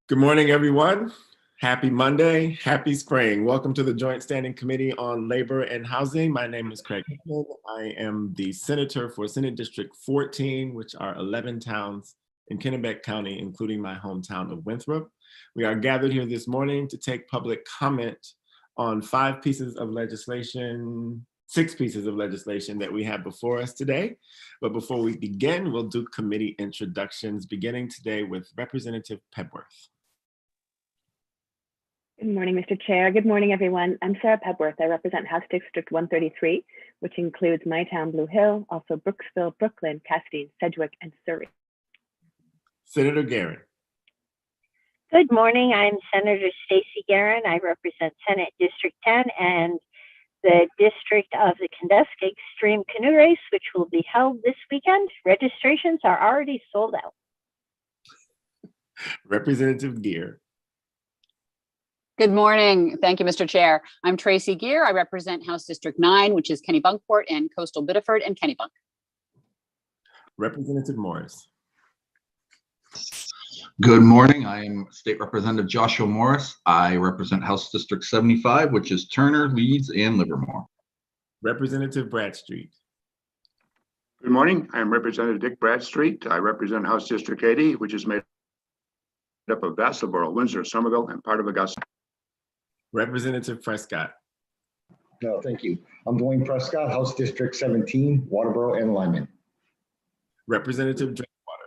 Good morning, everyone. Happy Monday, happy spring. Welcome to the Joint Standing Committee on Labor and Housing. My name is Craig Hickman. I am the senator for Senate District 14, which are 11 towns in Kennebec County, including my hometown of Winthrop. We are gathered here this morning to take public comment on six pieces of legislation that we have before us today. But before we begin, we'll do committee introductions, beginning today with Representative Pebworth. Good morning, Mr. Chair. Good morning, everyone. I'm Sarah Pebworth. I represent House District 133, which includes my town, Blue Hill, also Brooksville, Brooklyn, Castine, Sedgwick, and Surrey. Senator Guerin. Good morning. I'm Senator Stacey Guerin. I represent Senate District 10 and the district of the Kenduskeag Extreme Canoe Race, which will be held this weekend. Registrations are already sold out. Representative Geer. Good morning. Thank you, Mr. Chair. I'm Tracy Geer. I represent House District 9, which is Kennebunkport and Coastal Biddeford and Kennebunk. Representative Morris. Good morning. I am State Representative Joshua Morris. I represent House District 75, which is Turner, Leeds, and Livermore. Representative Bradstreet. Good morning. I am Representative Dick Bradstreet. I represent House District 80, which is made up of Vassalboro, Windsor, Somerville, and part of Augusta. Representative Prescott. No, thank you. I'm Dwayne Prescott, House District 17, Waterboro and Lyman. Representative Drinkwater.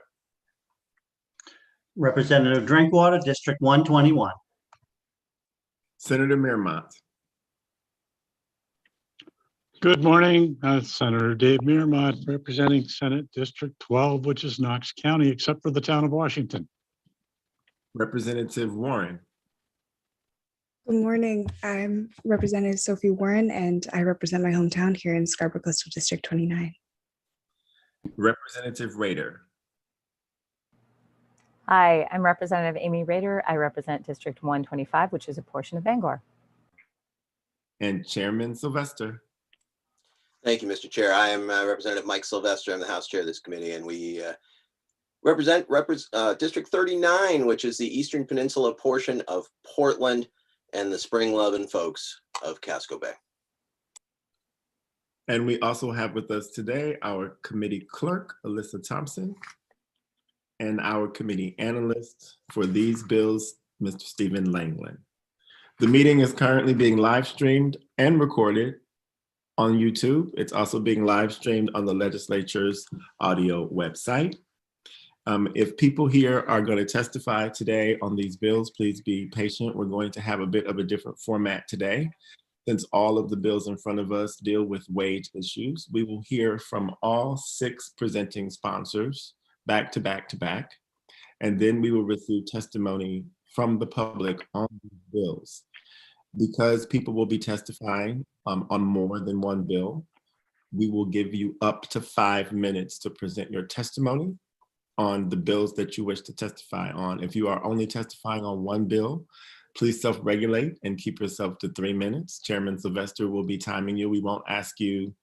Representative Drinkwater, District 121. Senator Mearmont. Good morning, Senator Dave Mearmont, representing Senate District 12, which is Knox County, except for the town of Washington. Representative Warren. Good morning. I'm Representative Sophie Warren, and I represent my hometown here in Scarborough Coastal District 29. Representative Rader. Hi, I'm Representative Amy Rader. I represent District 125, which is a portion of Bangor. And Chairman Sylvester. Thank you, Mr. Chair. I am Representative Mike Sylvester. I'm the House Chair of this committee, and we represent District 39, which is the Eastern Peninsula portion of Portland and the spring-loving folks of Casco Bay. And we also have with us today our committee clerk, Alyssa Thompson, and our committee analyst for these bills, Mr. Stephen Langland. The meeting is currently being live streamed and recorded on YouTube. It's also being live streamed on the legislature's audio website. If people here are going to testify today on these bills, please be patient. We're going to have a bit of a different format today. Since all of the bills in front of us deal with wage issues, we will hear from all 6 presenting sponsors back to back to back, and then we will receive testimony from the public on these bills. Because people will be testifying on more than one bill, we will give you up to 5 minutes to present your testimony on the bills that you wish to testify on. If you are only testifying on one bill, please self-regulate and keep yourself to 3 minutes. Chairman Sylvester will be timing you. We won't ask you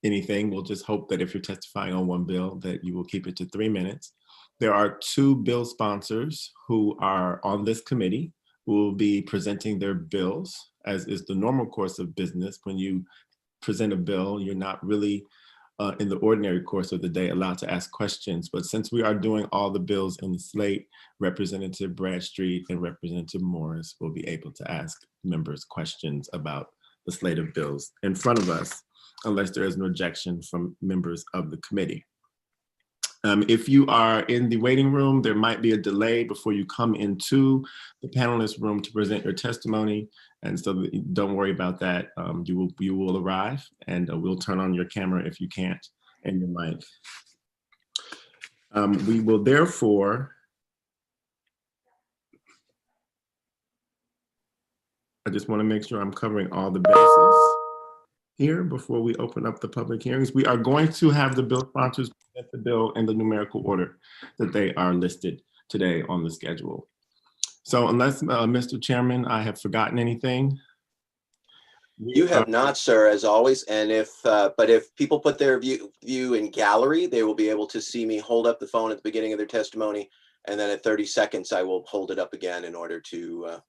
anything. We'll just hope that if you're testifying on one bill, that you will keep it to 3 minutes. There are 2 bill sponsors who are on this committee who will be presenting their bills, as is the normal course of business. When you present a bill, you're not really in the ordinary course of the day allowed to ask questions. But since we are doing all the bills in the slate, Representative Bradstreet and Representative Morris will be able to ask members questions about the slate of bills in front of us, unless there is an objection from members of the committee. If you are in the waiting room, there might be a delay before you come into the panelist room to present your testimony. And so don't worry about that. You will arrive, and we'll turn on your camera if you can't, and your mic. We will therefore, I just want to make sure I'm covering all the bases here before we open up the public hearings. We are going to have the bill sponsors present the bill in the numerical order that they are listed today on the schedule. So unless, Mr. Chairman, I have forgotten anything. You have not, sir, as always. And but if people put their view in gallery, they will be able to see me hold up the phone at the beginning of their testimony And then at 30 seconds, I will hold it up again in order to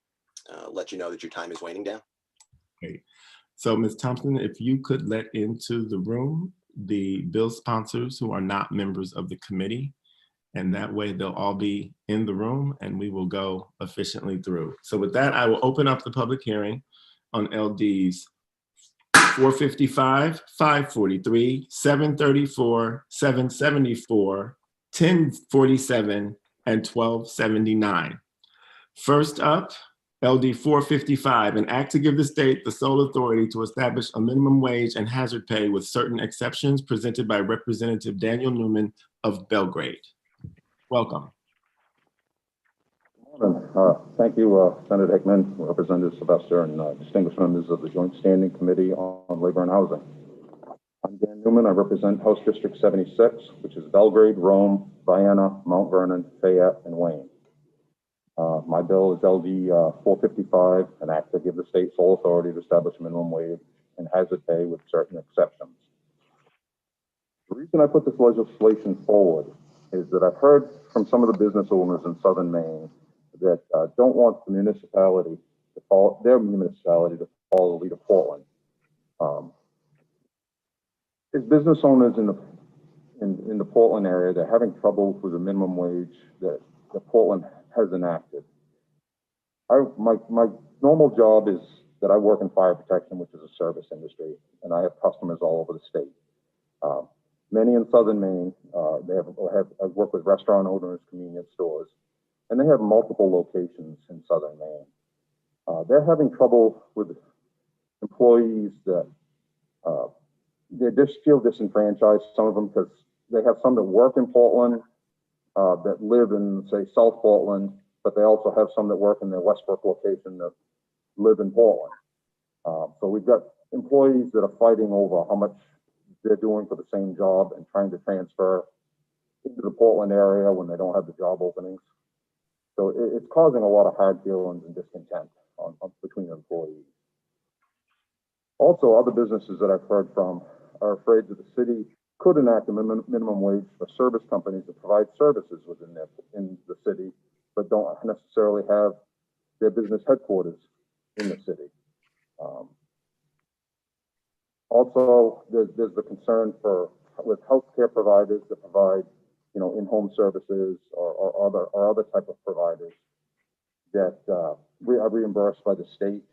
let you know that your time is waning down. Okay. So Ms. Thompson, if you could let into the room the bill sponsors who are not members of the committee, and that way they'll all be in the room and we will go efficiently through. So with that, I will open up the public hearing on LDs 455, 543, 734, 774, 1047, and 1279. First up, LD 455, an act to give the state the sole authority to establish a minimum wage and hazard pay with certain exceptions, presented by Representative Daniel Newman of Belgrade. Welcome. Thank you, Senator Hickman, Representative Sylvester, and distinguished members of the Joint Standing Committee on Labor and Housing. I'm Dan Newman. I represent House District 76, which is Belgrade, Rome, Vienna, Mount Vernon, Fayette, and Wayne. My bill is LD 455, an act to give the state sole authority to establish minimum wage and hazard pay with certain exceptions. The reason I put this legislation forward is that I've heard from some of the business owners in southern Maine that don't want the municipality to follow their municipality to follow the lead of Portland. As business owners in the Portland area, they're having trouble with the minimum wage that Portland has enacted. My normal job is that I work in fire protection, which is a service industry, and I have customers all over the state. Many in southern Maine, I've worked with restaurant owners, convenience stores, and they have multiple locations in southern Maine. They're having trouble with employees that they just feel disenfranchised, some of them, because they have some that work in Portland, that live in, say, South Portland, but they also have some that work in their Westbrook location that live in Portland. So we've got employees that are fighting over how much they're doing for the same job and trying to transfer into the Portland area when they don't have the job openings. So it's causing a lot of hard feelings and discontent between employees. Also, other businesses that I've heard from are afraid that the city could enact a minimum wage for service companies that provide services in the city, but don't necessarily have their business headquarters in the city. Also, there's the concern with healthcare providers that provide, in-home services or other type of providers that are reimbursed by the state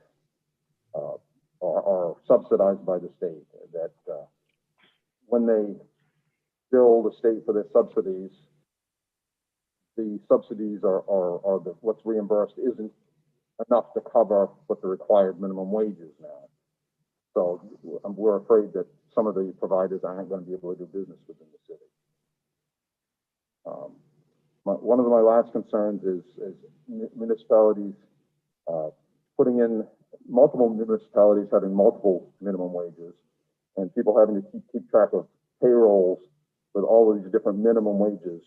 or subsidized by the state. That when they bill the state for their subsidies, the subsidies are what's reimbursed isn't enough to cover what the required minimum wage is now. So we're afraid that some of the providers aren't going to be able to do business within the city. One of my last concerns is municipalities putting in multiple municipalities having multiple minimum wages and people having to keep track of payrolls with all of these different minimum wages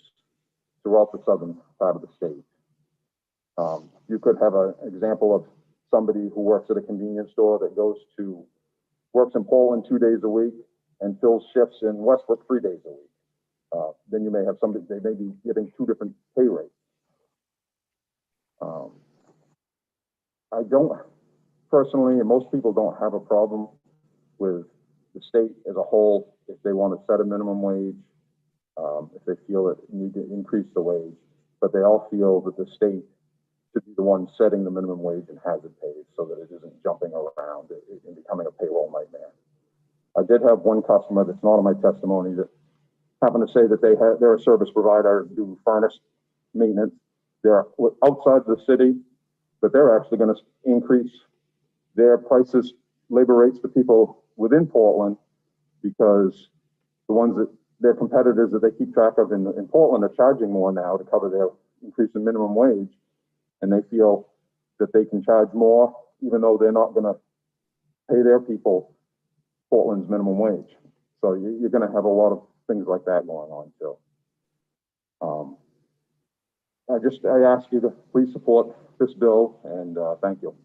throughout the southern part of the state. You could have an example of somebody who works at a convenience store that works in Portland 2 days a week and fills shifts in Westbrook 3 days a week. Then you may have somebody, they may be getting two different pay rates. I don't personally, and most people don't have a problem with the state as a whole if they want to set a minimum wage, if they feel it need to increase the wage, but they all feel that the state should be the one setting the minimum wage and hazard pay so that it isn't jumping around and becoming a payroll nightmare. I did have one customer that's not on my testimony that happened to say that they're a service provider, do furnace maintenance. They're outside the city, but they're actually going to increase their prices, labor rates for people within Portland, because the ones that their competitors that they keep track of in Portland are charging more now to cover their increase in minimum wage, and they feel that they can charge more even though they're not going to pay their people Portland's minimum wage. So you're going to have a lot of things like that going on too. I ask you to please support this bill, and thank you.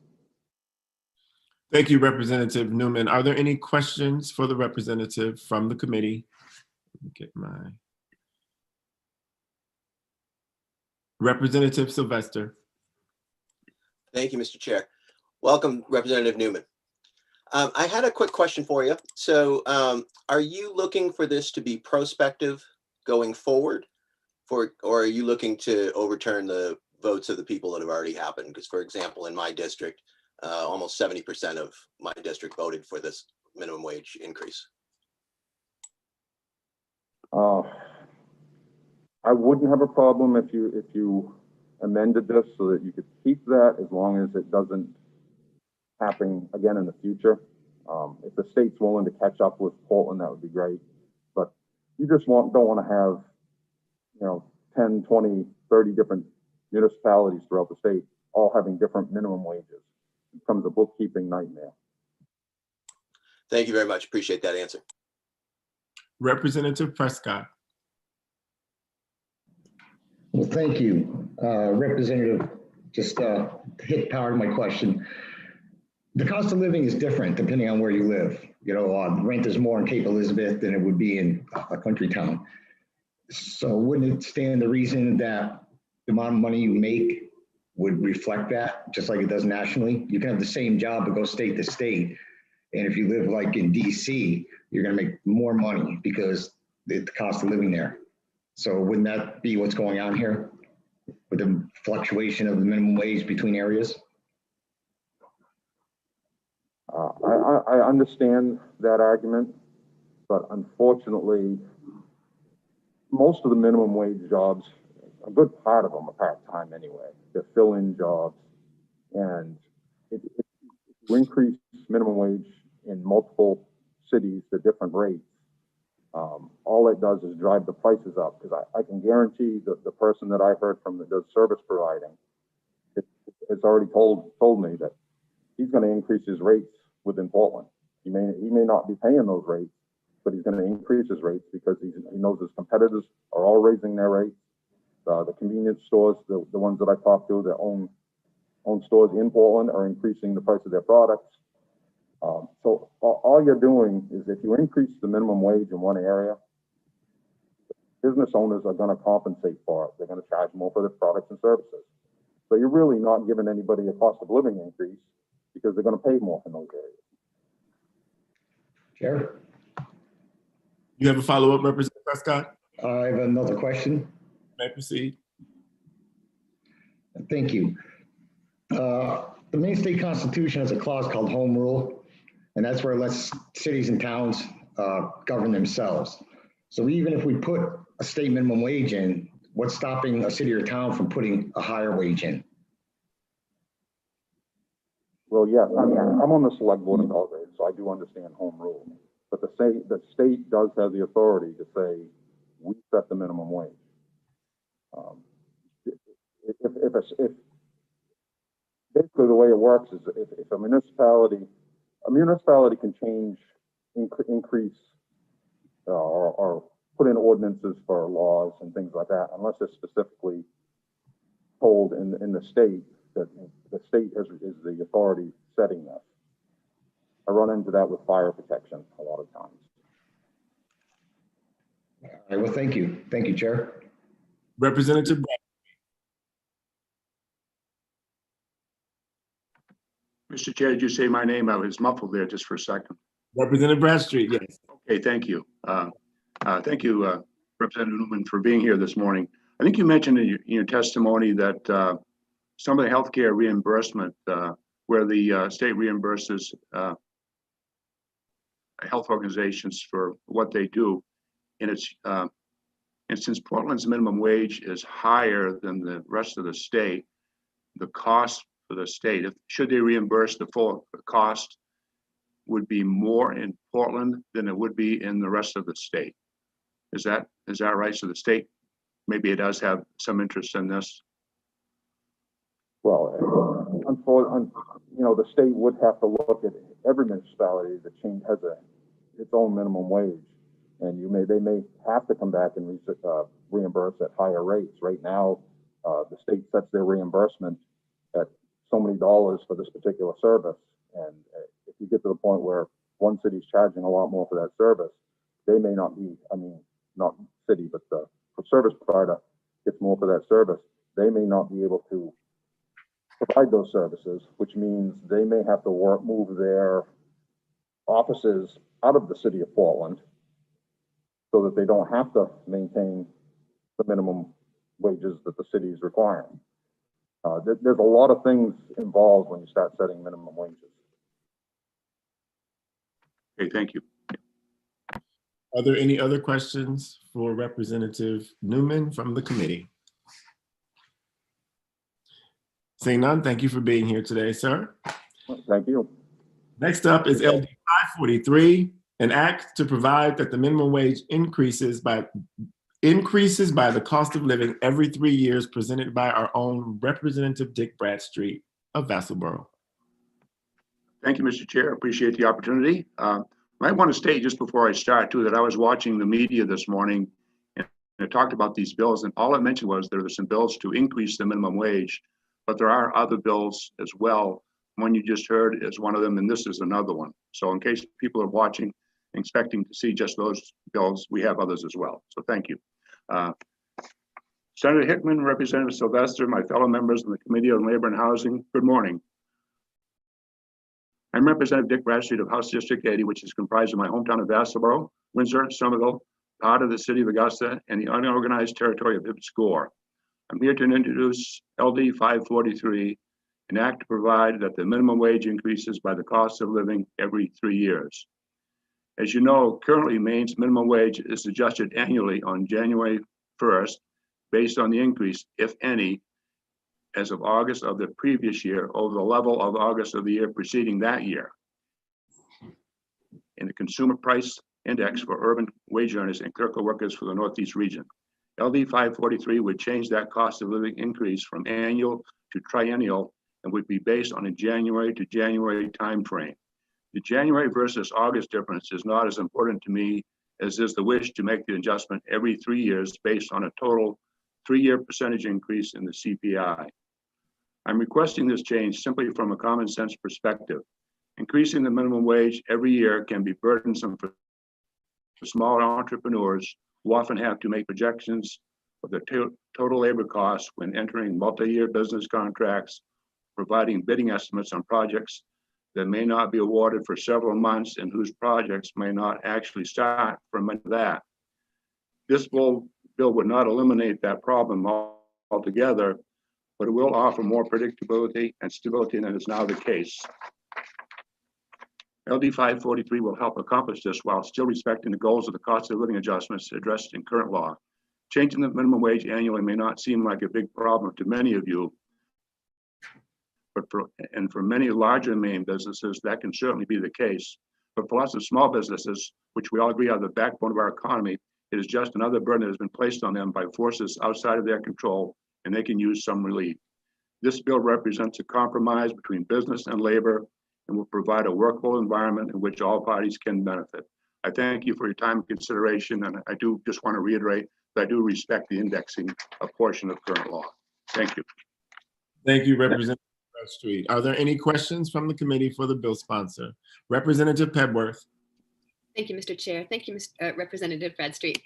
Thank you, Representative Newman. Are there any questions for the representative from the committee? Let me get Representative Sylvester. Thank you, Mr. Chair. Welcome, Representative Newman. I had a quick question for you. So are you looking for this to be prospective going forward, or are you looking to overturn the votes of the people that have already happened? Because, for example, in my district, almost 70% of my district voted for this minimum wage increase. I wouldn't have a problem if you amended this so that you could keep that as long as it doesn't happen again in the future. If the state's willing to catch up with Portland, that would be great. But you just don't want to have, 10, 20, 30 different municipalities throughout the state all having different minimum wages. It becomes a bookkeeping nightmare. Thank you very much. Appreciate that answer. Representative Prescott. Well, thank you. Representative, just hit part of my question. The cost of living is different depending on where you live. Rent is more in Cape Elizabeth than it would be in a country town. So wouldn't it stand to reason that the amount of money you make would reflect that, just like it does nationally? You can have the same job but go state to state. And if you live like in DC, you're going to make more money because the cost of living there. So wouldn't that be what's going on here with the fluctuation of the minimum wage between areas? I understand that argument, but unfortunately, most of the minimum wage jobs, a good part of them are part-time anyway. They're fill-in jobs. And if you increase minimum wage in multiple cities to different rates, all it does is drive the prices up, because I can guarantee that the person that I heard from that does service providing has already told me that he's going to increase his rates within Portland. He may not be paying those rates, but he's going to increase his rates because he knows his competitors are all raising their rates. The convenience stores, the ones that I talk to that own stores in Portland, are increasing the price of their products. So all you're doing is, if you increase the minimum wage in one area, business owners are going to compensate for it. They're going to charge more for their products and services. So you're really not giving anybody a cost of living increase because they're going to pay more in those areas. Chair? You have a follow-up, Representative Prescott? I have another question. You may proceed. Thank you. The Maine State Constitution has a clause called home rule, and that's where it lets cities and towns govern themselves. So even if we put a state minimum wage in, what's stopping a city or town from putting a higher wage in? Well, yes, I'm on the select board in Belgrade, so I do understand home rule. But the state does have the authority to say, we set the minimum wage. If basically the way it works is, if a municipality can change, increase, or put in ordinances for laws and things like that, unless it's specifically told in the state that the state is the authority setting this. I run into that with fire protection a lot of times. All right, well, thank you. Thank you, Chair. Representative Brad. Mr. Chair, did you say my name? I was muffled there just for a second. Representative Bradstreet, yes. Okay, thank you. Thank you, Representative Newman, for being here this morning. I think you mentioned in your testimony that some of the healthcare reimbursement, where the state reimburses health organizations for what they do, and since Portland's minimum wage is higher than the rest of the state, the cost for the state, should they reimburse the full cost, would be more in Portland than it would be in the rest of the state. Is that right? So the state, maybe it does have some interest in this. Well, the state would have to look at every municipality that has its own minimum wage, and they may have to come back and reimburse at higher rates. Right now, the state sets their reimbursement at so many dollars for this particular service, and if you get to the point where one city's charging a lot more for that service, they may not be. Not city, but the service provider gets more for that service. they may not be able to provide those services, which means they may have to move their offices out of the city of Portland so that they don't have to maintain the minimum wages that the city is requiring. There's a lot of things involved when you start setting minimum wages. Okay, thank you. Are there any other questions for Representative Newman from the committee? Seeing none, thank you for being here today, sir. Thank you. Next up is LD 543, an act to provide that the minimum wage increases by the cost of living every 3 years, presented by our own Representative Dick Bradstreet of Vassalboro. Thank you, Mr. Chair. Appreciate the opportunity. I want to state just before I start too that I was watching the media this morning and it talked about these bills, and all it mentioned was there were some bills to increase the minimum wage, but there are other bills as well. One you just heard is one of them, and this is another one. So in case people are watching, expecting to see just those bills, we have others as well. So thank you. Senator Hickman, Representative Sylvester, my fellow members of the Committee on Labor and Housing, good morning. I'm Representative Dick Bradstreet of House District 80, which is comprised of my hometown of Vassalboro, Windsor, Somerville, part of the city of Augusta, and the unorganized territory of Hibbs Score. I'm here to introduce LD 543, an act to provide that the minimum wage increases by the cost of living every 3 years. As you know, currently Maine's minimum wage is adjusted annually on January 1st, based on the increase, if any, as of August of the previous year over the level of August of the year preceding that year. In the Consumer Price Index for urban wage earners and clerical workers for the Northeast region. LD 543 would change that cost of living increase from annual to triennial and would be based on a January to January timeframe. The January versus August difference is not as important to me as is the wish to make the adjustment every 3 years based on a total 3-year percentage increase in the CPI. I'm requesting this change simply from a common sense perspective. Increasing the minimum wage every year can be burdensome for smaller entrepreneurs who often have to make projections of the total labor costs when entering multi-year business contracts, providing bidding estimates on projects that may not be awarded for several months and whose projects may not actually start for a month of that. This bill would not eliminate that problem altogether, but it will offer more predictability and stability than is now the case. LD 543 will help accomplish this while still respecting the goals of the cost of living adjustments addressed in current law. Changing the minimum wage annually may not seem like a big problem to many of you, but for many larger Maine businesses, that can certainly be the case. But for lots of small businesses, which we all agree are the backbone of our economy, it is just another burden that has been placed on them by forces outside of their control, and they can use some relief. This bill represents a compromise between business and labor and will provide a workable environment in which all parties can benefit. I thank you for your time and consideration, and I do just want to reiterate that I do respect the indexing portion of current law. Thank you. Thank you, Representative Bradstreet. Are there any questions from the committee for the bill sponsor? Representative Pebworth. Thank you, Mr. Chair. Thank you, Representative Bradstreet.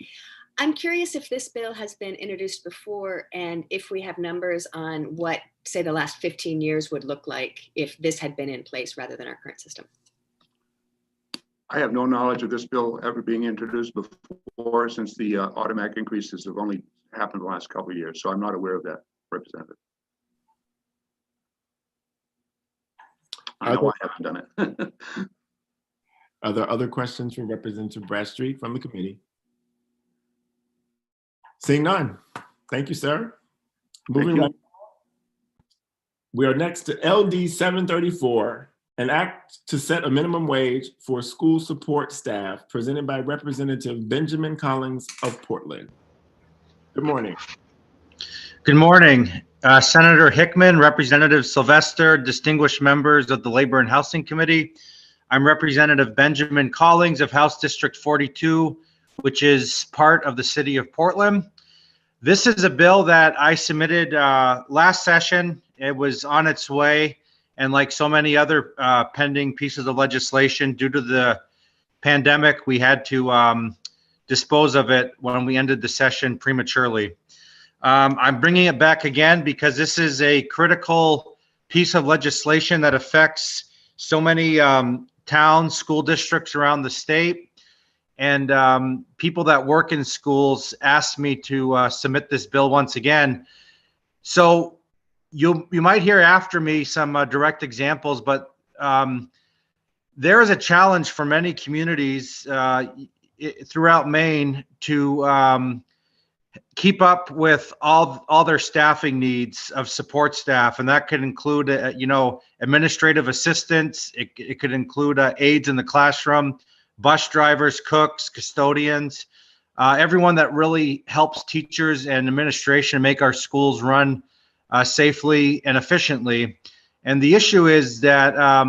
I'm curious if this bill has been introduced before and if we have numbers on what, say, the last 15 years would look like if this had been in place rather than our current system. I have no knowledge of this bill ever being introduced before, since the automatic increases have only happened the last couple of years. So I'm not aware of that, Representative. I know I haven't done it. Are there other questions for Representative Bradstreet from the committee? Seeing none. Thank you, sir. Moving on. We are next to LD 734, an act to set a minimum wage for school support staff, presented by Representative Benjamin Collins of Portland. Good morning. Good morning. Senator Hickman, Representative Sylvester, distinguished members of the Labor and Housing Committee. I'm Representative Benjamin Collins of House District 42, which is part of the city of Portland. This is a bill that I submitted last session. It was on its way, and like so many other pending pieces of legislation, due to the pandemic, we had to dispose of it when we ended the session prematurely. I'm bringing it back again because this is a critical piece of legislation that affects so many towns, school districts around the state. And people that work in schools asked me to submit this bill once again. So you might hear after me some direct examples, but there is a challenge for many communities throughout Maine to keep up with all their staffing needs of support staff, and that could include administrative assistants. It could include aides in the classroom, bus drivers, cooks, custodians, everyone that really helps teachers and administration make our schools run safely and efficiently. And the issue is that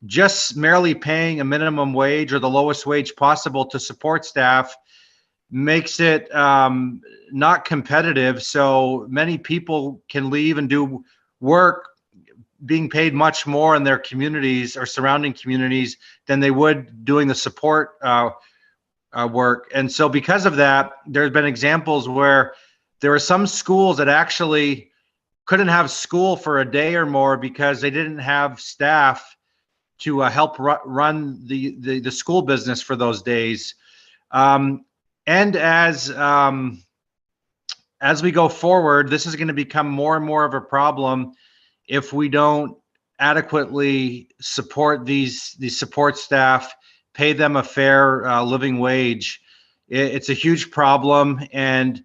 just merely paying a minimum wage or the lowest wage possible to support staff makes it not competitive. So many people can leave and do work being paid much more in their communities or surrounding communities than they would doing the support work. And so because of that, there's been examples where there are some schools that actually couldn't have school for a day or more because they didn't have staff to help run the school business for those days. And as we go forward, this is going to become more and more of a problem if we don't adequately support these support staff, pay them a fair living wage. It's a huge problem, and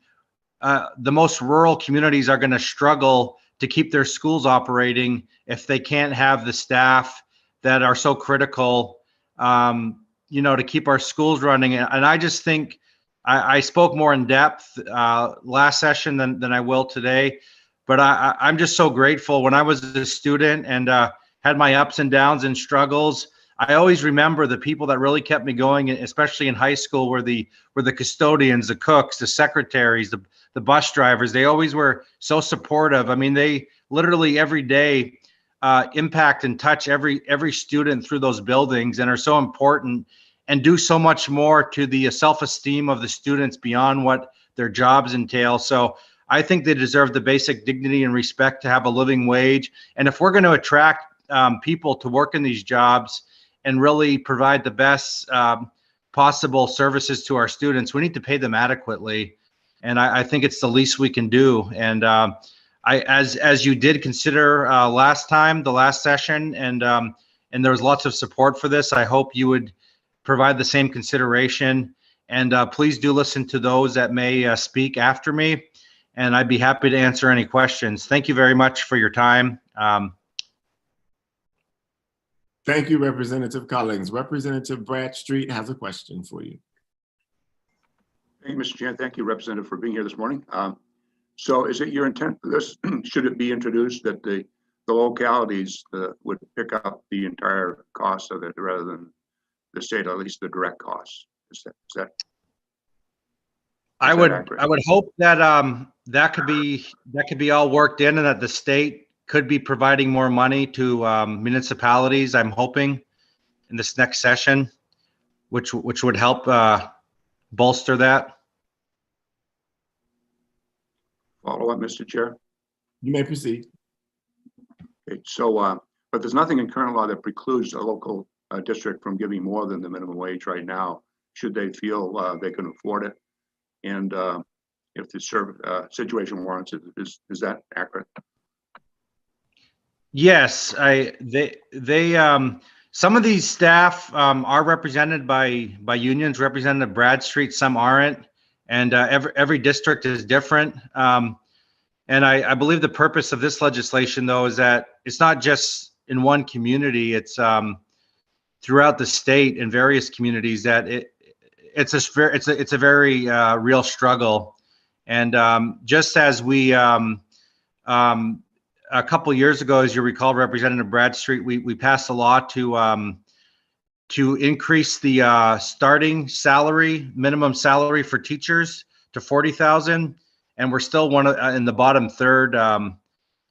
the most rural communities are going to struggle to keep their schools operating if they can't have the staff that are so critical, to keep our schools running. And I just think I spoke more in depth last session than I will today, but I'm just so grateful. When I was a student and had my ups and downs and struggles, I always remember the people that really kept me going, especially in high school, were the custodians, the cooks, the secretaries, the bus drivers. They always were so supportive. I mean, they literally every day impact and touch every student through those buildings and are so important and do so much more to the self-esteem of the students beyond what their jobs entail. So I think they deserve the basic dignity and respect to have a living wage. And if we're going to attract people to work in these jobs and really provide the best possible services to our students, we need to pay them adequately. And I think it's the least we can do. And as you did consider the last session, and there was lots of support for this, I hope you would provide the same consideration. And please do listen to those that may speak after me, and I'd be happy to answer any questions. Thank you very much for your time. Thank you, Representative Collins. Representative Bradstreet has a question for you. Thank you, Mr. Chair. Thank you, Representative, for being here this morning. So is it your intent for this, should it be introduced, that the localities would pick up the entire cost of it rather than the state, or at least the direct costs? Is that I would hope that that could be all worked in, and that the state could be providing more money to municipalities. I'm hoping in this next session, which would help bolster that. Follow up, Mr. Chair? You may proceed. Okay, so, but there's nothing in current law that precludes a local district from giving more than the minimum wage right now, should they feel they can afford it. And if the situation warrants it, is that accurate? Yes, some of these staff are represented by unions. Representative Bradstreet, some aren't, and every district is different. And I believe the purpose of this legislation, though, is that it's not just in one community; it's throughout the state in various communities. That it's a very real struggle. And just as we a couple years ago, as you recall, Representative Bradstreet, we passed a law to increase the starting salary, minimum salary for teachers to $40,000, and we're still in the bottom third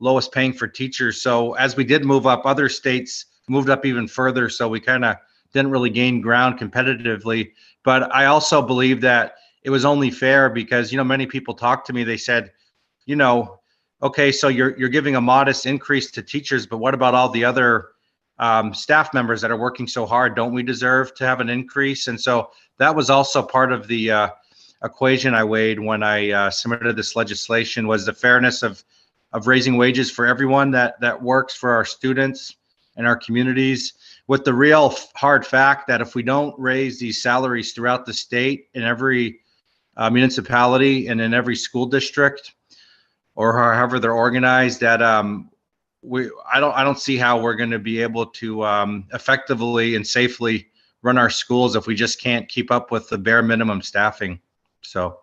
lowest paying for teachers. So as we did move up, other states moved up even further. So we kind of didn't really gain ground competitively. But I also believe that it was only fair because, many people talked to me. They said, you know, okay, so you're giving a modest increase to teachers, but what about all the other staff members that are working so hard? Don't we deserve to have an increase? And so that was also part of the equation I weighed when I submitted this legislation, was the fairness of raising wages for everyone that works for our students and our communities, with the real hard fact that if we don't raise these salaries throughout the state, in every municipality and in every school district, or however they're organized, that I don't see how we're going to be able to effectively and safely run our schools if we just can't keep up with the bare minimum staffing. So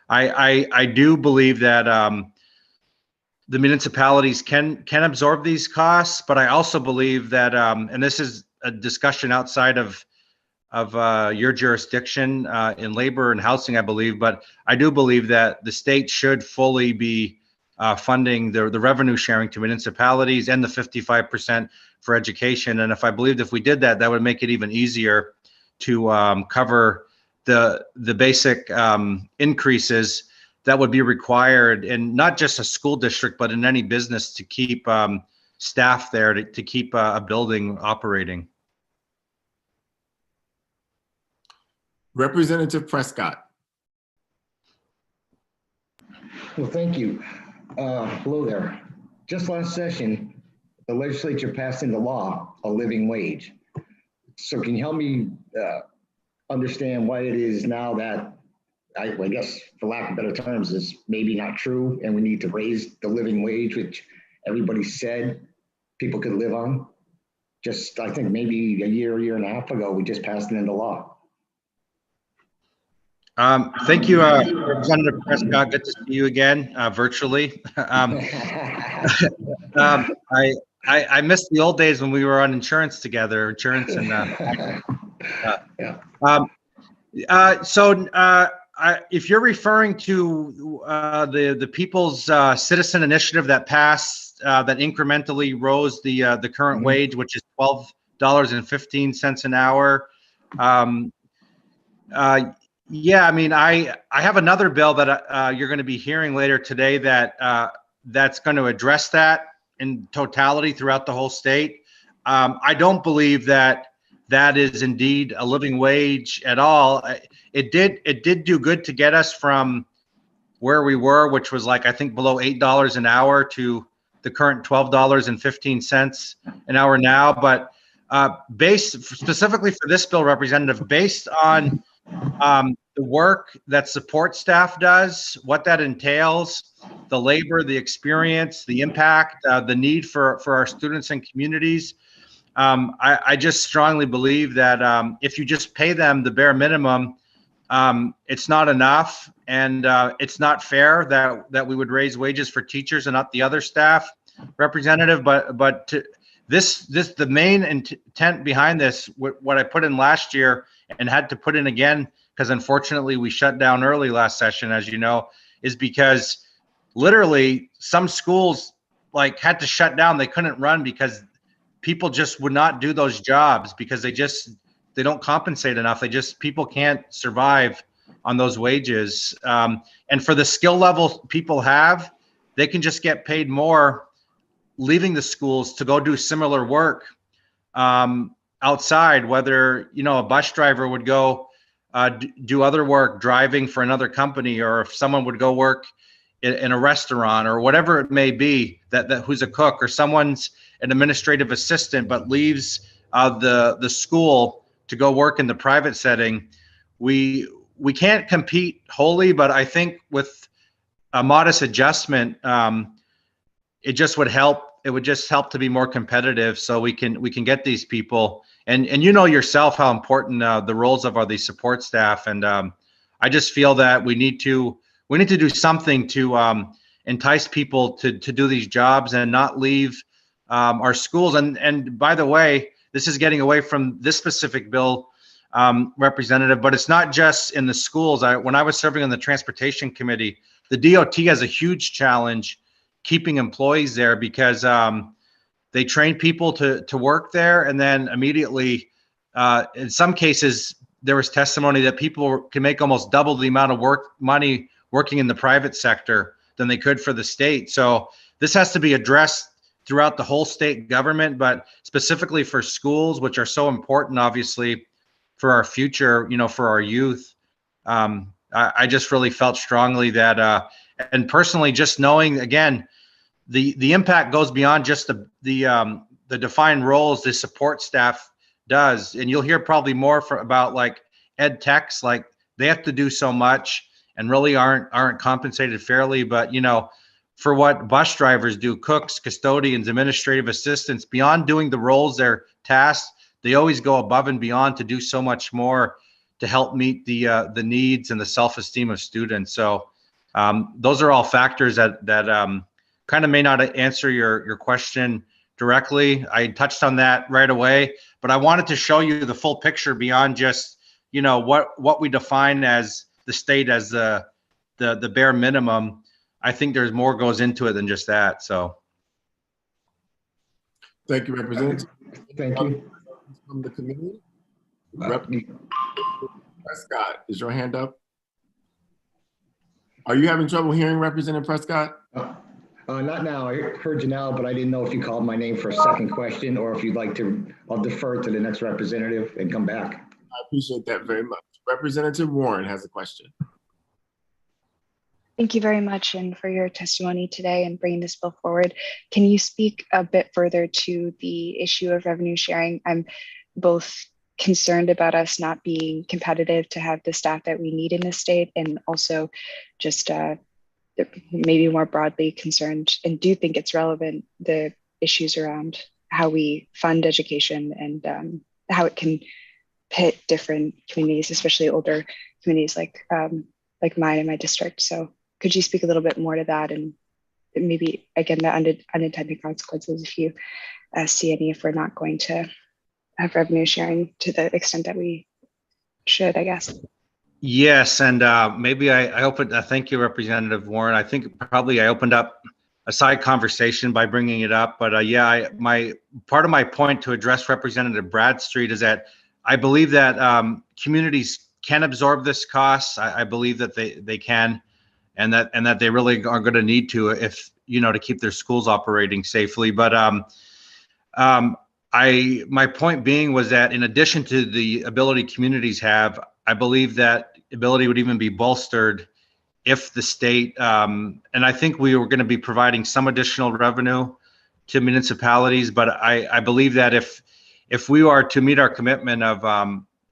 I do believe that the municipalities can absorb these costs, but I also believe that, and this is a discussion outside of your jurisdiction in labor and housing, I believe, but I do believe that the state should fully be funding the revenue sharing to municipalities and the 55% for education. And if we did that, that would make it even easier to cover the basic increases that would be required in not just a school district, but in any business to keep staff there, to keep a building operating. Representative Prescott. Well, thank you. Hello there. Just last session, the legislature passed into law a living wage. So can you help me understand why it is now that, I guess, for lack of better terms, is maybe not true, and we need to raise the living wage, which everybody said people could live on? Just, I think maybe a year and a half ago, we just passed it into law. Thank you, Representative Prescott. Good to see you again, virtually. I missed the old days when we were on insurance together, if you're referring to the People's Citizen Initiative that passed, that incrementally rose the current wage, which is $12.15 an hour. Yeah, I mean, I have another bill that you're going to be hearing later today that's going to address that in totality throughout the whole state. I don't believe that is indeed a living wage at all. It did do good to get us from where we were, which was like, I think, below $8 an hour, to the current $12.15 an hour now. But based specifically for this bill, Representative, based on the work that support staff does, what that entails, the labor, the experience, the impact, the need for our students and communities, I just strongly believe that if you just pay them the bare minimum, it's not enough, and it's not fair that we would raise wages for teachers and not the other staff, Representative. But the main intent behind this, what I put in last year and had to put in again, because unfortunately we shut down early last session, as you know, is because literally some schools had to shut down. They couldn't run because people just would not do those jobs because they don't compensate enough. People can't survive on those wages. And for the skill level people have, they can just get paid more leaving the schools to go do similar work outside, whether, a bus driver would go do other work driving for another company, or if someone would go work in a restaurant or whatever it may be, that who's a cook, or someone's an administrative assistant but leaves the school to go work in the private setting. We can't compete wholly, but I think with a modest adjustment, it just would help. It would just help to be more competitive, so we can get these people. And you know yourself how important the roles of these support staff. And I just feel that we need to do something to entice people to do these jobs and not leave our schools. And by the way, this is getting away from this specific bill, Representative, but it's not just in the schools. When I was serving on the Transportation Committee, the DOT has a huge challenge keeping employees there, because they train people to work there, and then immediately, in some cases, there was testimony that people can make almost double the amount of money working in the private sector than they could for the state. So this has to be addressed throughout the whole state government, but specifically for schools, which are so important, obviously, for our future, for our youth. I just really felt strongly that, and personally, just knowing, again, the impact goes beyond just the defined roles the support staff does. And you'll hear probably more about like ed techs, like they have to do so much and really aren't compensated fairly. But, for what bus drivers do, cooks, custodians, administrative assistants, beyond doing the roles they're tasked, they always go above and beyond to do so much more to help meet the needs and the self-esteem of students. So those are all factors that kind of may not answer your question directly. I touched on that right away, but I wanted to show you the full picture beyond just, what we define as the state as the bare minimum. I think there's more goes into it than just that. So. Thank you, Representative. Thank you. From the committee. Prescott, is your hand up? Are you having trouble hearing Representative Prescott? Not now. I heard you now, but I didn't know if you called my name for a second question or if you'd like to, I'll defer to the next representative and come back. I appreciate that very much. Representative Warren has a question. Thank you very much and for your testimony today and bringing this bill forward. Can you speak a bit further to the issue of revenue sharing? I'm both concerned about us not being competitive to have the staff that we need in the state, and also just maybe more broadly concerned and do think it's relevant, the issues around how we fund education and how it can pit different communities, especially older communities like mine in my district. So could you speak a little bit more to that, and maybe again the unintended consequences if you see any, if we're not going to have revenue sharing to the extent that we should, I guess. Yes, and maybe I opened. Thank you, Representative Warren. I think probably I opened up a side conversation by bringing it up, but yeah, my part of my point to address Representative Bradstreet is that I believe that communities can absorb this cost. I believe that they can, and that they really are going to need to, if to keep their schools operating safely. But my point being was that in addition to the ability communities have, I believe that ability would even be bolstered if the state, and I think we were going to be providing some additional revenue to municipalities, but I believe that if we are to meet our commitment of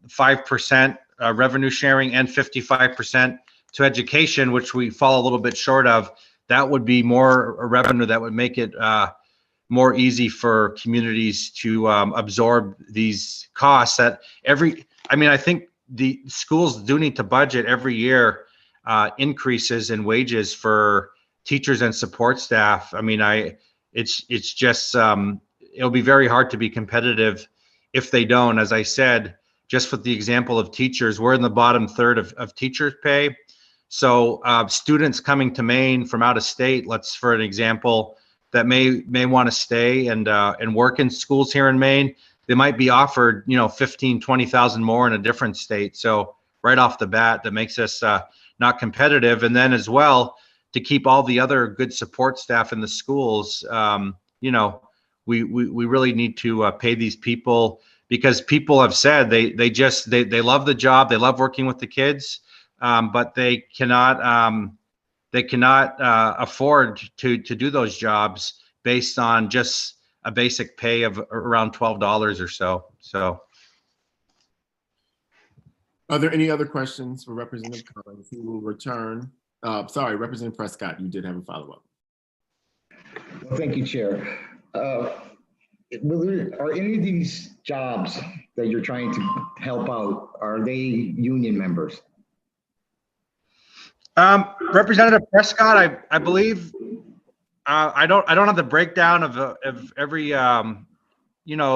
5% revenue sharing and 55% to education, which we fall a little bit short of, that would be more revenue that would make it more easy for communities to absorb these costs. I think the schools do need to budget every year increases in wages for teachers and support staff. It's just it'll be very hard to be competitive if they don't. As I said, just with the example of teachers, we're in the bottom third of teachers' pay. So students coming to Maine from out of state, for an example, that may want to stay and work in schools here in Maine, they might be offered, 15, 20,000 more in a different state. So right off the bat, that makes us not competitive. And then as well, to keep all the other good support staff in the schools, we really need to pay these people, because people have said they love the job, they love working with the kids, but they cannot afford to do those jobs based on just a basic pay of around $12 or so. So, are there any other questions for Representative Collins? He will return. Sorry, Representative Prescott, you did have a follow-up. Well, thank you, Chair. Are any of these jobs that you're trying to help out, are they union members? Representative Prescott, I believe, I don't have the breakdown of every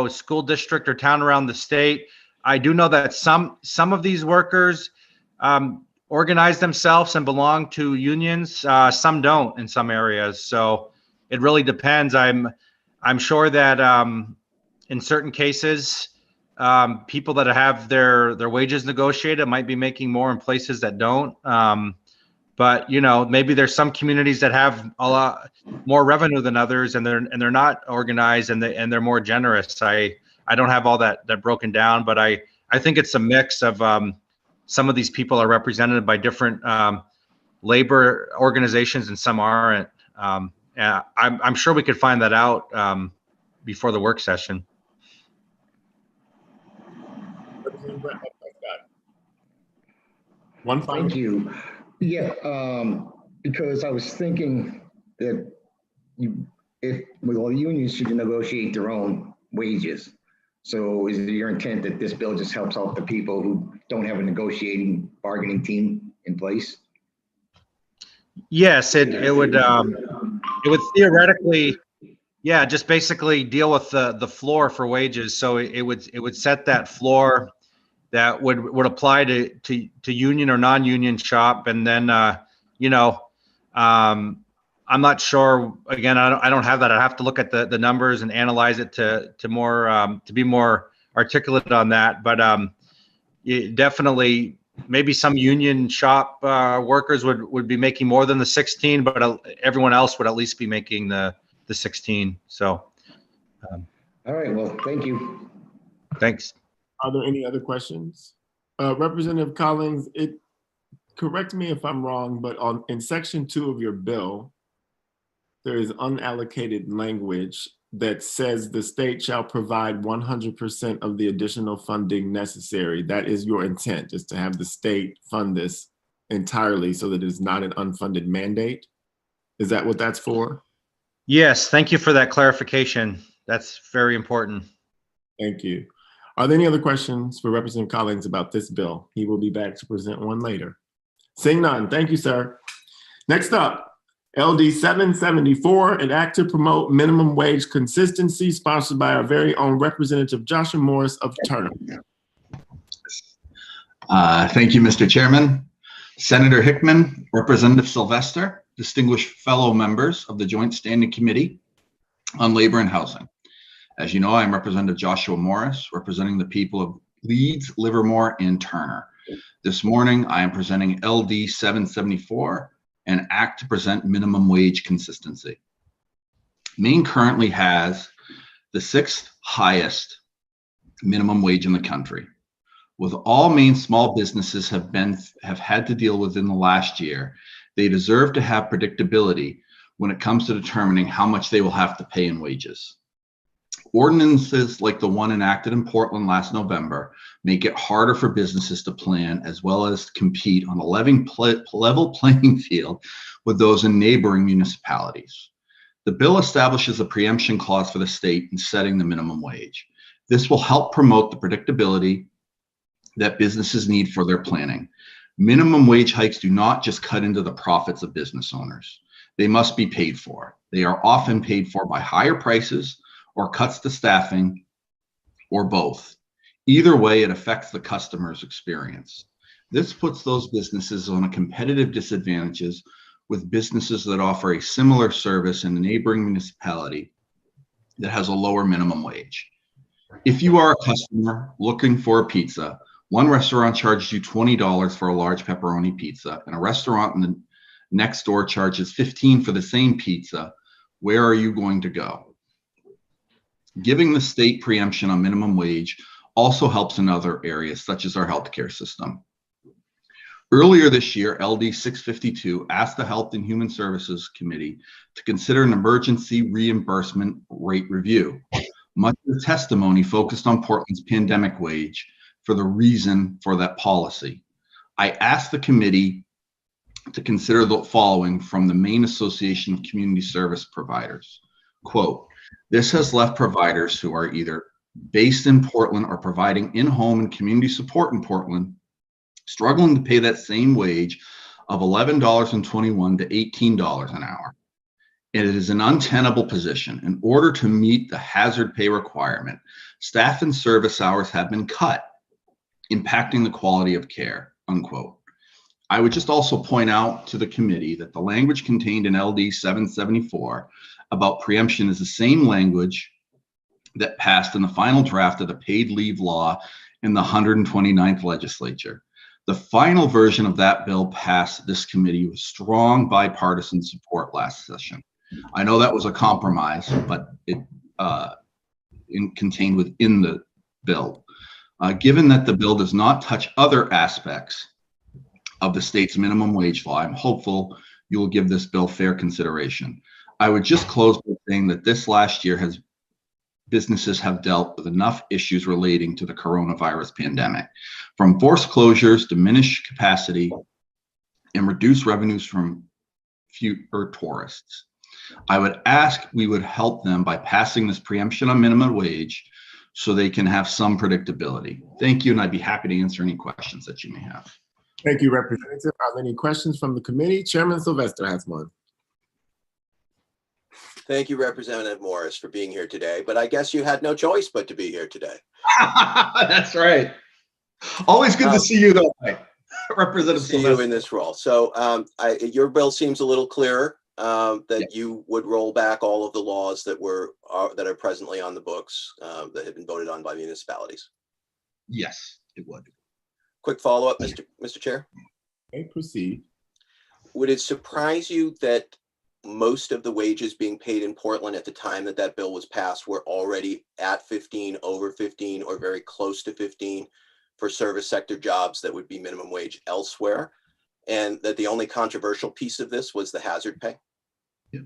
school district or town around the state. I do know that some of these workers organize themselves and belong to unions. Some don't in some areas. So it really depends. I'm sure that in certain cases, people that have their wages negotiated might be making more in places that don't. But maybe there's some communities that have a lot more revenue than others, and they're not organized, and they're more generous. I don't have all that broken down, but I think it's a mix of some of these people are represented by different labor organizations, and some aren't. Yeah, I'm sure we could find that out before the work session. One final. Thank you. Yeah, because I was thinking that unions should negotiate their own wages. So is it your intent that this bill just helps out the people who don't have a negotiating bargaining team in place? Yes, it would theoretically, yeah, just basically deal with the floor for wages. So it would set that floor that would apply to union or non-union shop, and then I'm not sure. Again, I don't have that. I have to look at the numbers and analyze it to be more articulate on that. But definitely, maybe some union shop workers would be making more than the 16, but everyone else would at least be making the 16. So. All right. Well, thank you. Thanks. Are there any other questions? Representative Collins, correct me if I'm wrong, but in section 2 of your bill, there is unallocated language that says the state shall provide 100% of the additional funding necessary. That is your intent, is to have the state fund this entirely so that it is not an unfunded mandate? Is that what that's for? Yes, thank you for that clarification. That's very important. Thank you. Are there any other questions for Representative Collins about this bill? He will be back to present one later. Seeing none, thank you, sir. Next up, LD 774, an act to promote minimum wage consistency, sponsored by our very own Representative Joshua Morris of Turner. Thank you, Mr. Chairman. Senator Hickman, Representative Sylvester, distinguished fellow members of the Joint Standing Committee on Labor and Housing. As you know, I'm Representative Joshua Morris, representing the people of Leeds, Livermore, and Turner. This morning, I am presenting LD 774, an act to present minimum wage consistency. Maine currently has the 6th highest minimum wage in the country. With all Maine small businesses have had to deal with in the last year, they deserve to have predictability when it comes to determining how much they will have to pay in wages. Ordinances like the one enacted in Portland last November make it harder for businesses to plan as well as compete on a level playing field with those in neighboring municipalities. The bill establishes a preemption clause for the state in setting the minimum wage. This will help promote the predictability that businesses need for their planning. Minimum wage hikes do not just cut into the profits of business owners. They must be paid for. They are often paid for by higher prices or cuts to staffing, or both. Either way, it affects the customer's experience. This puts those businesses on a competitive disadvantages with businesses that offer a similar service in a neighboring municipality that has a lower minimum wage. If you are a customer looking for a pizza, one restaurant charges you $20 for a large pepperoni pizza, and a restaurant in the next door charges $15 for the same pizza. Where are you going to go? Giving the state preemption on minimum wage also helps in other areas, such as our healthcare system. Earlier this year, LD 652 asked the Health and Human Services Committee to consider an emergency reimbursement rate review. Much of the testimony focused on Portland's pandemic wage for the reason for that policy. I asked the committee to consider the following from the Maine Association of Community Service Providers. Quote, this has left providers who are either based in Portland or providing in-home and community support in Portland struggling to pay that same wage of $11.21 to $18 an hour. And it is an untenable position. In order to meet the hazard pay requirement, staff and service hours have been cut, impacting the quality of care, unquote. I would just also point out to the committee that the language contained in LD 774 about preemption is the same language that passed in the final draft of the paid leave law in the 129th legislature. The final version of that bill passed this committee with strong bipartisan support last session. I know that was a compromise, but it contained within the bill. Given that the bill does not touch other aspects of the state's minimum wage law, I'm hopeful you will give this bill fair consideration. I would just close by saying that this last year businesses have dealt with enough issues relating to the coronavirus pandemic, from forced closures, diminished capacity, and reduced revenues from fewer tourists. I would ask we would help them by passing this preemption on minimum wage so they can have some predictability. Thank you, and I'd be happy to answer any questions that you may have. Thank you, Representative. Are there any questions from the committee? Chairman Sylvester has one. Thank you, Representative Morris, for being here today, but I guess you had no choice but to be here today. That's right. Always good to see you, though, Representative See you in this role. So your bill seems a little clearer, that you would roll back all of the laws that are presently on the books that have been voted on by municipalities. Yes, it would. Quick follow-up, Mr. Chair. Okay, proceed. Would it surprise you that most of the wages being paid in Portland at the time that that bill was passed were already at 15, over 15, or very close to 15 for service sector jobs that would be minimum wage elsewhere, and that the only controversial piece of this was the hazard pay? Yeah.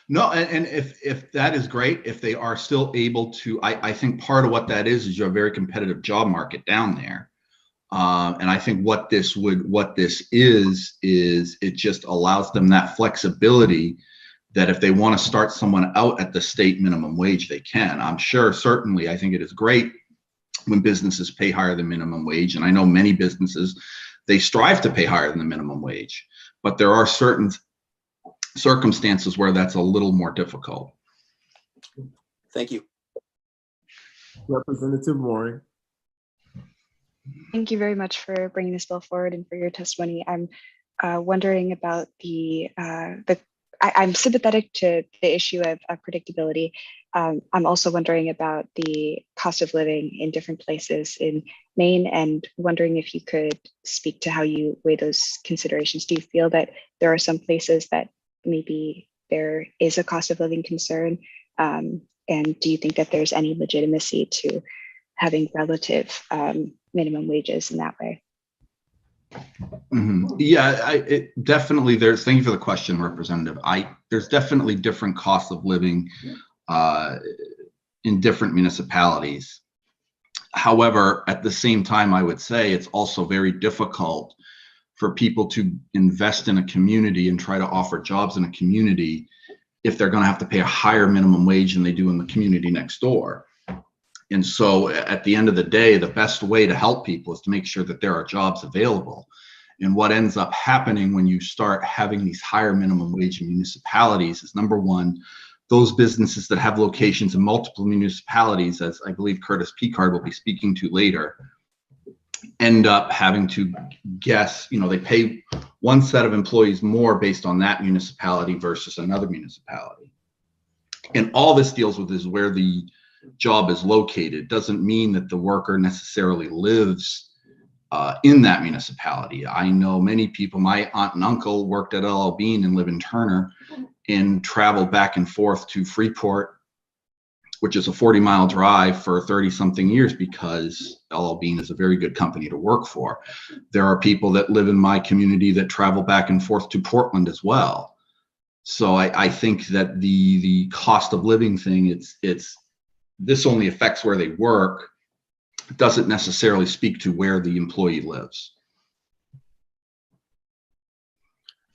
No, and if that is great, if they are still able to, I think part of what that is you have a very competitive job market down there. And I think what this is it just allows them that flexibility that if they want to start someone out at the state minimum wage, they can. I'm sure, certainly, I think it is great when businesses pay higher than minimum wage. And I know many businesses, they strive to pay higher than the minimum wage, but there are certain circumstances where that's a little more difficult. Thank you. Representative Moore. Thank you very much for bringing this bill forward and for your testimony. I'm wondering about I'm sympathetic to the issue of predictability. I'm also wondering about the cost of living in different places in Maine and wondering if you could speak to how you weigh those considerations. Do you feel that there are some places that maybe there is a cost of living concern? And do you think that there's any legitimacy to having relative minimum wages in that way? Mm-hmm. Yeah, it definitely there's. Thank you for the question, Representative. There's definitely different costs of living in different municipalities. However, at the same time, I would say it's also very difficult for people to invest in a community and try to offer jobs in a community if they're going to have to pay a higher minimum wage than they do in the community next door. And so at the end of the day, the best way to help people is to make sure that there are jobs available. And what ends up happening when you start having these higher minimum wage in municipalities is, number one, those businesses that have locations in multiple municipalities, as I believe Curtis Picard will be speaking to later, end up having to guess, they pay one set of employees more based on that municipality versus another municipality. And all this deals with is where the job is located. Doesn't mean that the worker necessarily lives in that municipality. I know many people, my aunt and uncle worked at LL Bean and live in Turner and traveled back and forth to Freeport, which is a 40-mile drive for 30-something years because LL Bean is a very good company to work for. There are people that live in my community that travel back and forth to Portland as well. So I think that the cost of living thing, this only affects where they work. It doesn't necessarily speak to where the employee lives.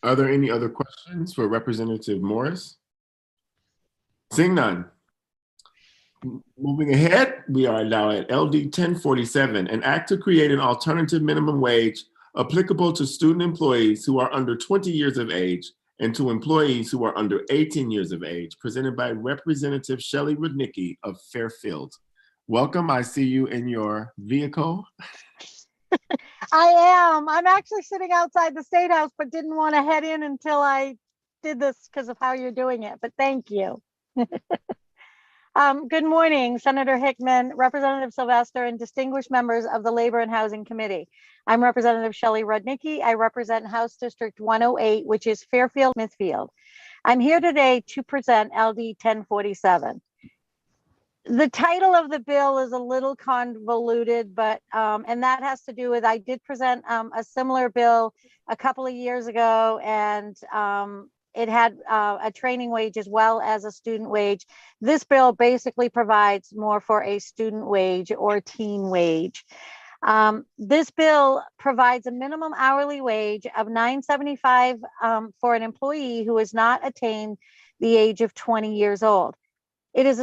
Are there any other questions for Representative Morris? Seeing none. Moving ahead, we are now at LD 1047, an act to create an alternative minimum wage applicable to student employees who are under 20 years of age and to employees who are under 18 years of age, presented by Representative Shelley Rudnicki of Fairfield. Welcome, I see you in your vehicle. I am. I'm actually sitting outside the State House, but didn't want to head in until I did this because of how you're doing it, but thank you. Good morning, Senator Hickman, Representative Sylvester, and distinguished members of the Labor and Housing Committee. I'm Representative Shelley Rudnicki. I represent House District 108, which is Fairfield Smithfield. I'm here today to present LD 1047. The title of the bill is a little convoluted, but and that has to do with I did present a similar bill a couple of years ago, and it had a training wage as well as a student wage. This bill basically provides more for a student wage or teen wage. This bill provides a minimum hourly wage of $9.75 for an employee who has not attained the age of 20 years old. It is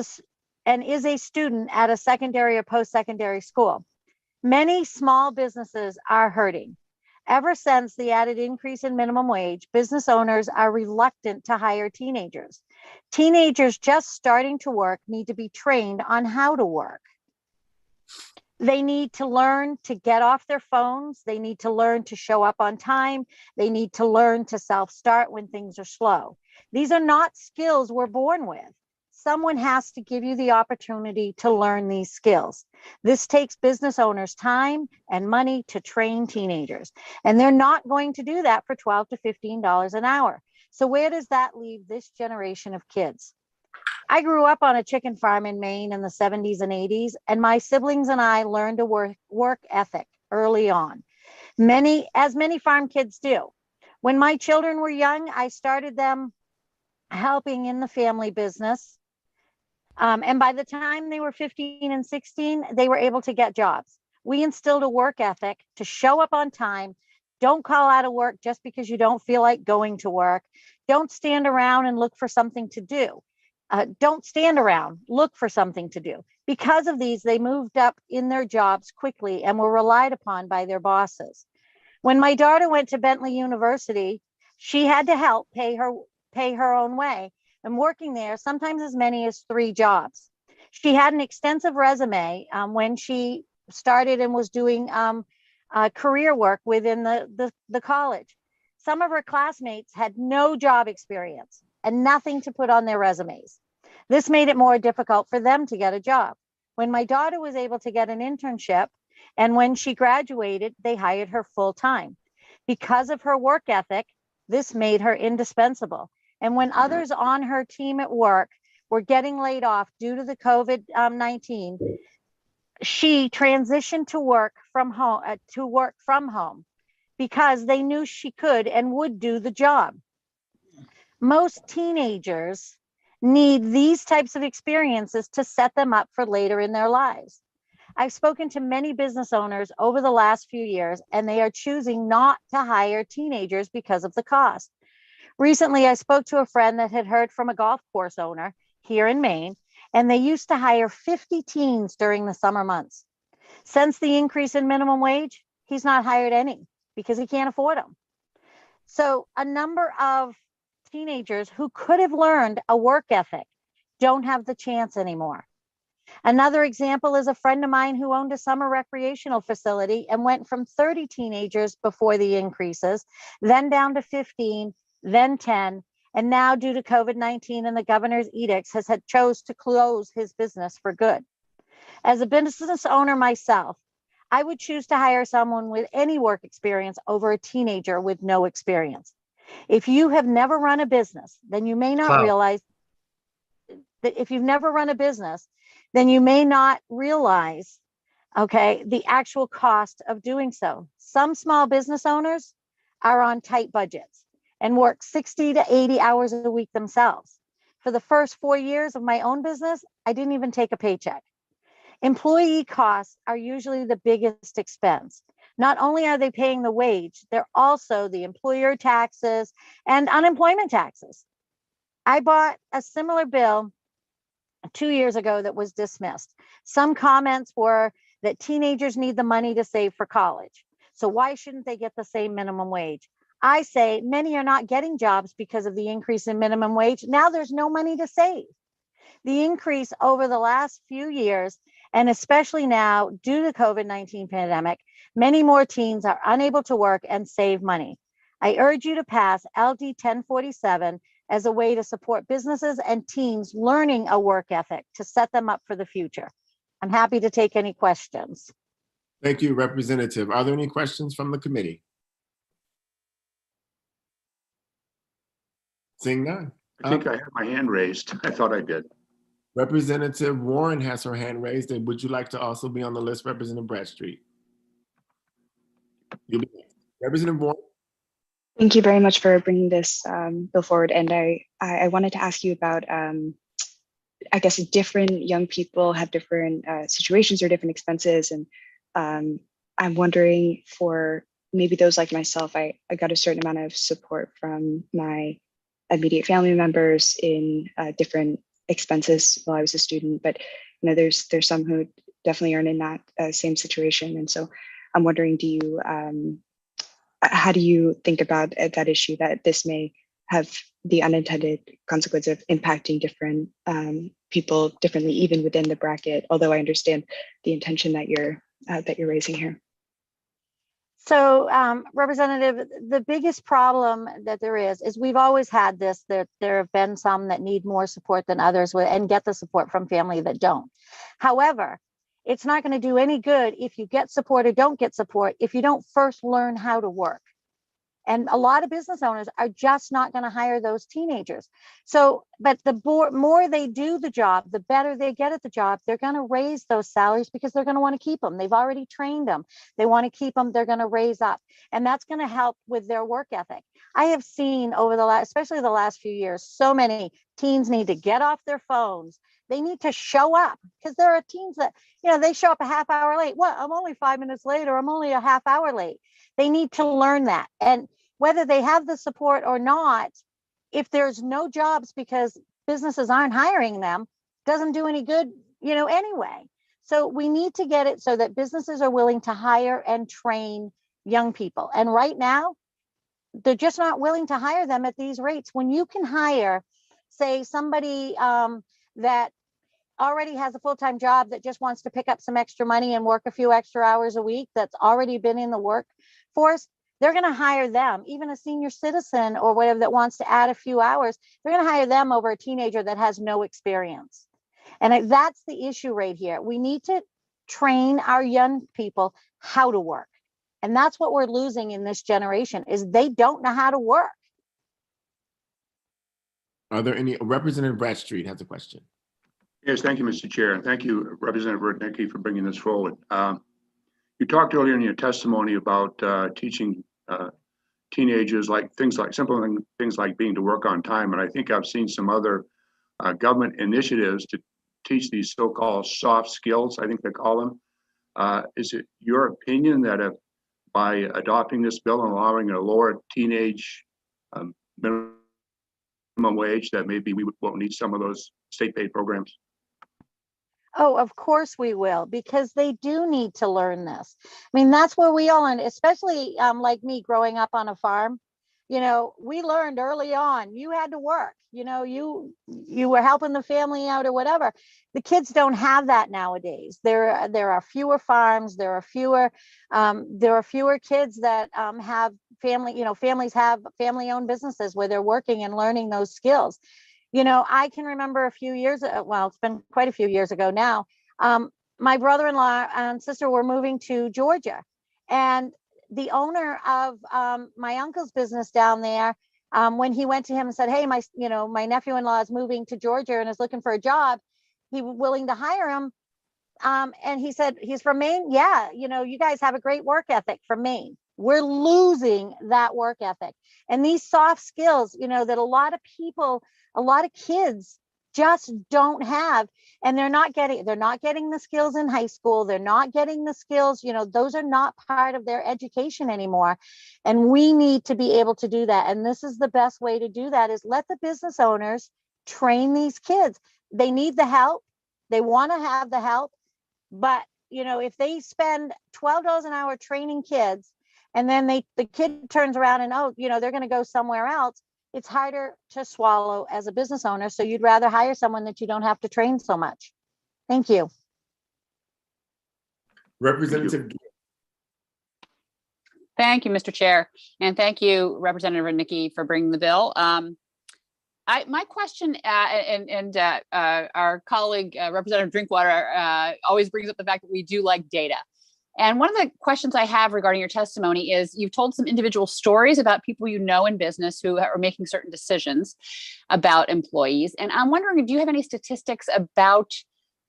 a student at a secondary or post-secondary school. Many small businesses are hurting. Ever since the added increase in minimum wage, business owners are reluctant to hire teenagers. Teenagers just starting to work need to be trained on how to work. They need to learn to get off their phones. They need to learn to show up on time. They need to learn to self-start when things are slow. These are not skills we're born with. Someone has to give you the opportunity to learn these skills. This takes business owners time and money to train teenagers, and they're not going to do that for $12 to $15 an hour. So where does that leave this generation of kids? I grew up on a chicken farm in Maine in the 70s and 80s, and my siblings and I learned a work ethic early on, as many farm kids do. When my children were young, I started them helping in the family business. And by the time they were 15 and 16, they were able to get jobs. We instilled a work ethic to show up on time. Don't call out of work just because you don't feel like going to work. Don't stand around and look for something to do. Don't stand around, look for something to do. Because of these, they moved up in their jobs quickly and were relied upon by their bosses. When my daughter went to Bentley University, she had to help pay her own way, and working there, sometimes as many as 3 jobs. She had an extensive resume when she started and was doing career work within the college. Some of her classmates had no job experience and nothing to put on their resumes. This made it more difficult for them to get a job. When my daughter was able to get an internship, and when she graduated, they hired her full time. Because of her work ethic, this made her indispensable. And when others on her team at work were getting laid off due to the COVID-19, she transitioned to work from home because they knew she could and would do the job. Most teenagers need these types of experiences to set them up for later in their lives. I've spoken to many business owners over the last few years, and they are choosing not to hire teenagers because of the cost. Recently, I spoke to a friend that had heard from a golf course owner here in Maine, and they used to hire 50 teens during the summer months. Since the increase in minimum wage, he's not hired any because he can't afford them. So a number of teenagers who could have learned a work ethic don't have the chance anymore. Another example is a friend of mine who owned a summer recreational facility and went from 30 teenagers before the increases, then down to 15, then 10, and now due to COVID-19 and the governor's edicts has chose to close his business for good. As a business owner myself, I would choose to hire someone with any work experience over a teenager with no experience. If you have never run a business, then you may not realize that if you've never run a business, then you may not realize, okay, the actual cost of doing so. Some small business owners are on tight budgets and work 60 to 80 hours a week themselves. For the first 4 years of my own business, I didn't even take a paycheck. Employee costs are usually the biggest expense. Not only are they paying the wage, they're also the employer taxes and unemployment taxes. I bought a similar bill 2 years ago that was dismissed. Some comments were that teenagers need the money to save for college. So why shouldn't they get the same minimum wage? I say many are not getting jobs because of the increase in minimum wage. Now there's no money to save. The increase over the last few years, and especially now due to COVID-19 pandemic, many more teens are unable to work and save money. I urge you to pass LD 1047 as a way to support businesses and teams learning a work ethic to set them up for the future. I'm happy to take any questions. Thank you, Representative. Are there any questions from the committee? Seeing none. I think I had my hand raised. I thought I did. Representative Warren has her hand raised. And would you like to also be on the list, Representative Bradstreet? You'll be next. Representative Warren. Thank you very much for bringing this bill forward. And I wanted to ask you about, I guess, different young people have different situations or different expenses. And I'm wondering, for maybe those like myself, I got a certain amount of support from my immediate family members in different expenses while I was a student. But there's some who definitely aren't in that same situation. And so I'm wondering, how do you think about that issue, that this may have the unintended consequence of impacting different people differently, even within the bracket? Although I understand the intention that you're raising here. So, Representative, the biggest problem that there is we've always had this, that there have been some that need more support than others and get the support from family that don't. However, it's not going to do any good if you get support or don't get support if you don't first learn how to work. And a lot of business owners are just not going to hire those teenagers. So, but the more they do the job, the better they get at the job. They're going to raise those salaries because they're going to want to keep them. They've already trained them. They want to keep them. They're going to raise up. And that's going to help with their work ethic. I have seen over the last, especially the last few years, so many teens need to get off their phones. They need to show up, because there are teens that, they show up a half hour late. What? I'm only 5 minutes late, or I'm only a half hour late. They need to learn that. And whether they have the support or not, if there's no jobs because businesses aren't hiring them, doesn't do any good, anyway. So we need to get it so that businesses are willing to hire and train young people. And right now, they're just not willing to hire them at these rates. When you can hire, say, somebody that already has a full-time job that just wants to pick up some extra money and work a few extra hours a week, that's already been in the workforce, they're going to hire them. Even a senior citizen or whatever that wants to add a few hours, they're going to hire them over a teenager that has no experience. And that's the issue right here. We need to train our young people how to work. And that's what we're losing in this generation, is they don't know how to work. Are there any? Representative Bradstreet has a question. Yes, thank you, Mr. Chair. And thank you, Representative Rudnicki, for bringing this forward. You talked earlier in your testimony about teaching teenagers simple things like being to work on time. And I think I've seen some other government initiatives to teach these so-called soft skills, I think they call them. Is it your opinion that by adopting this bill and allowing a lower teenage minimum wage, that maybe we won't need some of those state-paid programs? Oh, of course we will, because they do need to learn this. I mean, that's where we all learn, especially like me growing up on a farm. We learned early on, you had to work, you were helping the family out or whatever. The kids don't have that nowadays. There are fewer farms. There are fewer kids that have family, families have family-owned businesses where they're working and learning those skills. I can remember a few years, well, it's been quite a few years ago now. My brother-in-law and sister were moving to Georgia, and the owner of my uncle's business down there, when he went to him and said, "Hey, my nephew-in-law is moving to Georgia and is looking for a job. He was willing to hire him." And he said, "He's from Maine." "Yeah, you guys have a great work ethic from Maine." We're losing that work ethic and these soft skills, that a lot of kids just don't have, and they're not getting the skills in high school. They're not getting the skills, those are not part of their education anymore. And we need to be able to do that. And this is the best way to do that, is let the business owners train these kids. They need the help. They want to have the help. But, if they spend $12 an hour training kids, and then the kid turns around and, they're going to go somewhere else, it's harder to swallow as a business owner. So you'd rather hire someone that you don't have to train so much. Thank you. Representative. Thank you, Mr. Chair. And thank you, Representative Rudnicki, for bringing the bill. My question, our colleague, Representative Drinkwater, always brings up the fact that we do like data. And one of the questions I have regarding your testimony is you've told some individual stories about people you know in business who are making certain decisions about employees. And I'm wondering, do you have any statistics about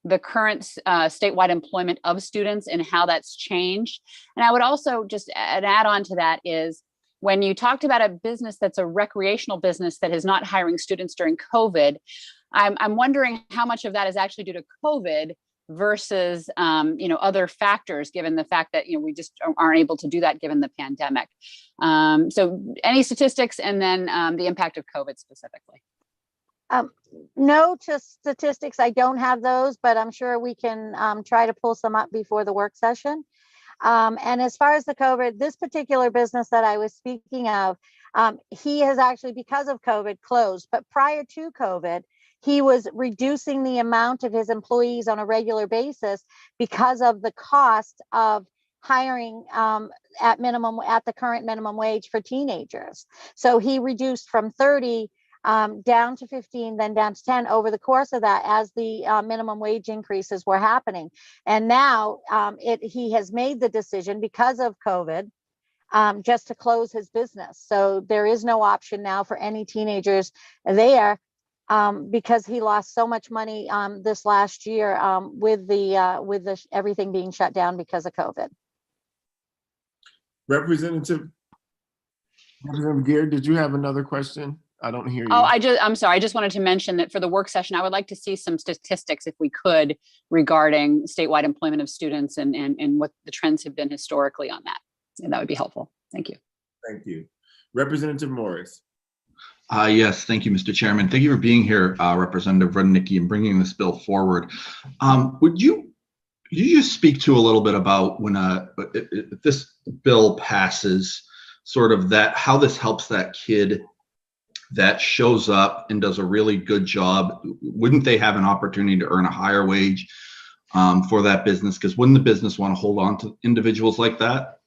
the current statewide employment of students and how that's changed? And I would also just add on to that is, when you talked about a business that's a recreational business that is not hiring students during COVID, I'm wondering how much of that is actually due to COVID versus other factors, given the fact that we just aren't able to do that given the pandemic. So any statistics, and then the impact of COVID specifically. No to statistics, I don't have those, but I'm sure we can try to pull some up before the work session. And as far as the COVID, this particular business that I was speaking of, he has actually, because of COVID, closed. But prior to COVID, he was reducing the amount of his employees on a regular basis because of the cost of hiring at the current minimum wage for teenagers. So he reduced from 30 down to 15, then down to 10 over the course of that as the minimum wage increases were happening. And now he has made the decision because of COVID just to close his business. So there is no option now for any teenagers there because he lost so much money this last year with the everything being shut down because of COVID. Representative Gear, did you have another question? I don't hear you. Oh, I'm sorry. I just wanted to mention that for the work session, I would like to see some statistics, if we could, regarding statewide employment of students and what the trends have been historically on that. And that would be helpful. Thank you. Thank you. Representative Morris. Yes, thank you, Mr. Chairman. Thank you for being here, Representative Rudnicki, and bringing this bill forward. Would you just speak to a little bit about when if this bill passes, sort of how this helps that kid that shows up and does a really good job? Wouldn't they have an opportunity to earn a higher wage for that business? Because wouldn't the business want to hold on to individuals like that?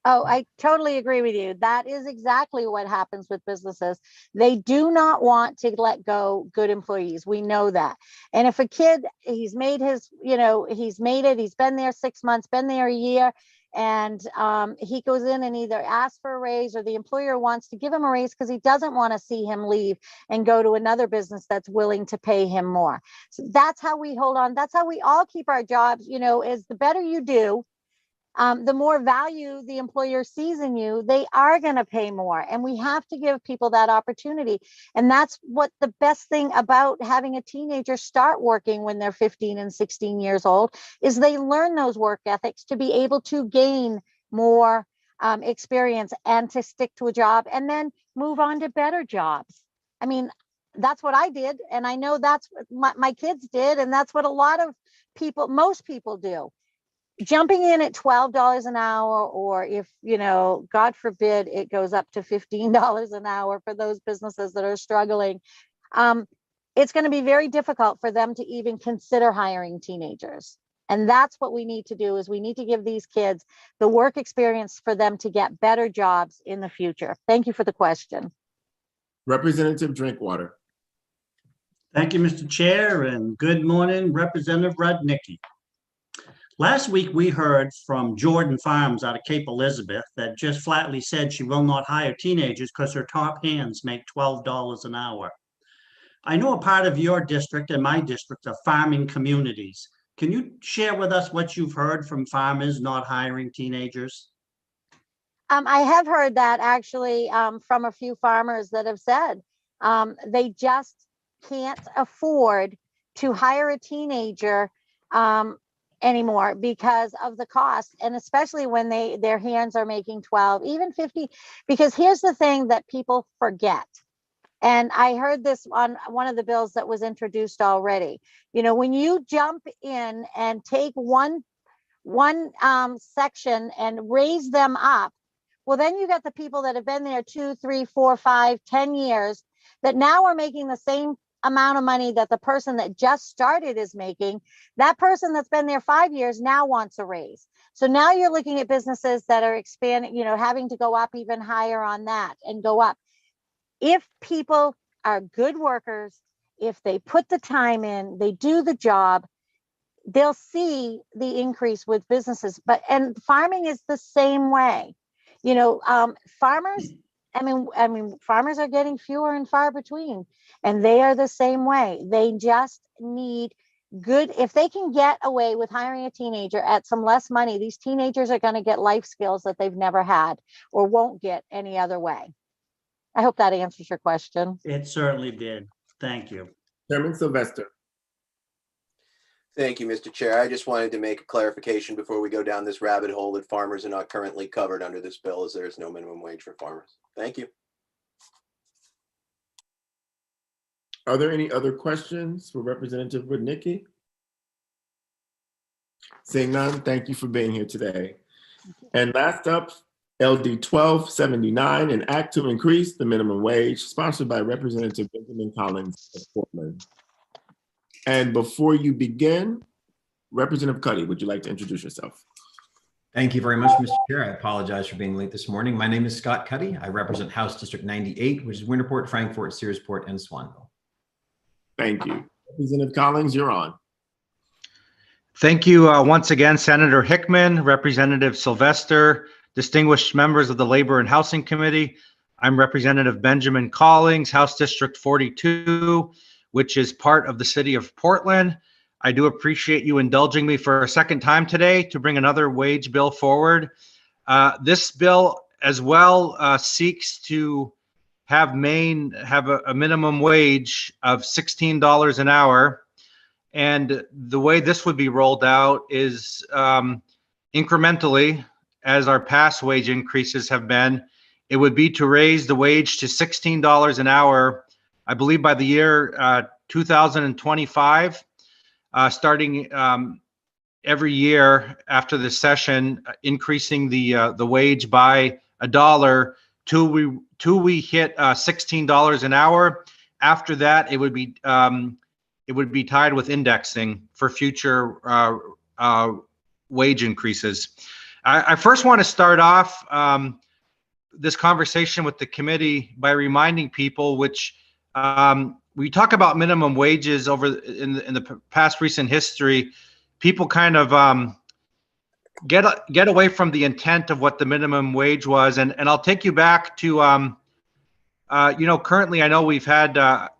Oh, I totally agree with you. That is exactly what happens with businesses. They do not want to let go good employees. We know that. And if a kid, he's made it, he's been there 6 months, been there a year, and he goes in and either asks for a raise or the employer wants to give him a raise because he doesn't want to see him leave and go to another business that's willing to pay him more. So that's how we hold on. That's how we all keep our jobs, is the better you do, the more value the employer sees in you, they are going to pay more. And we have to give people that opportunity. And that's what the best thing about having a teenager start working when they're 15 and 16 years old is they learn those work ethics to be able to gain more experience and to stick to a job and then move on to better jobs. I mean, that's what I did. And I know that's what my kids did. And that's what a lot of people, most people do. Jumping in at $12 an hour, or if, God forbid, it goes up to $15 an hour for those businesses that are struggling, it's going to be very difficult for them to even consider hiring teenagers. And that's what we need to do, is we need to give these kids the work experience for them to get better jobs in the future. Thank you for the question. Representative Drinkwater. Thank you, Mr. Chair, and good morning, Representative Rudnicki. Last week, we heard from Jordan Farms out of Cape Elizabeth that just flatly said she will not hire teenagers because her top hands make $12 an hour. I know a part of your district and my district are farming communities. Can you share with us what you've heard from farmers not hiring teenagers? I have heard that actually from a few farmers that have said they just can't afford to hire a teenager anymore because of the cost, and especially when their hands are making 12, even 50, because here's the thing that people forget. And I heard this on one of the bills that was introduced already. When you jump in and take one section and raise them up, well, then you got the people that have been there 2, 3, 4, 5, 10 years that now are making the same amount of money that the person that just started is making. That person that's been there 5 years now wants a raise. So now you're looking at businesses that are expanding, having to go up even higher on that and go up. If people are good workers, if they put the time in, they do the job, they'll see the increase with businesses. And farming is the same way. You know, farmers, farmers are getting fewer and far between, and they are the same way. They just need good, if they can get away with hiring a teenager at some less money, these teenagers are going to get life skills that they've never had or won't get any other way. I hope that answers your question. It certainly did. Thank you. Chairman Sylvester. Thank you, Mr. Chair. I just wanted to make a clarification before we go down this rabbit hole that farmers are not currently covered under this bill, as there is no minimum wage for farmers. Thank you. Are there any other questions for Representative Rudnicki? Seeing none, thank you for being here today. And last up, LD 1279, an act to increase the minimum wage, sponsored by Representative Benjamin Collins of Portland. And before you begin, Representative Cuddy, would you like to introduce yourself? Thank you very much, Mr. Chair. I apologize for being late this morning. My name is Scott Cuddy. I represent House District 98, which is Winterport, Frankfort, Searsport, and Swanville. Thank you. Representative Collins, you're on. Thank you once again, Senator Hickman, Representative Sylvester, distinguished members of the Labor and Housing Committee. I'm Representative Benjamin Collings, House District 42, which is part of the city of Portland. I do appreciate you indulging me for a second time today to bring another wage bill forward. This bill as well seeks to have a minimum wage of $16 an hour. And the way this would be rolled out is incrementally, as our past wage increases have been. It would be to raise the wage to $16 an hour, I believe by the year 2025, starting every year after the session, increasing the wage by $1 till we hit $16 an hour. After that, it would be tied with indexing for future wage increases. I first want to start off this conversation with the committee by reminding people, which we talk about minimum wages in the past recent history, people kind of get away from the intent of what the minimum wage was. And I'll take you back to, currently I know we've had a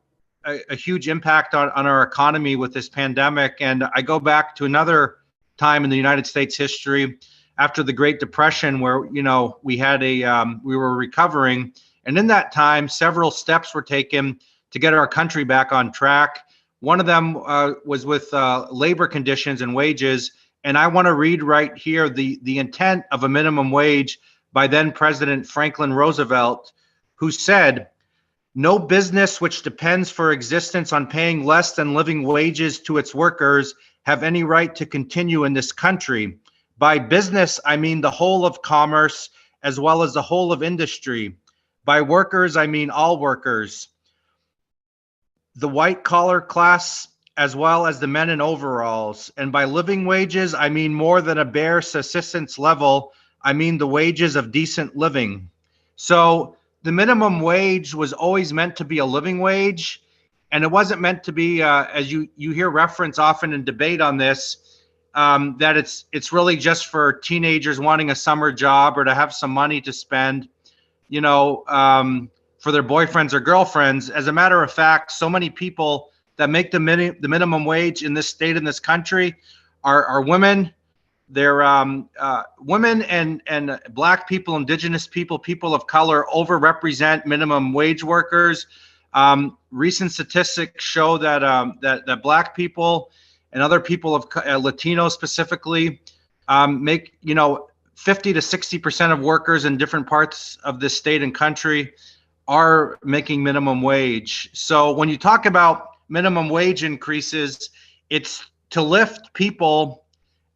huge impact on our economy with this pandemic. And I go back to another time in the United States history after the Great Depression where, we were recovering. And in that time, several steps were taken to get our country back on track. One of them was with labor conditions and wages. And I want to read right here the intent of a minimum wage by then President Franklin Roosevelt, who said, "No business which depends for existence on paying less than living wages to its workers have any right to continue in this country. By business, I mean the whole of commerce as well as the whole of industry. By workers, I mean all workers, the white collar class as well as the men in overalls. And by living wages, I mean more than a bare subsistence level. I mean the wages of decent living." So the minimum wage was always meant to be a living wage. And it wasn't meant to be, as you hear reference often in debate on this, that it's really just for teenagers wanting a summer job or to have some money to spend, for their boyfriends or girlfriends. As a matter of fact, so many people that make the minimum wage in this state, in this country, are women. They're women and Black people, Indigenous people, people of color overrepresent minimum wage workers. Recent statistics show that that Black people and other people of Latino specifically make 50 to 60% of workers in different parts of this state and country are making minimum wage. So when you talk about minimum wage increases, it's to lift people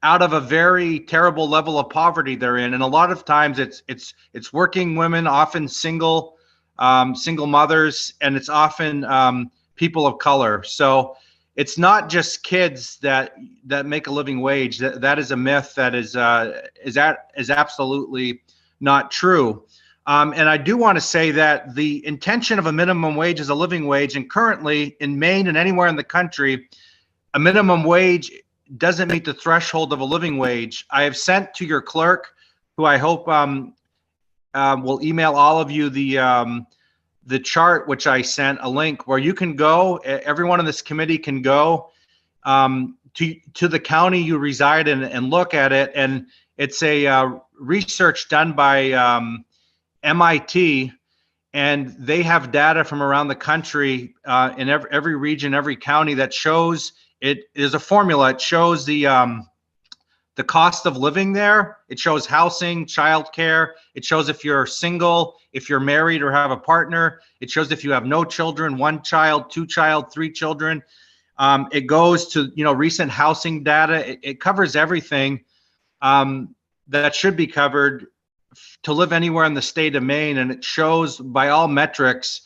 out of a very terrible level of poverty they're in. And a lot of times it's working women, often single mothers, and it's often people of color. So it's not just kids that make a living wage. That is a myth that is absolutely not true. And I do want to say that the intention of a minimum wage is a living wage. And currently in Maine and anywhere in the country, a minimum wage doesn't meet the threshold of a living wage. I have sent to your clerk, who I hope will email all of you the chart, which I sent a link where you can go, everyone in this committee can go to the county you reside in and look at it. And it's a research done by MIT, and they have data from around the country in every region, every county that shows, it is a formula. It shows the cost of living there. It shows housing, childcare. It shows if you're single, if you're married or have a partner. It shows if you have no children, 1 child, 2 child, 3 children. It goes to, recent housing data. It covers everything that should be covered to live anywhere in the state of Maine. And it shows by all metrics,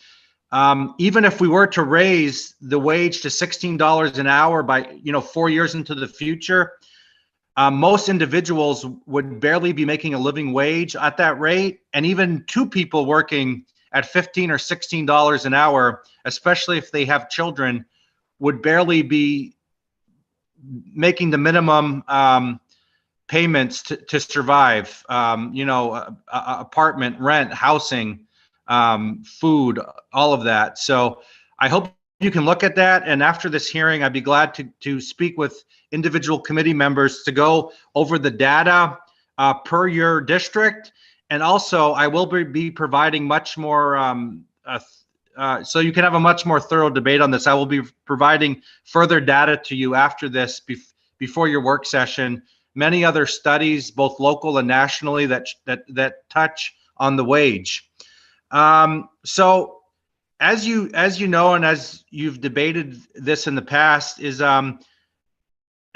even if we were to raise the wage to $16 an hour by, 4 years into the future, most individuals would barely be making a living wage at that rate. And even 2 people working at $15 or $16 an hour, especially if they have children, would barely be making the minimum payments to survive, apartment, rent, housing, food, all of that. So I hope you can look at that. And after this hearing, I'd be glad to speak with individual committee members to go over the data per your district. And also I will be providing much more, so you can have a much more thorough debate on this. I will be providing further data to you after this before your work session. Many other studies, both local and nationally, that touch on the wage. So as you know, and as you've debated this in the past, is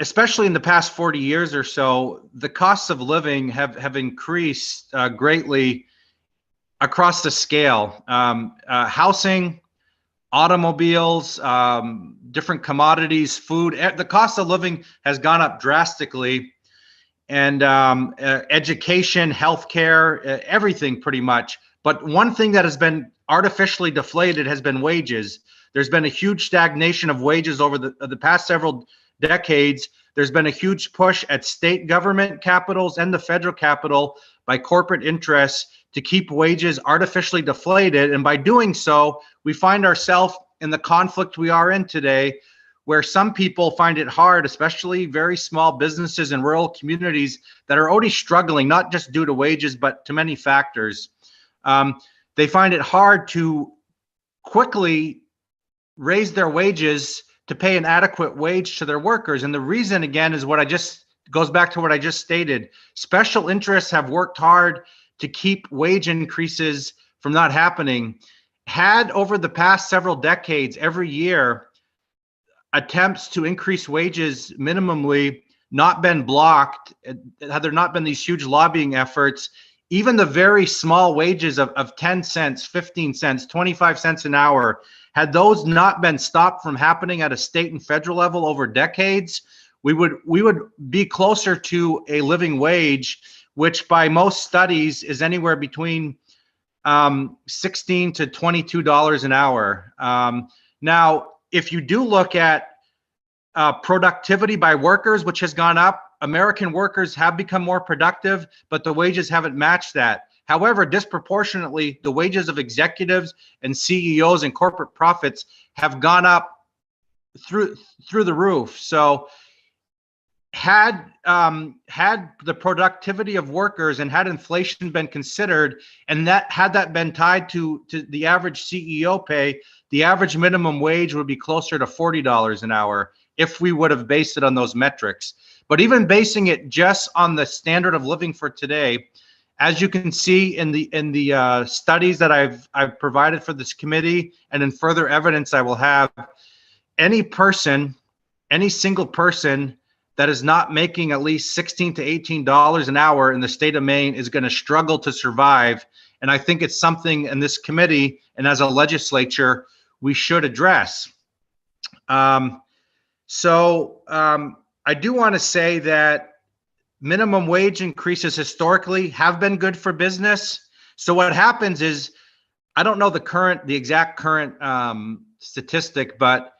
especially in the past 40 years or so, the costs of living have increased greatly across the scale. Housing, automobiles, different commodities, food, the cost of living has gone up drastically. And education, healthcare, everything pretty much. But one thing that has been artificially deflated has been wages. There's been a huge stagnation of wages over the past several decades. There's been a huge push at state government capitals and the federal capital by corporate interests to keep wages artificially deflated. And by doing so, we find ourselves in the conflict we are in today, where some people find it hard, especially very small businesses in rural communities that are already struggling, not just due to wages, but to many factors. They find it hard to quickly raise their wages to pay an adequate wage to their workers. And the reason, again, is goes back to what I just stated. Special interests have worked hard to keep wage increases from not happening. Had over the past several decades, every year, attempts to increase wages minimally not been blocked, had there not been these huge lobbying efforts, even the very small wages of 10 cents, 15 cents, 25 cents an hour, had those not been stopped from happening at a state and federal level over decades, we would be closer to a living wage, which by most studies is anywhere between $16 to $22 an hour. Now, if you do look at productivity by workers, which has gone up, American workers have become more productive, but the wages haven't matched that. However, disproportionately, the wages of executives and CEOs and corporate profits have gone up through the roof. So had the productivity of workers and had inflation been considered, and had that been tied to the average CEO pay, the average minimum wage would be closer to $40 an hour if we would have based it on those metrics. But even basing it just on the standard of living for today, as you can see in the studies that I've provided for this committee, and in further evidence I will have, any single person that is not making at least $16 to $18 an hour in the state of Maine is going to struggle to survive. And I think it's something in this committee and as a legislature we should address. I do want to say that minimum wage increases historically have been good for business. So what happens is, I don't know the exact current statistic, but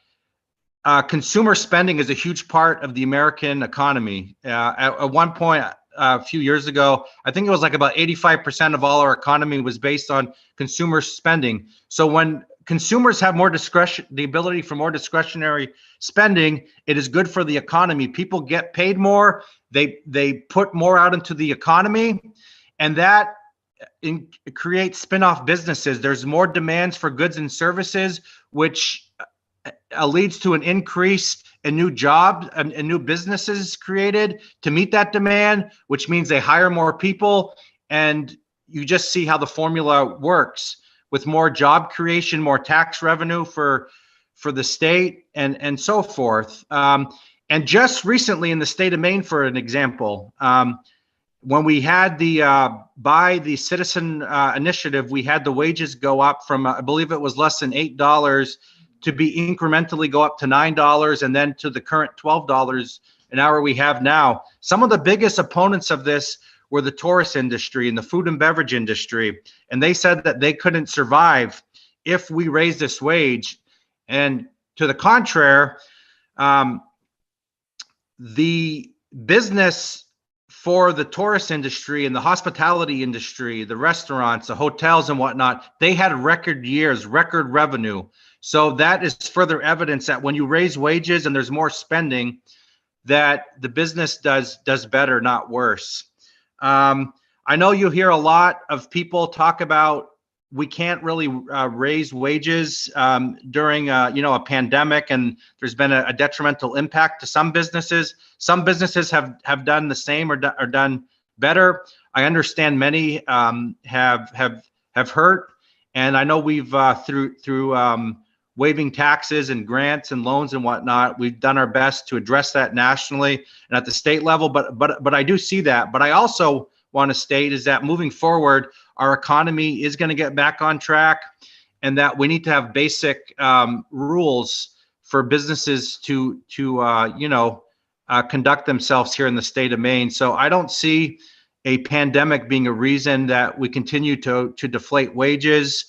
consumer spending is a huge part of the American economy. At one point, a few years ago, I think it was like about 85% of all our economy was based on consumer spending. So when consumers have more discretion, the ability for more discretionary spending, it is good for the economy. People get paid more, they put more out into the economy, and that creates spin-off businesses. There's more demands for goods and services, which leads to an increase in new jobs and new businesses created to meet that demand, which means they hire more people. And you just see how the formula works with more job creation, more tax revenue for the state, and so forth. And just recently in the state of Maine, for an example, when we had by the citizen initiative, we had the wages go up from, I believe it was less than $8 to be incrementally go up to $9, and then to the current $12 an hour we have now. Some of the biggest opponents of this were the tourist industry and the food and beverage industry. And they said that they couldn't survive if we raised this wage. And to the contrary, the business for the tourist industry and the hospitality industry, the restaurants, the hotels and whatnot, they had record years, record revenue. So that is further evidence that when you raise wages and there's more spending, that the business does better, not worse. I know you hear a lot of people talk about we can't really raise wages during a pandemic, and there's been a detrimental impact to some businesses. Some businesses have done the same or done better. I understand many have hurt, and I know we've through waiving taxes and grants and loans and whatnot, we've done our best to address that nationally and at the state level. But I do see that. But I also want to state is that moving forward, our economy is going to get back on track, and that we need to have basic rules for businesses to conduct themselves here in the state of Maine. So I don't see a pandemic being a reason that we continue to deflate wages.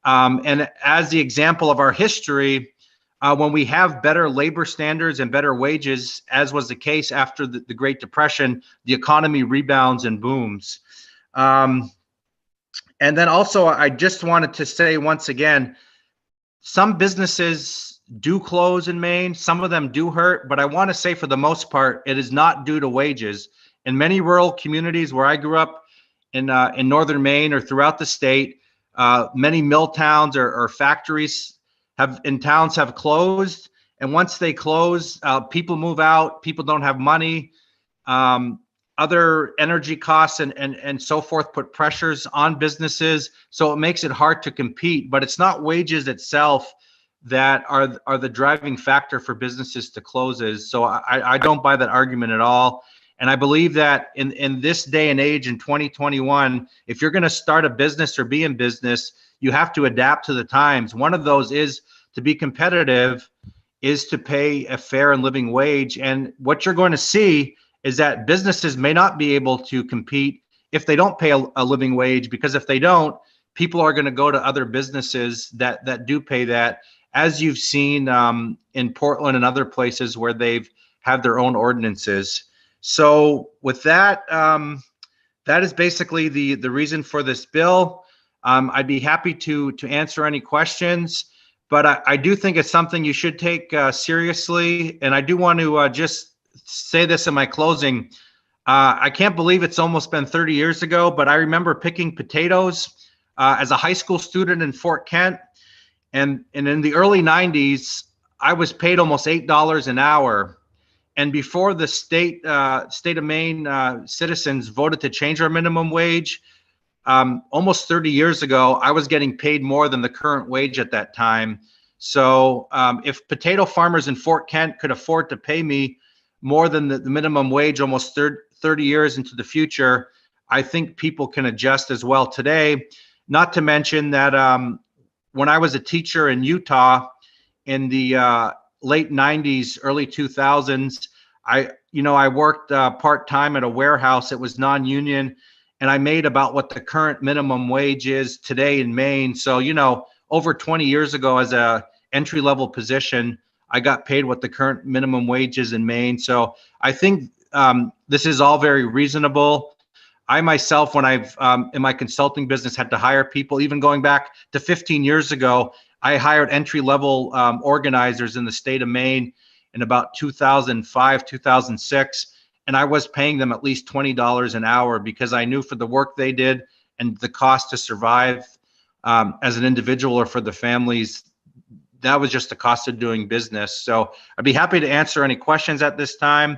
And as the example of our history, when we have better labor standards and better wages, as was the case after the Great Depression, the economy rebounds and booms. And then also, I just wanted to say once again, some businesses do close in Maine. Some of them do hurt, but I want to say for the most part, it is not due to wages. In many rural communities where I grew up in northern Maine or throughout the state, many mill towns or factories in towns have closed. And once they close, people move out, people don't have money. Other energy costs and so forth put pressures on businesses. So it makes it hard to compete, but it's not wages itself that are the driving factor for businesses to closes. So I don't buy that argument at all. And I believe that in this day and age in 2021, if you're going to start a business or be in business, you have to adapt to the times. One of those is to be competitive, is to pay a fair and living wage. And what you're going to see is that businesses may not be able to compete if they don't pay a living wage, because if they don't, people are going to go to other businesses that do pay that, as you've seen in Portland and other places where they've had their own ordinances. So with that, that is basically the reason for this bill. I'd be happy to answer any questions, but I do think it's something you should take seriously. And I do want to just say this in my closing. I can't believe it's almost been 30 years ago, but I remember picking potatoes as a high school student in Fort Kent. And in the early 90s, I was paid almost $8 an hour. And before the state of Maine citizens voted to change our minimum wage, almost 30 years ago, I was getting paid more than the current wage at that time. So if potato farmers in Fort Kent could afford to pay me more than the minimum wage almost 30 years into the future, I think people can adjust as well today. Not to mention that when I was a teacher in Utah in the late 90s, early 2000s, I worked part-time at a warehouse. It was non-union, and I made about what the current minimum wage is today in Maine. So, you know, over 20 years ago, as a entry-level position, I got paid what the current minimum wage is in Maine. So I think this is all very reasonable. I myself, when I've in my consulting business, had to hire people, even going back to 15 years ago, I hired entry-level organizers in the state of Maine in about 2005, 2006. And I was paying them at least $20 an hour because I knew for the work they did and the cost to survive as an individual or for the families, that was just the cost of doing business. So I'd be happy to answer any questions at this time.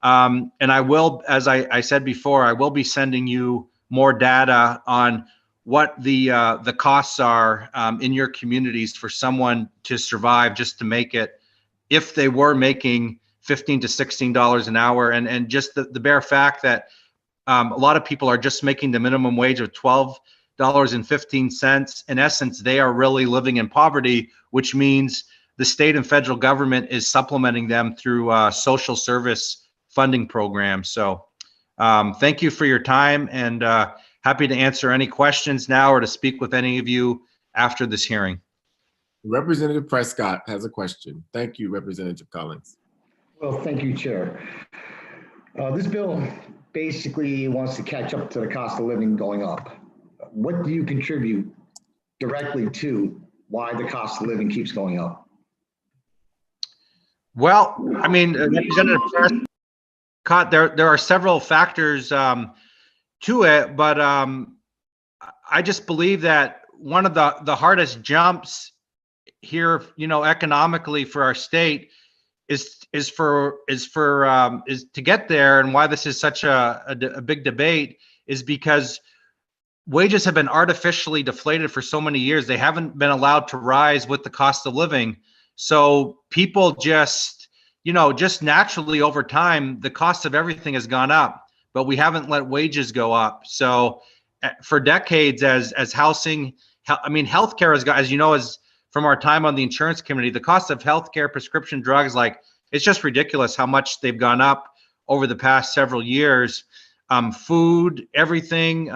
And I will, as I said before, I will be sending you more data on what the costs are in your communities for someone to survive, just to make it, if they were making $15 to $16 an hour, and just the bare fact that a lot of people are just making the minimum wage of $12.15. In essence, they are really living in poverty, which means the state and federal government is supplementing them through social service funding programs. So thank you for your time, and happy to answer any questions now or to speak with any of you after this hearing. Representative Prescott has a question. Thank you, Representative Collins. Well, thank you, Chair. This bill basically wants to catch up to the cost of living going up. What do you contribute directly to why the cost of living keeps going up? Well, I mean, Representative Prescott, there are several factors to it, but I just believe that one of the hardest jumps here, you know, economically for our state is to get there, and why this is such a big debate is because wages have been artificially deflated for so many years. They haven't been allowed to rise with the cost of living. So people just, you know, just naturally over time, the cost of everything has gone up, but we haven't let wages go up. So for decades, as housing, I mean, healthcare has got, as you know, as from our time on the insurance committee, the cost of healthcare, prescription drugs, like, it's just ridiculous how much they've gone up over the past several years. Food, everything,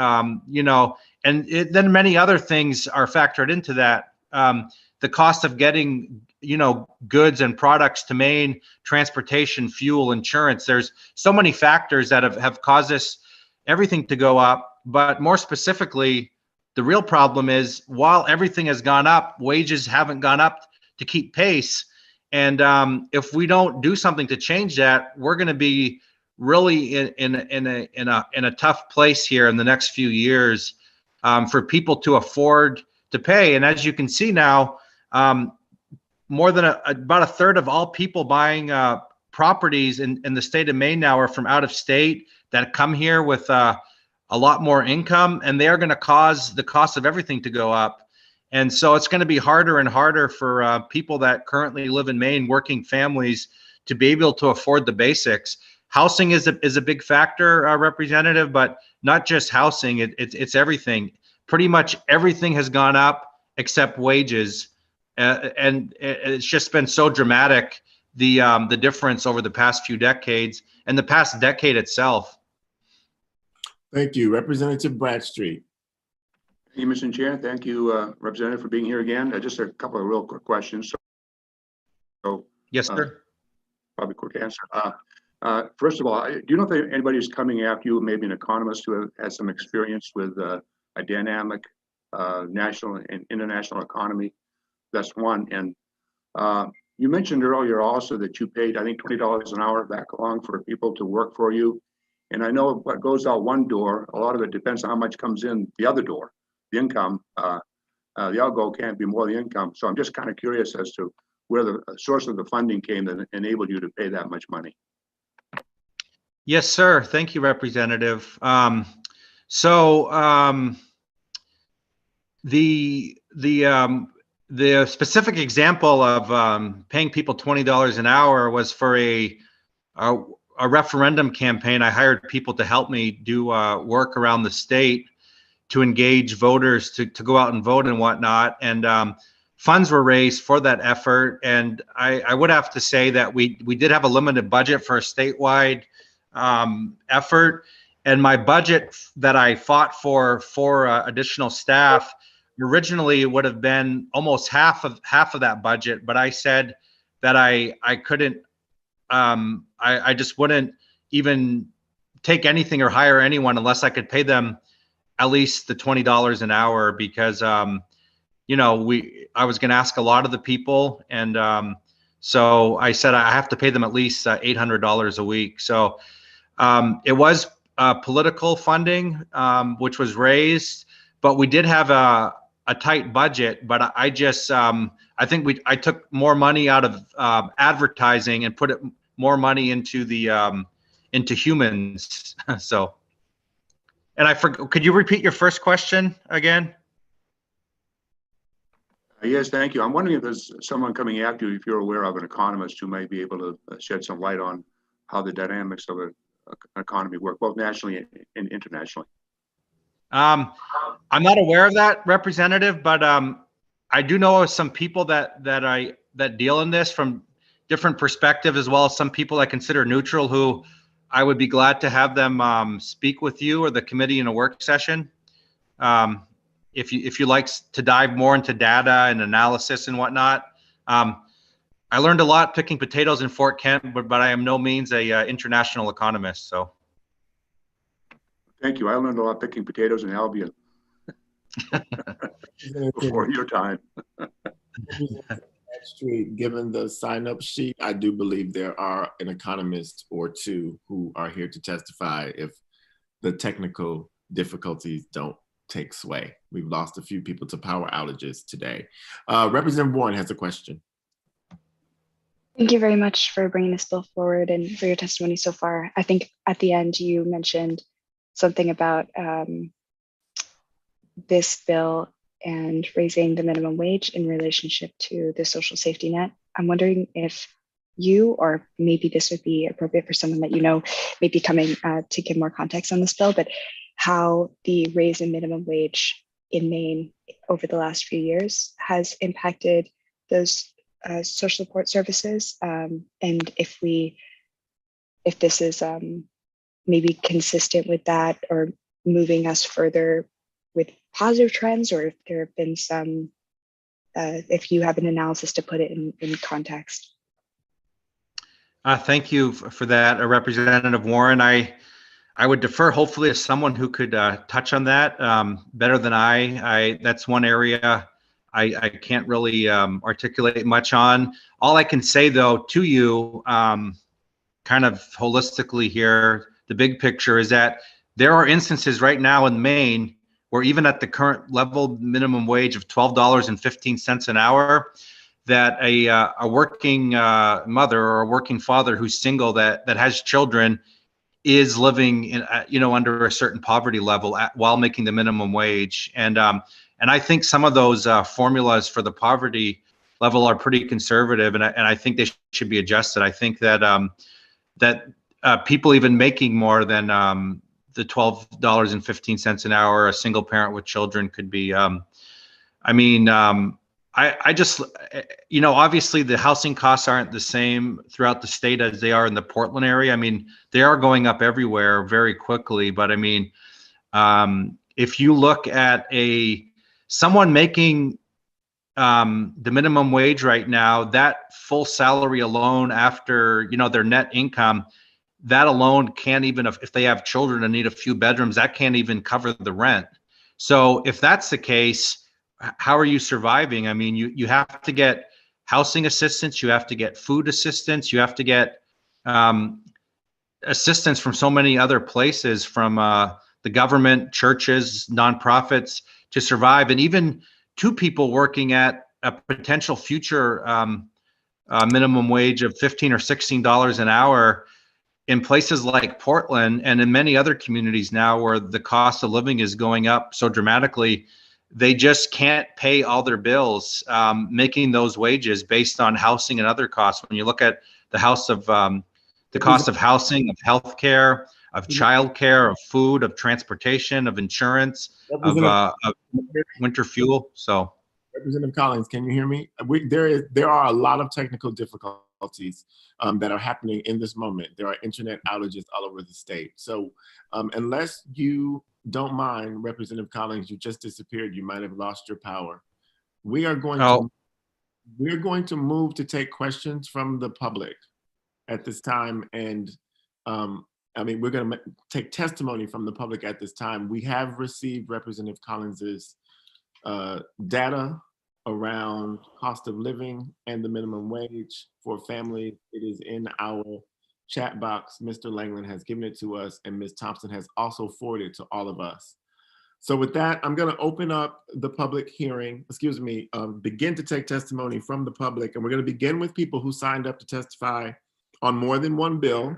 you know, and then many other things are factored into that. The cost of getting, you know, goods and products to Maine, transportation, fuel, insurance. There's so many factors that have caused this, everything to go up. But more specifically, the real problem is, while everything has gone up, wages haven't gone up to keep pace. And if we don't do something to change that, we're going to be really in a tough place here in the next few years for people to afford to pay. And as you can see now, more than about a third of all people buying properties in the state of Maine now are from out of state that come here with a lot more income, and they are going to cause the cost of everything to go up. And so it's going to be harder and harder for people that currently live in Maine, working families, to be able to afford the basics. Housing is a big factor, Representative, but not just housing. It's everything. Pretty much everything has gone up except wages, and it's just been so dramatic, the difference over the past few decades and the past decade itself. Thank you, Representative Bradstreet. Thank you, Mr. Chair. Thank you, Representative, for being here again. Just a couple of real quick questions. So, yes, sir. Probably quick answer. First of all, do you know if anybody's coming after you, maybe an economist who has some experience with a dynamic national and international economy? That's one. And you mentioned earlier also that you paid, I think, $20 an hour back along for people to work for you. And I know what goes out one door, a lot of it depends on how much comes in the other door. The income, the outgo can't be more the income. So I'm just kind of curious as to where the source of the funding came that enabled you to pay that much money. Yes, sir. Thank you, Representative. The specific example of paying people $20 an hour was for a referendum campaign. I hired people to help me do work around the state to engage voters to go out and vote and whatnot. And funds were raised for that effort. And I would have to say that we did have a limited budget for a statewide effort. And my budget that I fought for additional staff originally would have been almost half of that budget, but I said that I couldn't, I just wouldn't even take anything or hire anyone unless I could pay them at least the $20 an hour, because you know, I was going to ask a lot of the people, and so I said I have to pay them at least $800 a week. So it was political funding, which was raised, but we did have a tight budget. But I just I think I took more money out of advertising and put more money into the into humans. So, and I forgot, could you repeat your first question again? Yes, thank you. I'm wondering if there's someone coming after you, if you're aware of an economist who may be able to shed some light on how the dynamics of an economy work, both nationally and internationally. I'm not aware of that, Representative, but I do know of some people that deal in this from different perspectives, as well as some people I consider neutral, who I would be glad to have them speak with you or the committee in a work session. If you like to dive more into data and analysis and whatnot. I learned a lot picking potatoes in Fort Kent, but I am no means a international economist. So, thank you. I learned a lot picking potatoes in Albion before your time. Street, given the sign-up sheet, I do believe there are an economist or two who are here to testify if the technical difficulties don't take sway. We've lost a few people to power outages today. Representative Warren has a question. Thank you very much for bringing this bill forward and for your testimony so far. I think at the end you mentioned something about this bill and raising the minimum wage in relationship to the social safety net. I'm wondering if you, or maybe this would be appropriate for someone that you know may be coming to give more context on this bill, but how the raise in minimum wage in Maine over the last few years has impacted those social support services, and if this is maybe consistent with that or moving us further with positive trends, or if there have been some, if you have an analysis to put it in context. Thank you for that, Representative Warren. I would defer hopefully to someone who could touch on that better than I. That's one area I can't really articulate much on. All I can say though to you, kind of holistically here, the big picture is that there are instances right now in Maine where even at the current level minimum wage of $12.15 an hour, that a working mother or a working father who's single that has children is living in, under a certain poverty level while making the minimum wage. And I think some of those formulas for the poverty level are pretty conservative, and I think they should be adjusted. I think that people even making more than the $12.15 an hour, a single parent with children, could be. I just, obviously the housing costs aren't the same throughout the state as they are in the Portland area. I mean, they are going up everywhere very quickly. But I mean, if you look at someone making the minimum wage right now, that full salary alone after, their net income, that alone can't even, if they have children and need a few bedrooms, that can't even cover the rent. So if that's the case, how are you surviving? I mean, you have to get housing assistance, you have to get food assistance, you have to get assistance from so many other places, from the government, churches, nonprofits, to survive. And even two people working at a potential future minimum wage of $15 or $16 an hour in places like Portland and in many other communities now where the cost of living is going up so dramatically, they just can't pay all their bills, making those wages based on housing and other costs. When you look at the cost of housing, of healthcare, of childcare, of food, of transportation, of insurance, of winter fuel. So, Representative Collins, can you hear me? There are a lot of technical difficulties. difficulties that are happening in this moment. There are internet outages all over the state. So unless you don't mind, Representative Collins, you just disappeared. You might have lost your power. We are going to move to take questions from the public at this time. And I mean, we're going to take testimony from the public at this time. We have received Representative Collins's data around cost of living and the minimum wage for families. It is in our chat box. Mr. Langland has given it to us, and Ms. Thompson has also forwarded it to all of us. So with that, I'm going to open up the public hearing, begin to take testimony from the public. And we're going to begin with people who signed up to testify on more than one bill.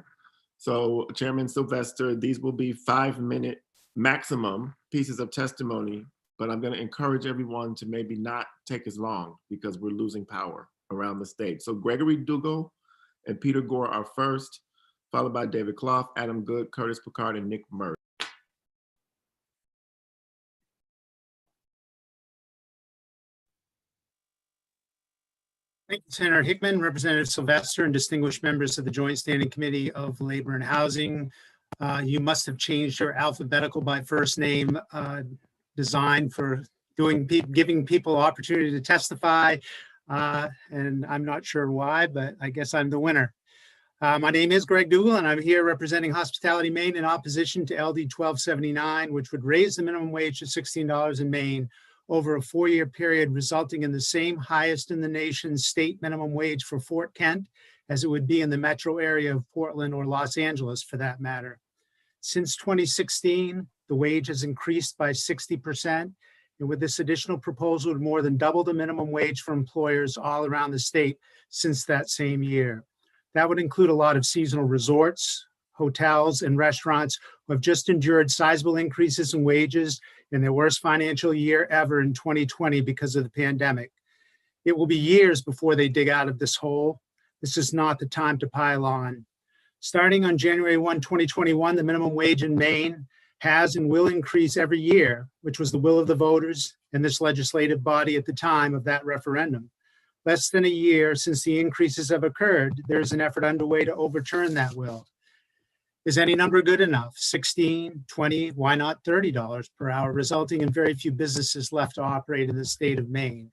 So Chairman Sylvester, these will be 5-minute maximum pieces of testimony, but I'm going to encourage everyone to maybe not take as long because we're losing power around the state. So Gregory Dougal and Peter Gore are first, followed by David Clough, Adam Good, Curtis Picard, and Nick Murray. Thank you, Senator Hickman, Representative Sylvester, and distinguished members of the Joint Standing Committee of Labor and Housing. You must have changed your alphabetical by first name design for giving people opportunity to testify. And I'm not sure why, but I guess I'm the winner. My name is Greg Dougal, and I'm here representing Hospitality Maine in opposition to LD 1279, which would raise the minimum wage to $16 in Maine over a 4-year period, resulting in the same highest in the nation state minimum wage for Fort Kent as it would be in the metro area of Portland or Los Angeles for that matter. Since 2016, the wage has increased by 60%. And with this additional proposal, it would more than double the minimum wage for employers all around the state since that same year. That would include a lot of seasonal resorts, hotels, and restaurants who have just endured sizable increases in wages in their worst financial year ever in 2020 because of the pandemic. It will be years before they dig out of this hole. This is not the time to pile on. Starting on January 1, 2021, the minimum wage in Maine has and will increase every year, which was the will of the voters and this legislative body at the time of that referendum. Less than a year since the increases have occurred, there's an effort underway to overturn that will. Is any number good enough? 16, 20, why not $30 per hour, resulting in very few businesses left to operate in the state of Maine?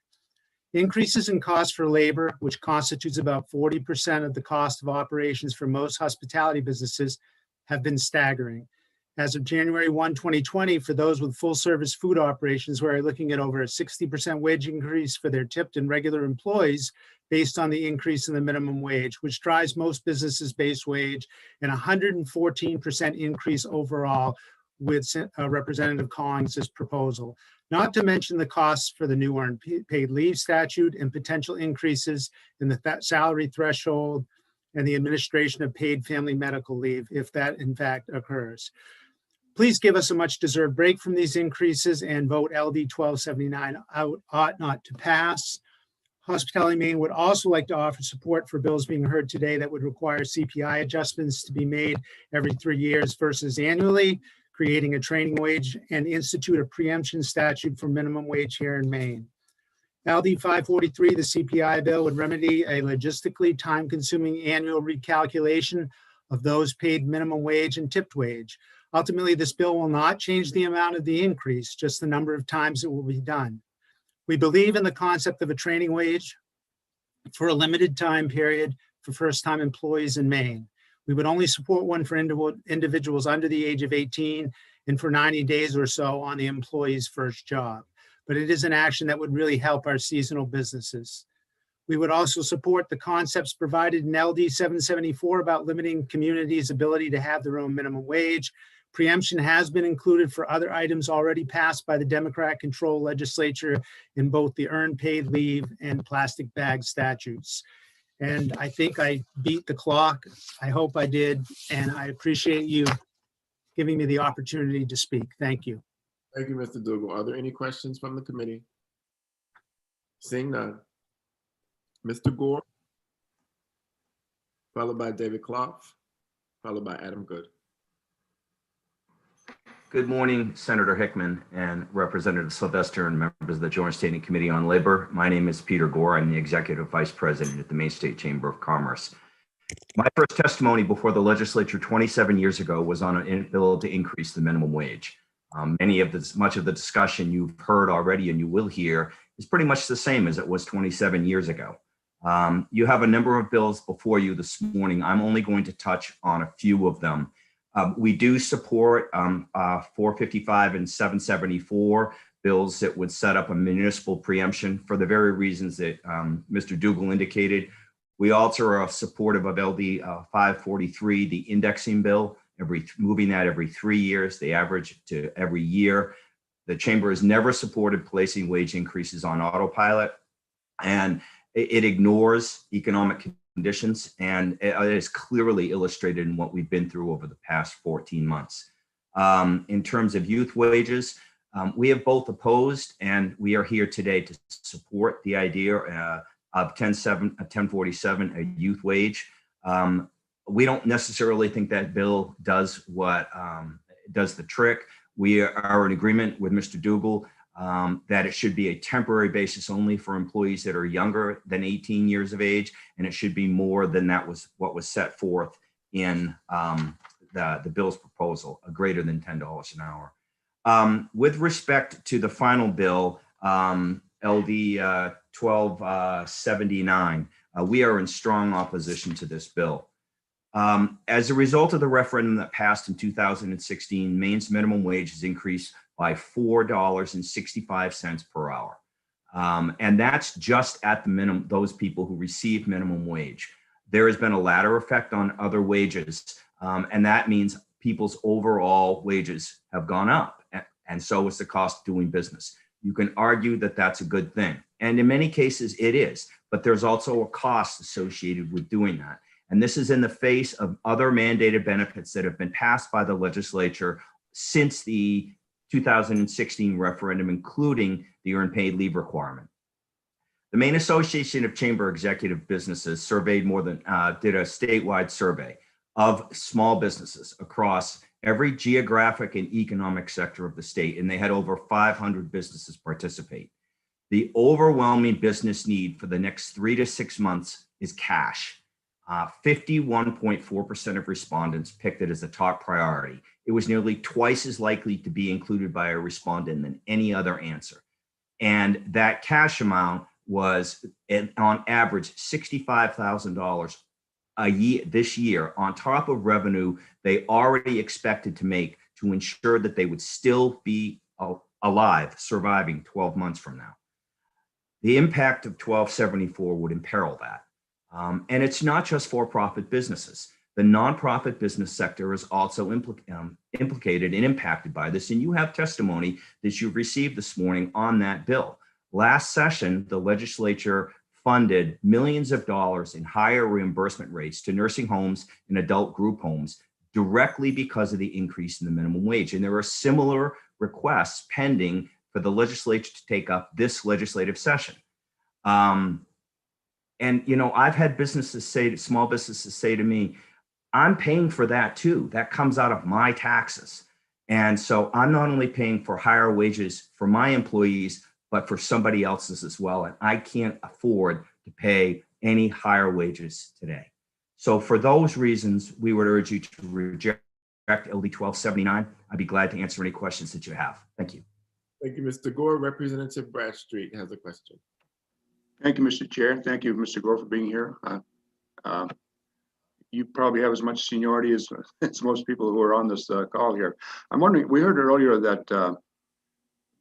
Increases in cost for labor, which constitutes about 40% of the cost of operations for most hospitality businesses, have been staggering. As of January 1, 2020, for those with full service food operations, we're looking at over a 60% wage increase for their tipped and regular employees based on the increase in the minimum wage, which drives most businesses' base wage, and 114% increase overall with Representative Collins' proposal. Not to mention the costs for the new earned paid leave statute and potential increases in the salary threshold and the administration of paid family medical leave, if that in fact occurs. Please give us a much deserved break from these increases and vote LD 1279 ought not to pass. Hospitality Maine would also like to offer support for bills being heard today that would require CPI adjustments to be made every 3 years versus annually, creating a training wage and institute a preemption statute for minimum wage here in Maine. LD 543, the CPI bill, would remedy a logistically time-consuming annual recalculation of those paid minimum wage and tipped wage. Ultimately, this bill will not change the amount of the increase, just the number of times it will be done. We believe in the concept of a training wage for a limited time period for first-time employees in Maine. We would only support one for individuals under the age of 18 and for 90 days or so on the employee's first job. But it is an action that would really help our seasonal businesses. We would also support the concepts provided in LD 774 about limiting communities' ability to have their own minimum wage. Preemption has been included for other items already passed by the Democrat-controlled legislature in both the earned paid leave and plastic bag statutes. And I think I beat the clock. I hope I did. And I appreciate you giving me the opportunity to speak. Thank you. Thank you, Mr. Dougal. Are there any questions from the committee? Seeing none. Mr. Gore, followed by David Clough, followed by Adam Good. Good morning, Senator Hickman and Representative Sylvester and members of the Joint Standing Committee on Labor. My name is Peter Gore. I'm the Executive Vice President at the Maine State Chamber of Commerce. My first testimony before the legislature 27 years ago was on a bill to increase the minimum wage. Much of the discussion you've heard already and you will hear is pretty much the same as it was 27 years ago. You have a number of bills before you this morning. I'm only going to touch on a few of them. We do support 455 and 774 bills that would set up a municipal preemption for the very reasons that Mr. Dougal indicated. We also are supportive of LB 543, the indexing bill, moving that every 3 years, the average to every year. The Chamber has never supported placing wage increases on autopilot, and it ignores economic conditions, and it is clearly illustrated in what we've been through over the past 14 months. In terms of youth wages, we have both opposed, and we are here today to support the idea of 1047, a youth wage. We don't necessarily think that bill does what does the trick. We are in agreement with Mr. Dougal that it should be a temporary basis only for employees that are younger than 18 years of age, and it should be more than what was set forth in the bill's proposal, a greater than $10 an hour. With respect to the final bill, LD 1279, we are in strong opposition to this bill. As a result of the referendum that passed in 2016, Maine's minimum wage has increased by $4.65 per hour. And that's just at the minimum, those people who receive minimum wage. There has been a ladder effect on other wages, and that means people's overall wages have gone up, and so is the cost of doing business. You can argue that that's a good thing, and in many cases it is, but there's also a cost associated with doing that. And this is in the face of other mandated benefits that have been passed by the legislature since the 2016 referendum, including the earned paid leave requirement. The Maine Association of Chamber Executive Businesses surveyed did a statewide survey of small businesses across every geographic and economic sector of the state, and they had over 500 businesses participate. The overwhelming business need for the next 3 to 6 months is cash. 51.4% of respondents picked it as a top priority. It was nearly twice as likely to be included by a respondent than any other answer. And that cash amount was, on average, $65,000 a year this year, on top of revenue they already expected to make to ensure that they would still be alive, surviving 12 months from now. The impact of 1274 would imperil that. And it's not just for-profit businesses. The nonprofit business sector is also implicated and impacted by this. And you have testimony that you've received this morning on that bill. Last session, the legislature funded millions of dollars in higher reimbursement rates to nursing homes and adult group homes directly because of the increase in the minimum wage. And there are similar requests pending for the legislature to take up this legislative session. And, you know, I've had small businesses say to me, I'm paying for that too. That comes out of my taxes. And so I'm not only paying for higher wages for my employees, but for somebody else's as well. And I can't afford to pay any higher wages today. So for those reasons, we would urge you to reject LD 1279. I'd be glad to answer any questions that you have. Thank you. Thank you, Mr. Gore. Representative Bradstreet has a question. Thank you, Mr. Chair. Thank you, Mr. Gore, for being here. You probably have as much seniority as most people who are on this call here. I'm wondering, we heard earlier that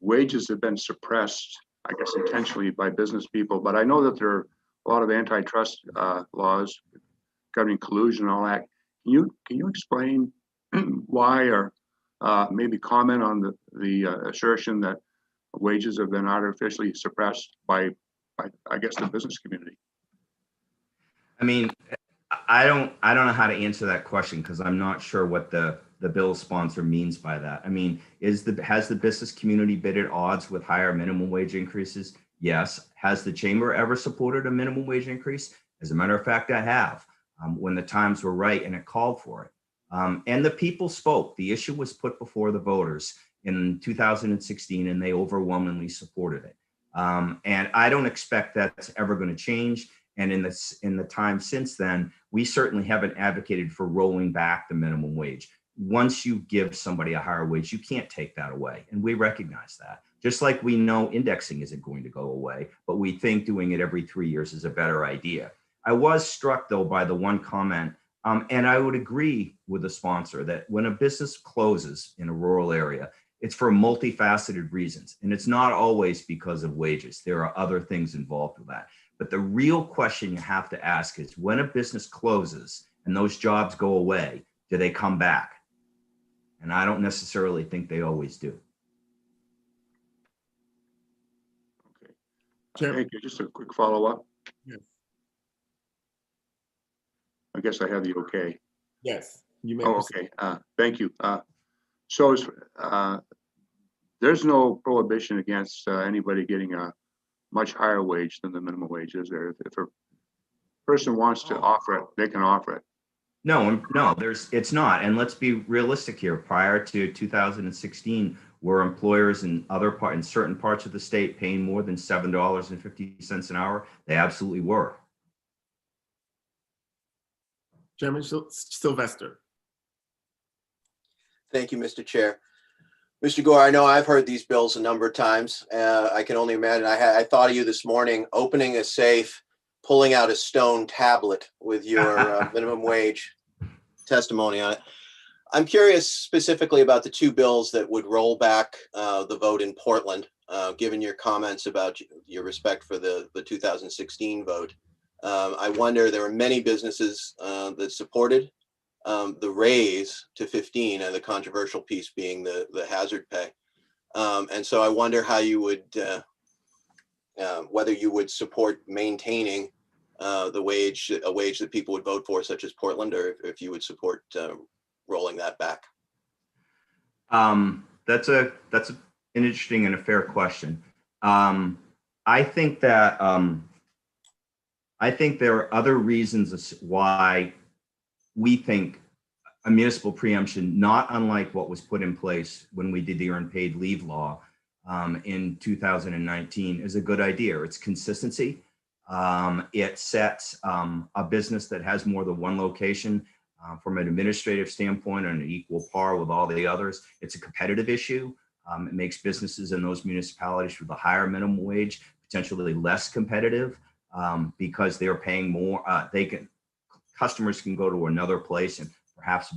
wages have been suppressed, I guess intentionally by business people, but I know that there are a lot of antitrust laws governing collusion and all that. Can you explain why, or maybe comment on the assertion that wages have been artificially suppressed by I guess the business community? I mean, I don't know how to answer that question because I'm not sure what the bill sponsor means by that. I mean, has the business community been at odds with higher minimum wage increases? Yes. Has the chamber ever supported a minimum wage increase? As a matter of fact, I have, when the times were right and it called for it. And the people spoke. The issue was put before the voters in 2016, and they overwhelmingly supported it. And I don't expect that's ever going to change. And in the time since then, we certainly haven't advocated for rolling back the minimum wage. Once you give somebody a higher wage, you can't take that away. And we recognize that. Just like we know indexing isn't going to go away, but we think doing it every 3 years is a better idea. I was struck, though, by the one comment, and I would agree with the sponsor that when a business closes in a rural area, it's for multifaceted reasons. And it's not always because of wages. There are other things involved with that. But the real question you have to ask is, when a business closes and those jobs go away, do they come back? And I don't necessarily think they always do. Okay. Thank you. Just a quick follow-up. Yes. I guess I have the okay. Yes. You may. Oh, okay. Thank you. So there's no prohibition against anybody getting a much higher wage than the minimum wage, is there? If a person wants to offer it, they can offer it. No, it's not. And let's be realistic here. Prior to 2016, were employers in certain parts of the state paying more than $7.50 an hour? They absolutely were. Chairman Sylvester. Thank you, Mr. Chair. Mr. Gore, I know I've heard these bills a number of times. I can only imagine. I thought of you this morning, opening a safe, pulling out a stone tablet with your minimum wage testimony on it. I'm curious specifically about the two bills that would roll back the vote in Portland, given your comments about your respect for the 2016 vote. I wonder, there were many businesses that supported the raise to 15, and the controversial piece being the hazard pay. And so I wonder how you would, whether you would support maintaining a wage that people would vote for, such as Portland, or if you would support rolling that back. That's an interesting and a fair question. I think that I think there are other reasons why we think a municipal preemption, not unlike what was put in place when we did the earned paid leave law in 2019, is a good idea. It's consistency. It sets a business that has more than one location from an administrative standpoint on an equal par with all the others. It's a competitive issue. It makes businesses in those municipalities with a higher minimum wage potentially less competitive because they're paying more. Customers can go to another place and perhaps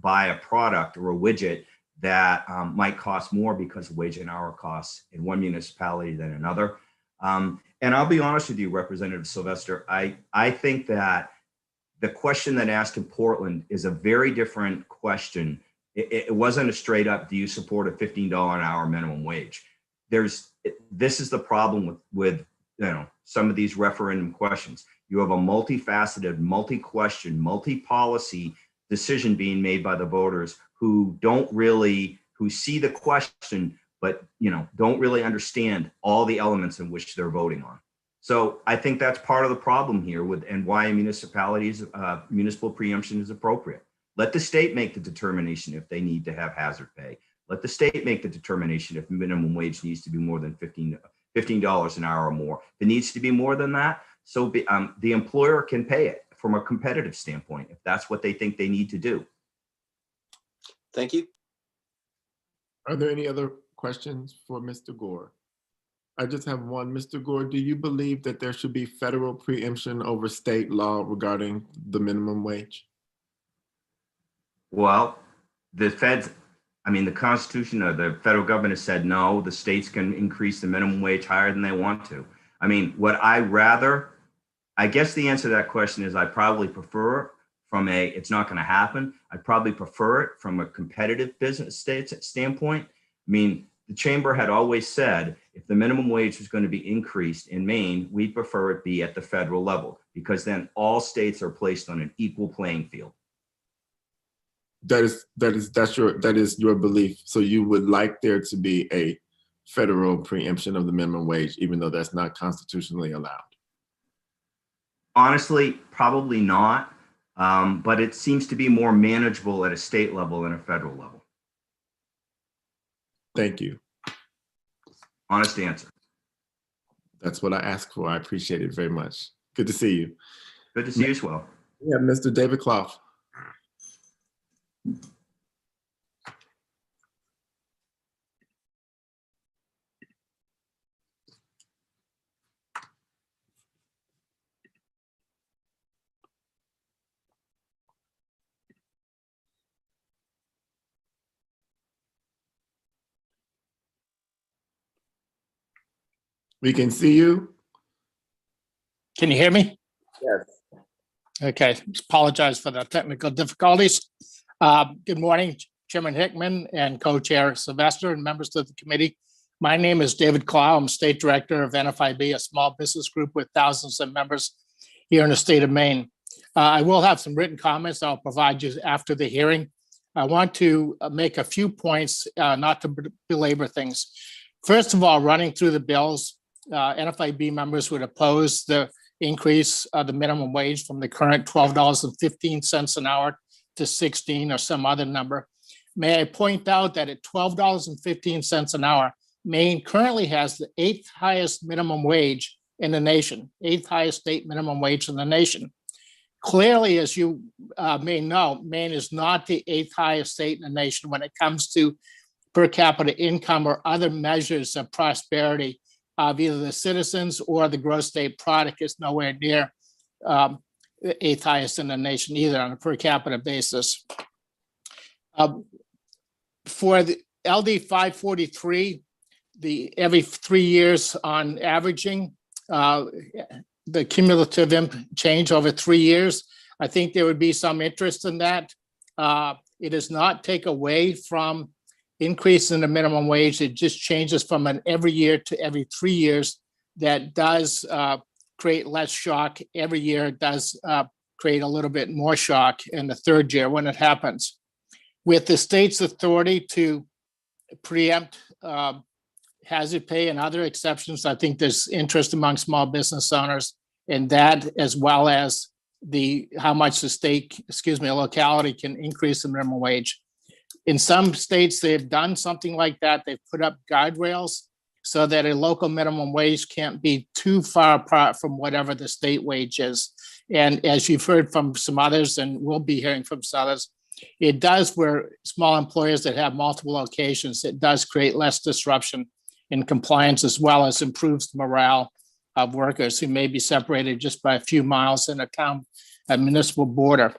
buy a product or a widget that might cost more because of wage and hour costs in one municipality than another. And I'll be honest with you, Representative Sylvester, I think that the question that asked in Portland is a very different question. It wasn't a straight up, do you support a $15 an hour minimum wage? This is the problem with some of these referendum questions. You have a multifaceted, multi-question, multi-policy decision being made by the voters who see the question, but don't really understand all the elements in which they're voting on. So I think that's part of the problem here and why municipal preemption is appropriate. Let the state make the determination if they need to have hazard pay. Let the state make the determination if minimum wage needs to be more than $15 an hour or more. If it needs to be more than that, so the employer can pay it from a competitive standpoint if that's what they think they need to do. Thank you. Are there any other questions for Mr. Gore? I just have one. Mr. Gore, do you believe that there should be federal preemption over state law regarding the minimum wage? Well, the Constitution or the federal government has said no, the states can increase the minimum wage higher than they want to. I guess the answer to that question is I probably prefer it's not going to happen. I'd probably prefer it from a competitive business standpoint. The chamber had always said if the minimum wage was going to be increased in Maine, we'd prefer it be at the federal level because then all states are placed on an equal playing field. That is your belief. So you would like there to be a federal preemption of the minimum wage, even though that's not constitutionally allowed? Honestly, probably not. but it seems to be more manageable at a state level than a federal level. Thank you. Honest answer. That's what I asked for. I appreciate it very much. Good to see you. Good to see you as well. Yeah, Mr. David Clough. We can see you. Can you hear me? Yes. Okay, apologize for the technical difficulties. Good morning, Chairman Hickman and Co-Chair Sylvester and members of the committee. My name is David Clough. I'm State Director of NFIB, a small business group with thousands of members here in the state of Maine. I will have some written comments I'll provide you after the hearing. I want to make a few points, not to belabor things. First of all, running through the bills, NFIB members would oppose the increase of the minimum wage from the current $12.15 an hour to 16 or some other number. May I point out that at $12.15 an hour, Maine currently has the 8th highest minimum wage in the nation, 8th highest state minimum wage in the nation. Clearly, as you may know, Maine is not the 8th highest state in the nation when it comes to per capita income or other measures of prosperity of either the citizens or the gross state product. Is nowhere near the 8th highest in the nation either on a per capita basis. For the LD 543, every 3 years on averaging, the cumulative change over 3 years, I think there would be some interest in that. It does not take away from increase in the minimum wage. It just changes from an every year to every 3 years. That does create less shock. Every year it does create a little bit more shock in the third year when it happens. With the state's authority to preempt hazard pay and other exceptions, I think there's interest among small business owners in that, as well as how much the state, a locality can increase the minimum wage. In some states, they've done something like that. They've put up guardrails so that a local minimum wage can't be too far apart from whatever the state wage is. And as you've heard from some others, and we'll be hearing from some others, it does, where small employers that have multiple locations, it does create less disruption in compliance, as well as improves the morale of workers who may be separated just by a few miles in a municipal border.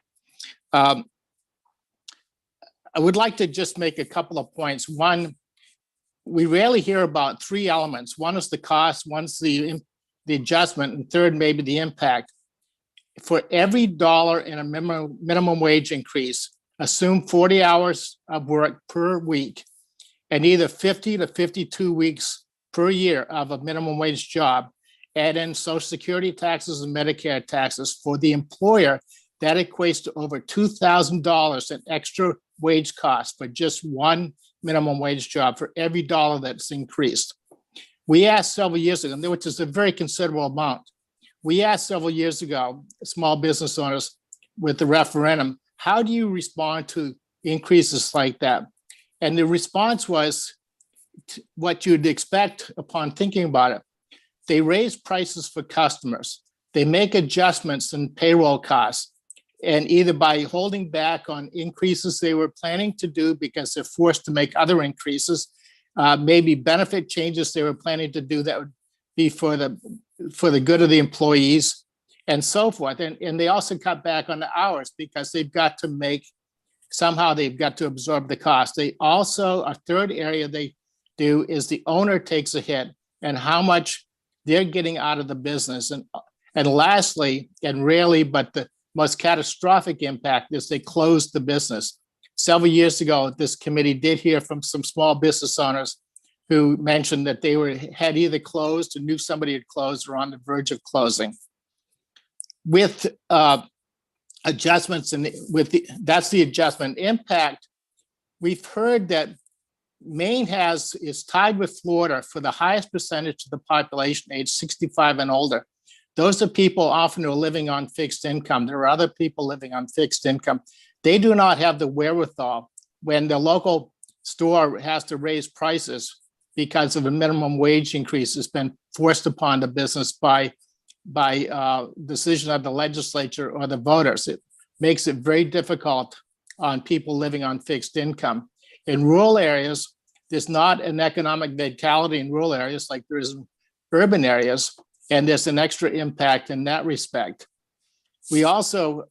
I would like to just make a couple of points. One, we rarely hear about three elements. One is the cost, one's the adjustment, and third, maybe the impact. For every dollar in a minimum wage increase, assume 40 hours of work per week and either 50 to 52 weeks per year of a minimum wage job, add in Social Security taxes and Medicare taxes. For the employer, that equates to over $2,000 in extra wage costs for just one minimum wage job for every dollar that's increased. We asked several years ago, which is a very considerable amount. We asked several years ago, small business owners with the referendum, how do you respond to increases like that? And the response was what you'd expect upon thinking about it. They raise prices for customers. They make adjustments in payroll costs. And either by holding back on increases they were planning to do because they're forced to make other increases, maybe benefit changes they were planning to do that would be for the good of the employees and so forth. And they also cut back on the hours because they've got to somehow they've got to absorb the cost. They also, a third area they do is the owner takes a hit and how much they're getting out of the business. And lastly, and rarely, but the most catastrophic impact is they closed the business. Several years ago, this committee did hear from some small business owners who mentioned that they had either closed or knew somebody had closed or on the verge of closing. With adjustments, and that's the adjustment impact. We've heard that Maine is tied with Florida for the highest percentage of the population age 65 and older. Those are people often who are living on fixed income. There are other people living on fixed income. They do not have the wherewithal when the local store has to raise prices because of a minimum wage increase that's been forced upon the business by decision of the legislature or the voters. It makes it very difficult on people living on fixed income. In rural areas, there's not an economic vitality in rural areas like there is in urban areas, and there's an extra impact in that respect. We also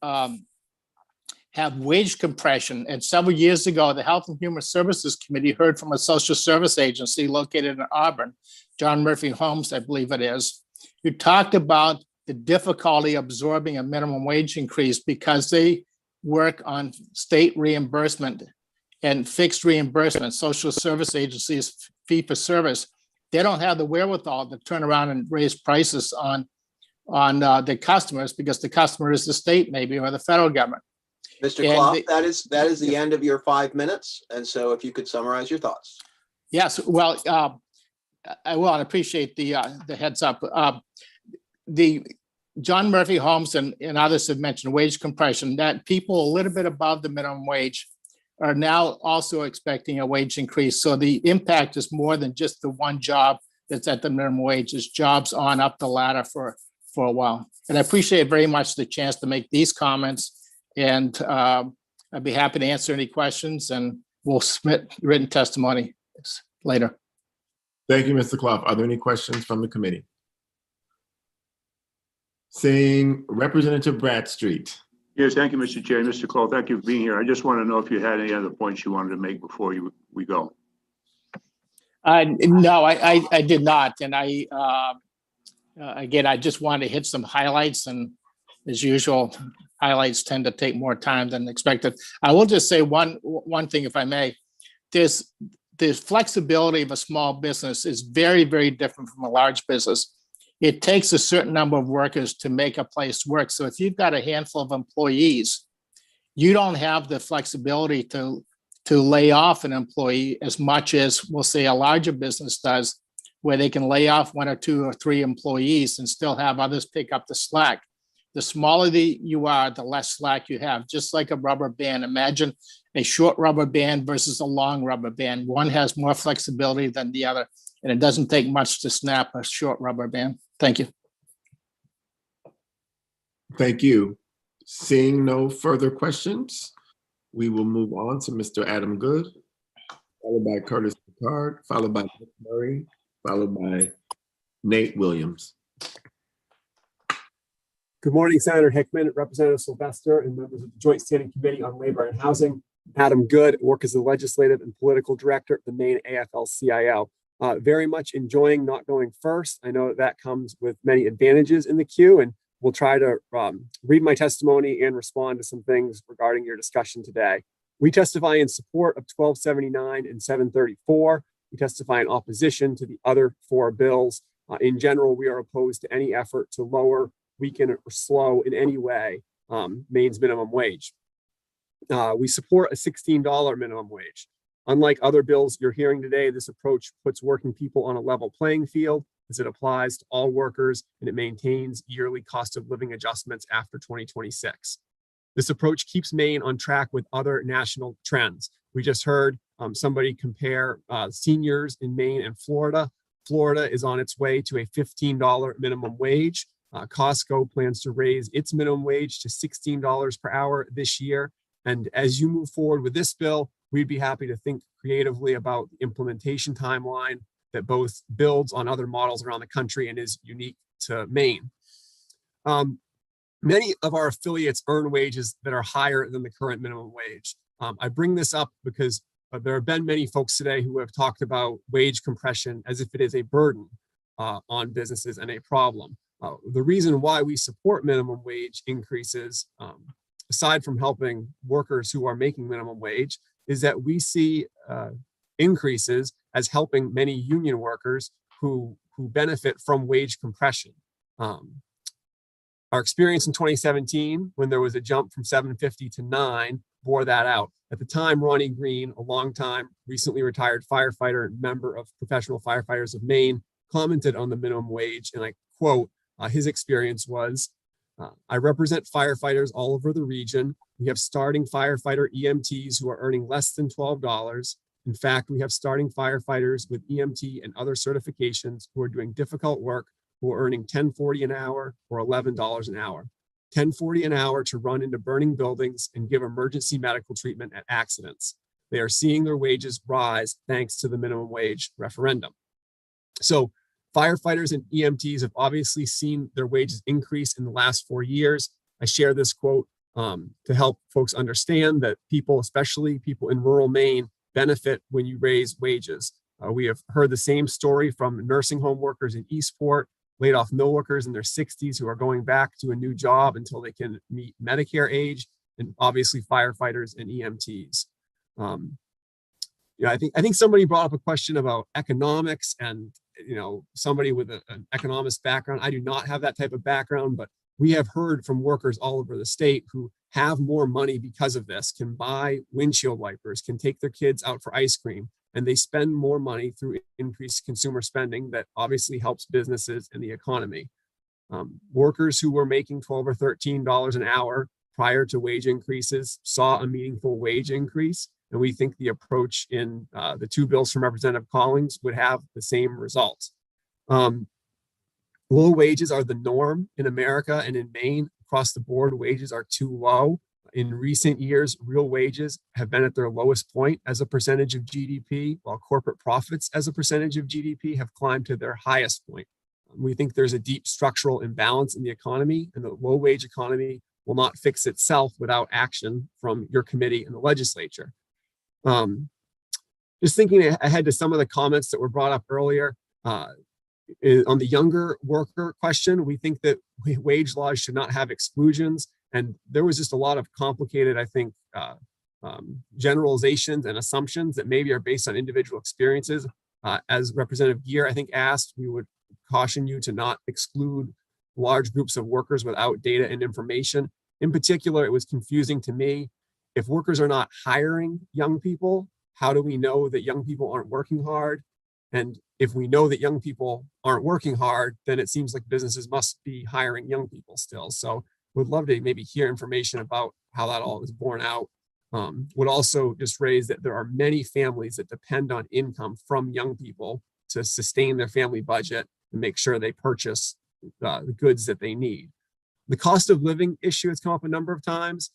have wage compression. And several years ago, the Health and Human Services Committee heard from a social service agency located in Auburn, John Murphy Homes, I believe it is, who talked about the difficulty absorbing a minimum wage increase because they work on state reimbursement and fixed reimbursement, social service agencies, fee for service. They don't have the wherewithal to turn around and raise prices on the customers because the customer is the state maybe or the federal government. Mr. Clough, that is the end of your 5 minutes. And so if you could summarize your thoughts. Yes, well, I will appreciate the heads up. The John Murphy Homes and others have mentioned wage compression, that people a little bit above the minimum wage are now also expecting a wage increase. So the impact is more than just the one job that's at the minimum wage. It's jobs on up the ladder for a while. And I appreciate very much the chance to make these comments. And I'd be happy to answer any questions, and we'll submit written testimony later. Thank you, Mr. Clough. Are there any questions from the committee? Seeing Representative Bradstreet. Yes, thank you, Mr. Chair. Mr. Cole, thank you for being here. I just want to know if you had any other points you wanted to make before we go. No, I did not. And again, I just wanted to hit some highlights, and as usual, highlights tend to take more time than expected. I will just say one thing, if I may. There's flexibility of a small business is very, very different from a large business. It takes a certain number of workers to make a place work. So if you've got a handful of employees, you don't have the flexibility to lay off an employee as much as, we'll say, a larger business does, where they can lay off 1 or 2 or 3 employees and still have others pick up the slack. The smaller you are, the less slack you have, just like a rubber band. Imagine a short rubber band versus a long rubber band. One has more flexibility than the other, and it doesn't take much to snap a short rubber band. Thank you. Thank you. Seeing no further questions, we will move on to Mr. Adam Good, followed by Curtis Picard, followed by Nick Murray, followed by Nate Williams. Good morning, Senator Hickman, Representative Sylvester, and members of the Joint Standing Committee on Labor and Housing. Adam Good, work as the Legislative and Political Director at the Maine AFL-CIO. Very much enjoying not going first. I know that comes with many advantages in the queue, and we'll try to read my testimony and respond to some things regarding your discussion today. We testify in support of 1279 and 734. We testify in opposition to the other 4 bills. In general, we are opposed to any effort to lower, weaken, or slow in any way Maine's minimum wage. We support a $16 minimum wage. Unlike other bills you're hearing today, this approach puts working people on a level playing field as it applies to all workers, and it maintains yearly cost of living adjustments after 2026. This approach keeps Maine on track with other national trends. We just heard somebody compare seniors in Maine and Florida. Florida is on its way to a $15 minimum wage. Costco plans to raise its minimum wage to $16 per hour this year. And as you move forward with this bill, we'd be happy to think creatively about the implementation timeline that both builds on other models around the country and is unique to Maine. Many of our affiliates earn wages that are higher than the current minimum wage. I bring this up because there have been many folks today who have talked about wage compression as if it is a burden on businesses and a problem. The reason why we support minimum wage increases, aside from helping workers who are making minimum wage, is that we see increases as helping many union workers who benefit from wage compression. Our experience in 2017, when there was a jump from $7.50 to $9, bore that out. At the time, Ronnie Green, a longtime, recently retired firefighter and member of Professional Firefighters of Maine, commented on the minimum wage, and I quote, his experience was, I represent firefighters all over the region. We have starting firefighter EMTs who are earning less than $12. In fact, we have starting firefighters with EMT and other certifications who are doing difficult work, who are earning $10.40 an hour or $11 an hour. $10.40 an hour to run into burning buildings and give emergency medical treatment at accidents. They are seeing their wages rise thanks to the minimum wage referendum. So firefighters and EMTs have obviously seen their wages increase in the last 4 years. I share this quote to help folks understand that people, especially people in rural Maine, benefit when you raise wages. We have heard the same story from nursing home workers in Eastport, laid off mill workers in their 60s who are going back to a new job until they can meet Medicare age, and obviously firefighters and EMTs. I think somebody brought up a question about economics and somebody with an economist background. I do not have that type of background, but we have heard from workers all over the state who have more money because of this, can buy windshield wipers, can take their kids out for ice cream, and they spend more money through increased consumer spending that obviously helps businesses and the economy. Workers who were making $12 or $13 an hour prior to wage increases saw a meaningful wage increase. And we think the approach in the two bills from Representative Collins would have the same results. Low wages are the norm in America and in Maine. Across the board, wages are too low. In recent years, real wages have been at their lowest point as a percentage of GDP, while corporate profits as a percentage of GDP have climbed to their highest point. We think there's a deep structural imbalance in the economy, and the low wage economy will not fix itself without action from your committee and the legislature. Just thinking ahead to some of the comments that were brought up earlier, on the younger worker question, we think that wage laws should not have exclusions. And there was just a lot of complicated, I think, generalizations and assumptions that maybe are based on individual experiences. As Representative Gear, I think, asked, we would caution you to not exclude large groups of workers without data and information. In particular, it was confusing to me. If workers are not hiring young people, how do we know that young people aren't working hard? And if we know that young people aren't working hard, then it seems like businesses must be hiring young people still. So would love to maybe hear information about how that all is borne out. Would also just raise that there are many families that depend on income from young people to sustain their family budget and make sure they purchase the goods that they need. The cost of living issue has come up a number of times.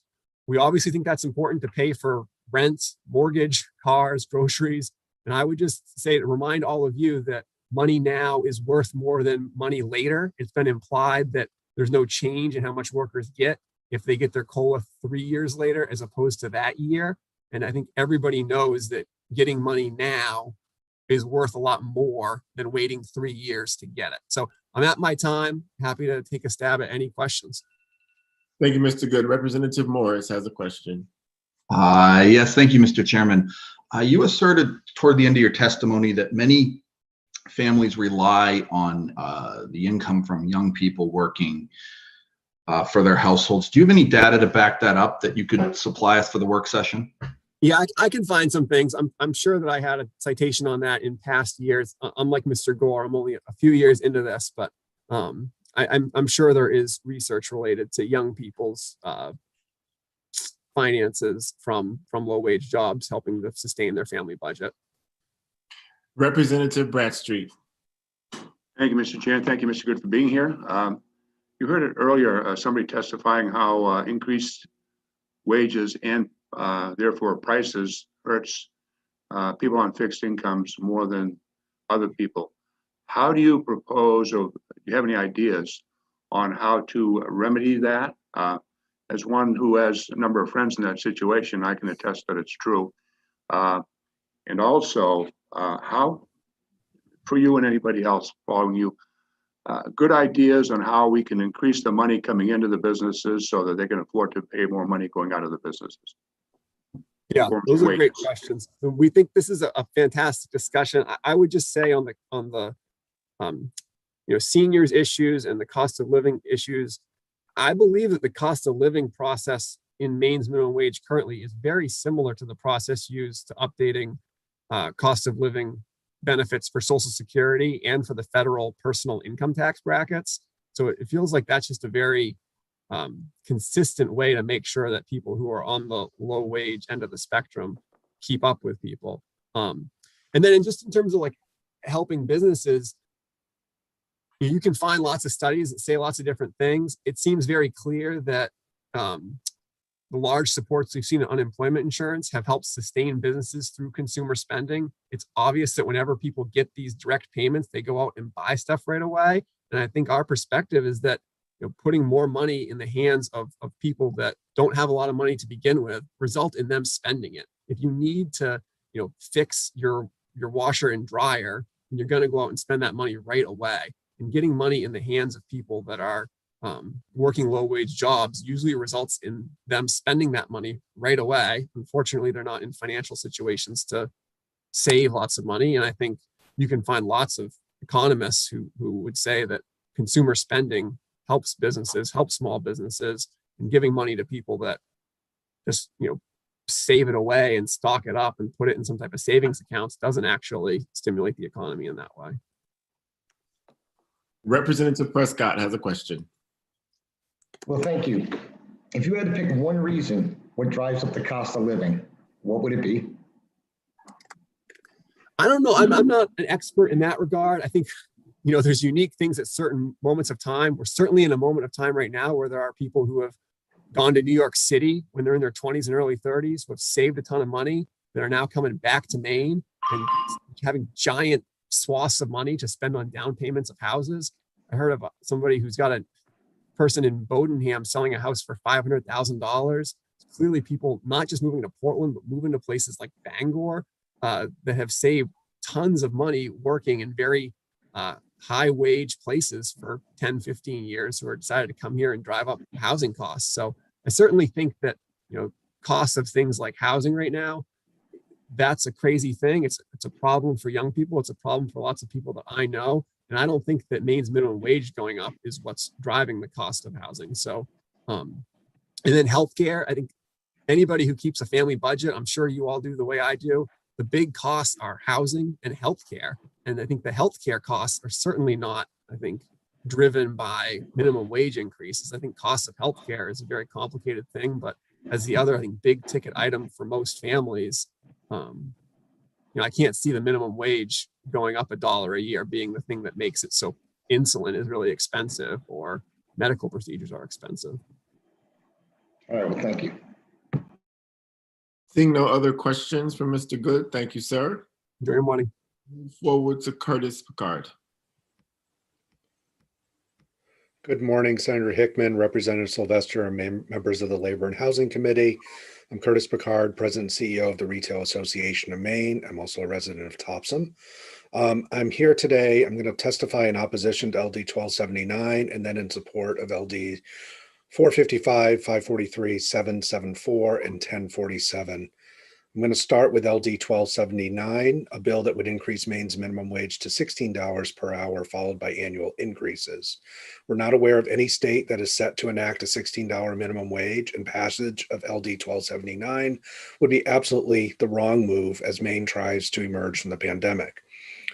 We obviously think that's important to pay for rent, mortgage, cars, groceries. And I would just say to remind all of you that money now is worth more than money later. It's been implied that there's no change in how much workers get if they get their COLA 3 years later as opposed to that year. And I think everybody knows that getting money now is worth a lot more than waiting 3 years to get it. So I'm at my time. Happy to take a stab at any questions. Thank you, Mr. Good. Representative Morris has a question. Yes, thank you, Mr. Chairman. You asserted toward the end of your testimony that many families rely on the income from young people working for their households. Do you have any data to back that up that you could supply us for the work session? Yeah, I can find some things. I'm sure that I had a citation on that in past years. Unlike Mr. Gore, I'm only a few years into this, but I'm sure there is research related to young people's finances from low wage jobs helping to sustain their family budget. Representative Bradstreet. Thank you, Mr. Chair. Thank you, Mr. Good, for being here. You heard it earlier, somebody testifying how increased wages and therefore prices hurts people on fixed incomes more than other people. How do you propose, or do you have any ideas on how to remedy that? As one who has a number of friends in that situation, I can attest that it's true. And also, how, for you and anybody else following you, good ideas on how we can increase the money coming into the businesses so that they can afford to pay more money going out of the businesses. Yeah, those are great questions. We think this is a fantastic discussion. I would just say on the seniors issues and the cost of living issues, I believe that the cost of living process in Maine's minimum wage currently is very similar to the process used to updating cost of living benefits for Social Security and for the federal personal income tax brackets. So it feels like that's just a very consistent way to make sure that people who are on the low wage end of the spectrum keep up with people. And then in terms of like helping businesses, you can find lots of studies that say lots of different things. It seems very clear that the large supports we've seen in unemployment insurance have helped sustain businesses through consumer spending. It's obvious that whenever people get these direct payments, they go out and buy stuff right away. And I think our perspective is that putting more money in the hands of people that don't have a lot of money to begin with result in them spending it. If you need to fix your washer and dryer, and you're going to go out and spend that money right away. And getting money in the hands of people that are working low wage jobs usually results in them spending that money right away. Unfortunately, they're not in financial situations to save lots of money. And I think you can find lots of economists who would say that consumer spending helps businesses, helps small businesses, and giving money to people that just, save it away and stock it up and put it in some type of savings accounts doesn't actually stimulate the economy in that way. Representative Prescott has a question. Well, thank you. If you had to pick one reason what drives up the cost of living, what would it be? I don't know. I'm not an expert in that regard. I think, there's unique things at certain moments of time. We're certainly in a moment of time right now where there are people who have gone to New York City when they're in their 20s and early 30s, who have saved a ton of money, that are now coming back to Maine and having giant swaths of money to spend on down payments of houses. I heard of somebody who's got a person in Bodenham selling a house for $500,000. Clearly people not just moving to Portland, but moving to places like Bangor that have saved tons of money working in very high wage places for 10, 15 years, who are decided to come here and drive up housing costs. So I certainly think that, costs of things like housing right now, that's a crazy thing. It's a problem for young people. It's a problem for lots of people that I know. And I don't think that Maine's minimum wage going up is what's driving the cost of housing. So, and then healthcare, I think anybody who keeps a family budget, I'm sure you all do the way I do, the big costs are housing and healthcare. And I think the healthcare costs are certainly not, driven by minimum wage increases. I think cost of healthcare is a very complicated thing, but as the other, big ticket item for most families, I can't see the minimum wage going up $1 a year being the thing that makes it so insulin is really expensive or medical procedures are expensive. All right, well, thank you. Seeing no other questions from Mr. Good, thank you, sir. Enjoy your morning. Move forward to Curtis Picard. Good morning, Senator Hickman, Representative Sylvester, and members of the Labor and Housing Committee. I'm Curtis Picard, President and CEO of the Retail Association of Maine. I'm also a resident of Topsom. I'm here today. I'm going to testify in opposition to LD 1279 and then in support of LD 455, 543, 774, and 1047. I'm going to start with LD 1279, a bill that would increase Maine's minimum wage to $16 per hour, followed by annual increases. We're not aware of any state that is set to enact a $16 minimum wage, and passage of LD 1279 would be absolutely the wrong move as Maine tries to emerge from the pandemic.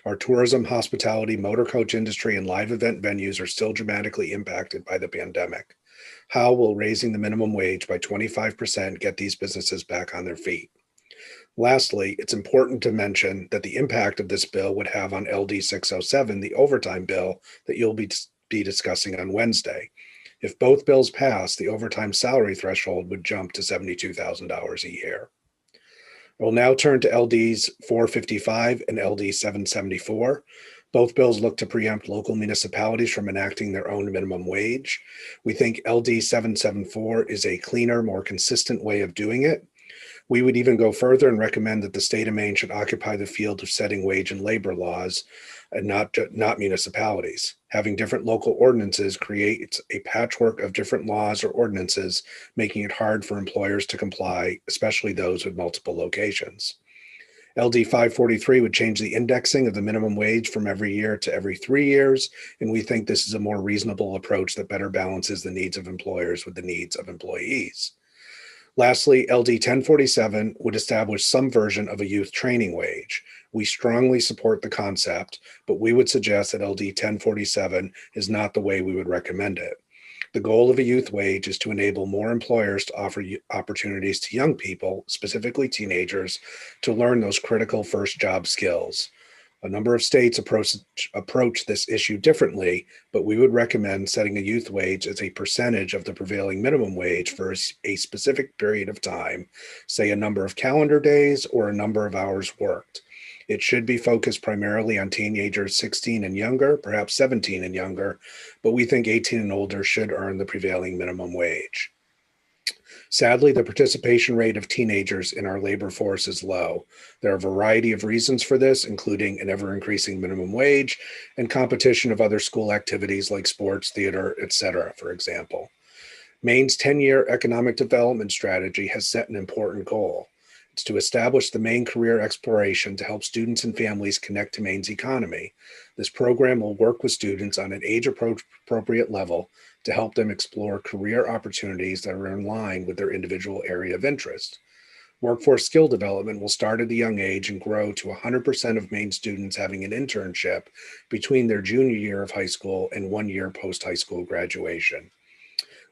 Our tourism, hospitality, motor coach industry, and live event venues are still dramatically impacted by the pandemic. How will raising the minimum wage by 25% get these businesses back on their feet? Lastly, it's important to mention that the impact of this bill would have on LD 607, the overtime bill that you'll be discussing on Wednesday. If both bills pass, the overtime salary threshold would jump to $72,000 a year. We'll now turn to LDs 455 and LD 774. Both bills look to preempt local municipalities from enacting their own minimum wage. We think LD 774 is a cleaner, more consistent way of doing it. We would even go further and recommend that the state of Maine should occupy the field of setting wage and labor laws and not municipalities. Having different local ordinances creates a patchwork of different laws or ordinances, making it hard for employers to comply, especially those with multiple locations. LD 543 would change the indexing of the minimum wage from every year to every 3 years, and we think this is a more reasonable approach that better balances the needs of employers with the needs of employees. Lastly, LD 1047 would establish some version of a youth training wage. We strongly support the concept, but we would suggest that LD 1047 is not the way we would recommend it. The goal of a youth wage is to enable more employers to offer opportunities to young people, specifically teenagers, to learn those critical first job skills. A number of states approach this issue differently, but we would recommend setting a youth wage as a percentage of the prevailing minimum wage for a specific period of time, say a number of calendar days or a number of hours worked. It should be focused primarily on teenagers 16 and younger, perhaps 17 and younger, but we think 18 and older should earn the prevailing minimum wage. Sadly, the participation rate of teenagers in our labor force is low. There are a variety of reasons for this, including an ever-increasing minimum wage and competition of other school activities like sports, theater, etc., for example. Maine's 10-year economic development strategy has set an important goal. It's to establish the Maine Career Exploration to help students and families connect to Maine's economy. This program will work with students on an age-appropriate level to help them explore career opportunities that are in line with their individual area of interest. Workforce skill development will start at a young age and grow to 100% of Maine students having an internship between their junior year of high school and 1 year post-high school graduation.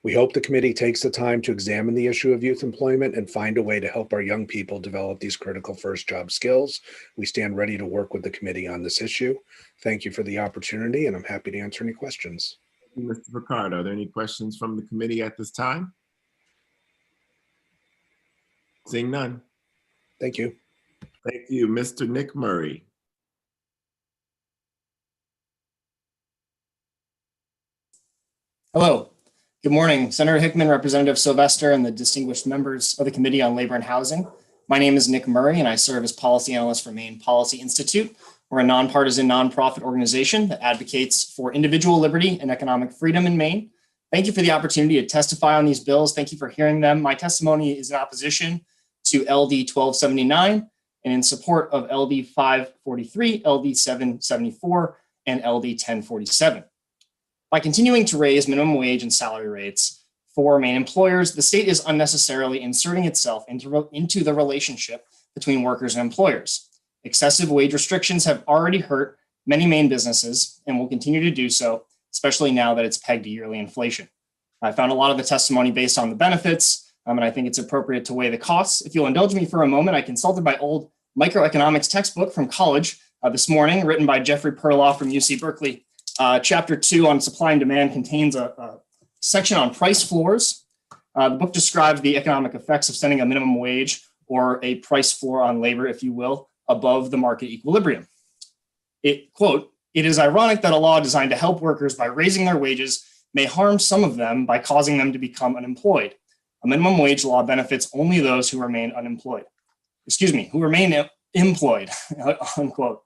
We hope the committee takes the time to examine the issue of youth employment and find a way to help our young people develop these critical first job skills. We stand ready to work with the committee on this issue. Thank you for the opportunity, and I'm happy to answer any questions. Mr. Picard, are there any questions from the committee at this time? Seeing none. Thank you. Thank you, Mr. Nick Murray. Hello. Good morning, Senator Hickman, Representative Sylvester, and the distinguished members of the Committee on Labor and Housing. My name is Nick Murray, and I serve as policy analyst for Maine Policy Institute. We're a nonpartisan nonprofit organization that advocates for individual liberty and economic freedom in Maine. Thank you for the opportunity to testify on these bills. Thank you for hearing them. My testimony is in opposition to LD 1279 and in support of LD 543, LD 774, and LD 1047. By continuing to raise minimum wage and salary rates for Maine employers, the state is unnecessarily inserting itself into the relationship between workers and employers. Excessive wage restrictions have already hurt many Maine businesses and will continue to do so, especially now that it's pegged to yearly inflation. I found a lot of the testimony based on the benefits, and I think it's appropriate to weigh the costs. If you'll indulge me for a moment, I consulted my old microeconomics textbook from college this morning, written by Jeffrey Perloff from UC Berkeley. Chapter 2 on supply and demand contains a section on price floors. The book describes the economic effects of setting a minimum wage or a price floor on labor, if you will, above the market equilibrium. It, quote, "It is ironic that a law designed to help workers by raising their wages may harm some of them by causing them to become unemployed. A minimum wage law benefits only those who remain unemployed. Who remain employed," unquote.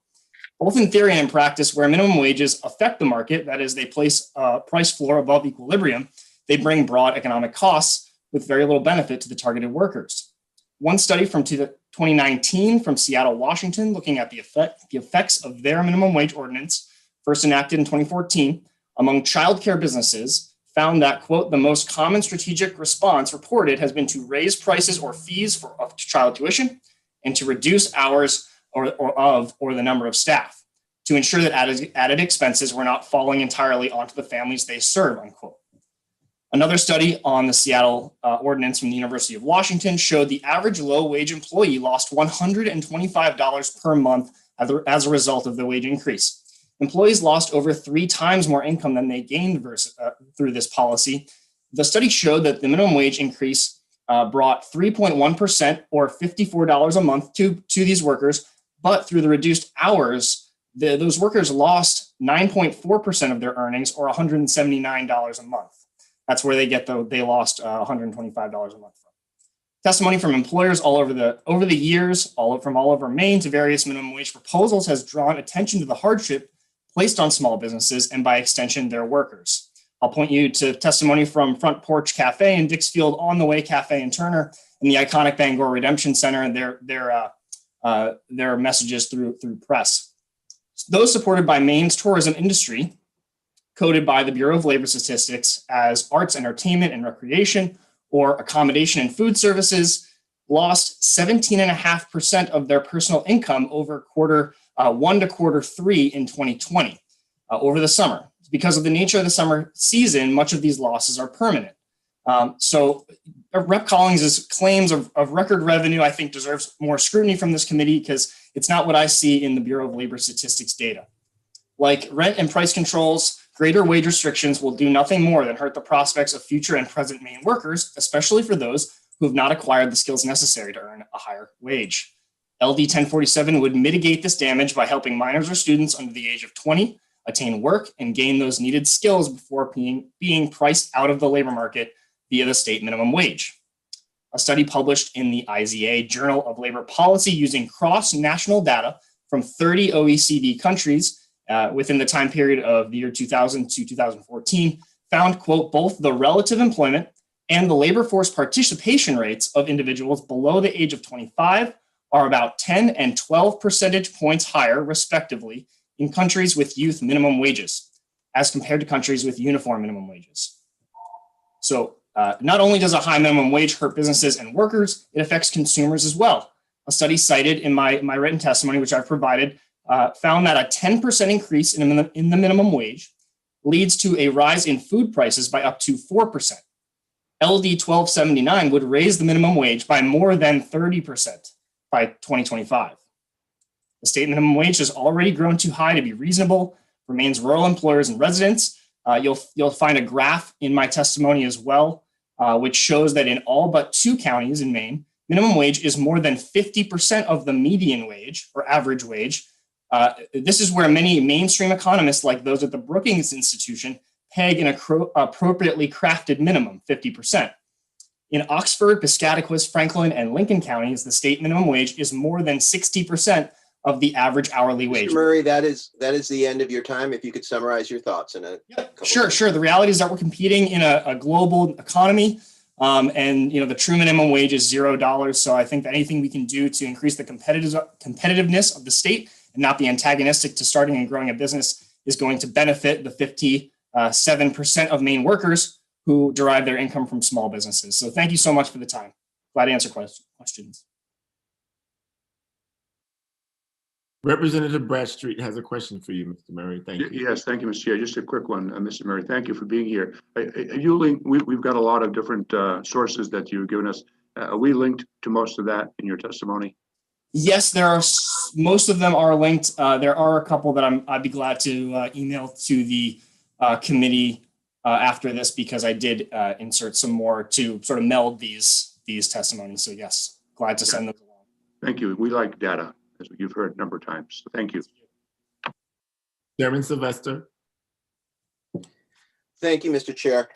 Both in theory and in practice, where minimum wages affect the market, that is, they place a price floor above equilibrium, they bring broad economic costs with very little benefit to the targeted workers. One study from 2019 from Seattle, Washington, looking at the effects of their minimum wage ordinance, first enacted in 2014, among childcare businesses, found that, quote, "the most common strategic response reported has been to raise prices or fees for child tuition and to reduce hours or the number of staff to ensure that added expenses were not falling entirely onto the families they serve," unquote. Another study on the Seattle ordinance from the University of Washington showed the average low-wage employee lost $125 per month as a result of the wage increase. Employees lost over 3 times more income than they gained through this policy. The study showed that the minimum wage increase brought 3.1% or $54 a month to these workers, but through the reduced hours, those workers lost 9.4% of their earnings or $179 a month. That's where they lost $125 a month from. Testimony from employers over the years, from all over Maine to various minimum wage proposals has drawn attention to the hardship placed on small businesses and by extension their workers. I'll point you to testimony from Front Porch Cafe in Dixfield, On the Way Cafe in Turner, and the iconic Bangor Redemption Center and their messages through press. Those supported by Maine's tourism industry, coded by the Bureau of Labor Statistics as arts, entertainment, and recreation, or accommodation and food services lost 17.5% of their personal income over quarter 1 to quarter 3 in 2020 over the summer. Because of the nature of the summer season, much of these losses are permanent. So Rep. Collins' claims of record revenue, I think, deserves more scrutiny from this committee because it's not what I see in the Bureau of Labor Statistics data. Like rent and price controls, greater wage restrictions will do nothing more than hurt the prospects of future and present Maine workers, especially for those who have not acquired the skills necessary to earn a higher wage. LD 1047 would mitigate this damage by helping minors or students under the age of 20 attain work and gain those needed skills before being priced out of the labor market via the state minimum wage. A study published in the IZA Journal of Labor Policy using cross-national data from 30 OECD countries within the time period of the year 2000 to 2014 found, quote, both the relative employment and the labor force participation rates of individuals below the age of 25 are about 10 and 12 percentage points higher, respectively, in countries with youth minimum wages as compared to countries with uniform minimum wages. So not only does a high minimum wage hurt businesses and workers, it affects consumers as well. A study cited in my written testimony, which I've provided, found that a 10% increase in the minimum wage leads to a rise in food prices by up to 4%. LD 1279 would raise the minimum wage by more than 30% by 2025. The state minimum wage has already grown too high to be reasonable for Maine's rural employers and residents. You'll find a graph in my testimony as well, which shows that in all but 2 counties in Maine, minimum wage is more than 50% of the median wage or average wage. This is where many mainstream economists, like those at the Brookings Institution, peg an appropriately crafted minimum, 50%. In Oxford, Piscataquis, Franklin, and Lincoln counties, the state minimum wage is more than 60% of the average hourly wage. Mr. Murray, that is the end of your time. If you could summarize your thoughts in a couple Sure. The reality is that we're competing in a global economy, and the true minimum wage is $0. So I think that anything we can do to increase the competitiveness of the state and not be antagonistic to starting and growing a business is going to benefit the 57% of Maine workers who derive their income from small businesses. So thank you so much for the time. Glad to answer questions. Representative Bradstreet has a question for you, Mr. Murray. Thank you. Yes, thank you, Mr. Chair. Just a quick one, Mr. Murray. Thank you for being here. We've got a lot of different sources that you've given us. Are we linked to most of that in your testimony? Yes, there are. Most of them are linked. There are a couple that I'd be glad to email to the committee after this, because I did insert some more to sort of meld these testimonies. So yes, glad to send those along. Thank you. We like data, as you've heard a number of times. So thank you. Chairman Sylvester. Thank you, Mr. Chair.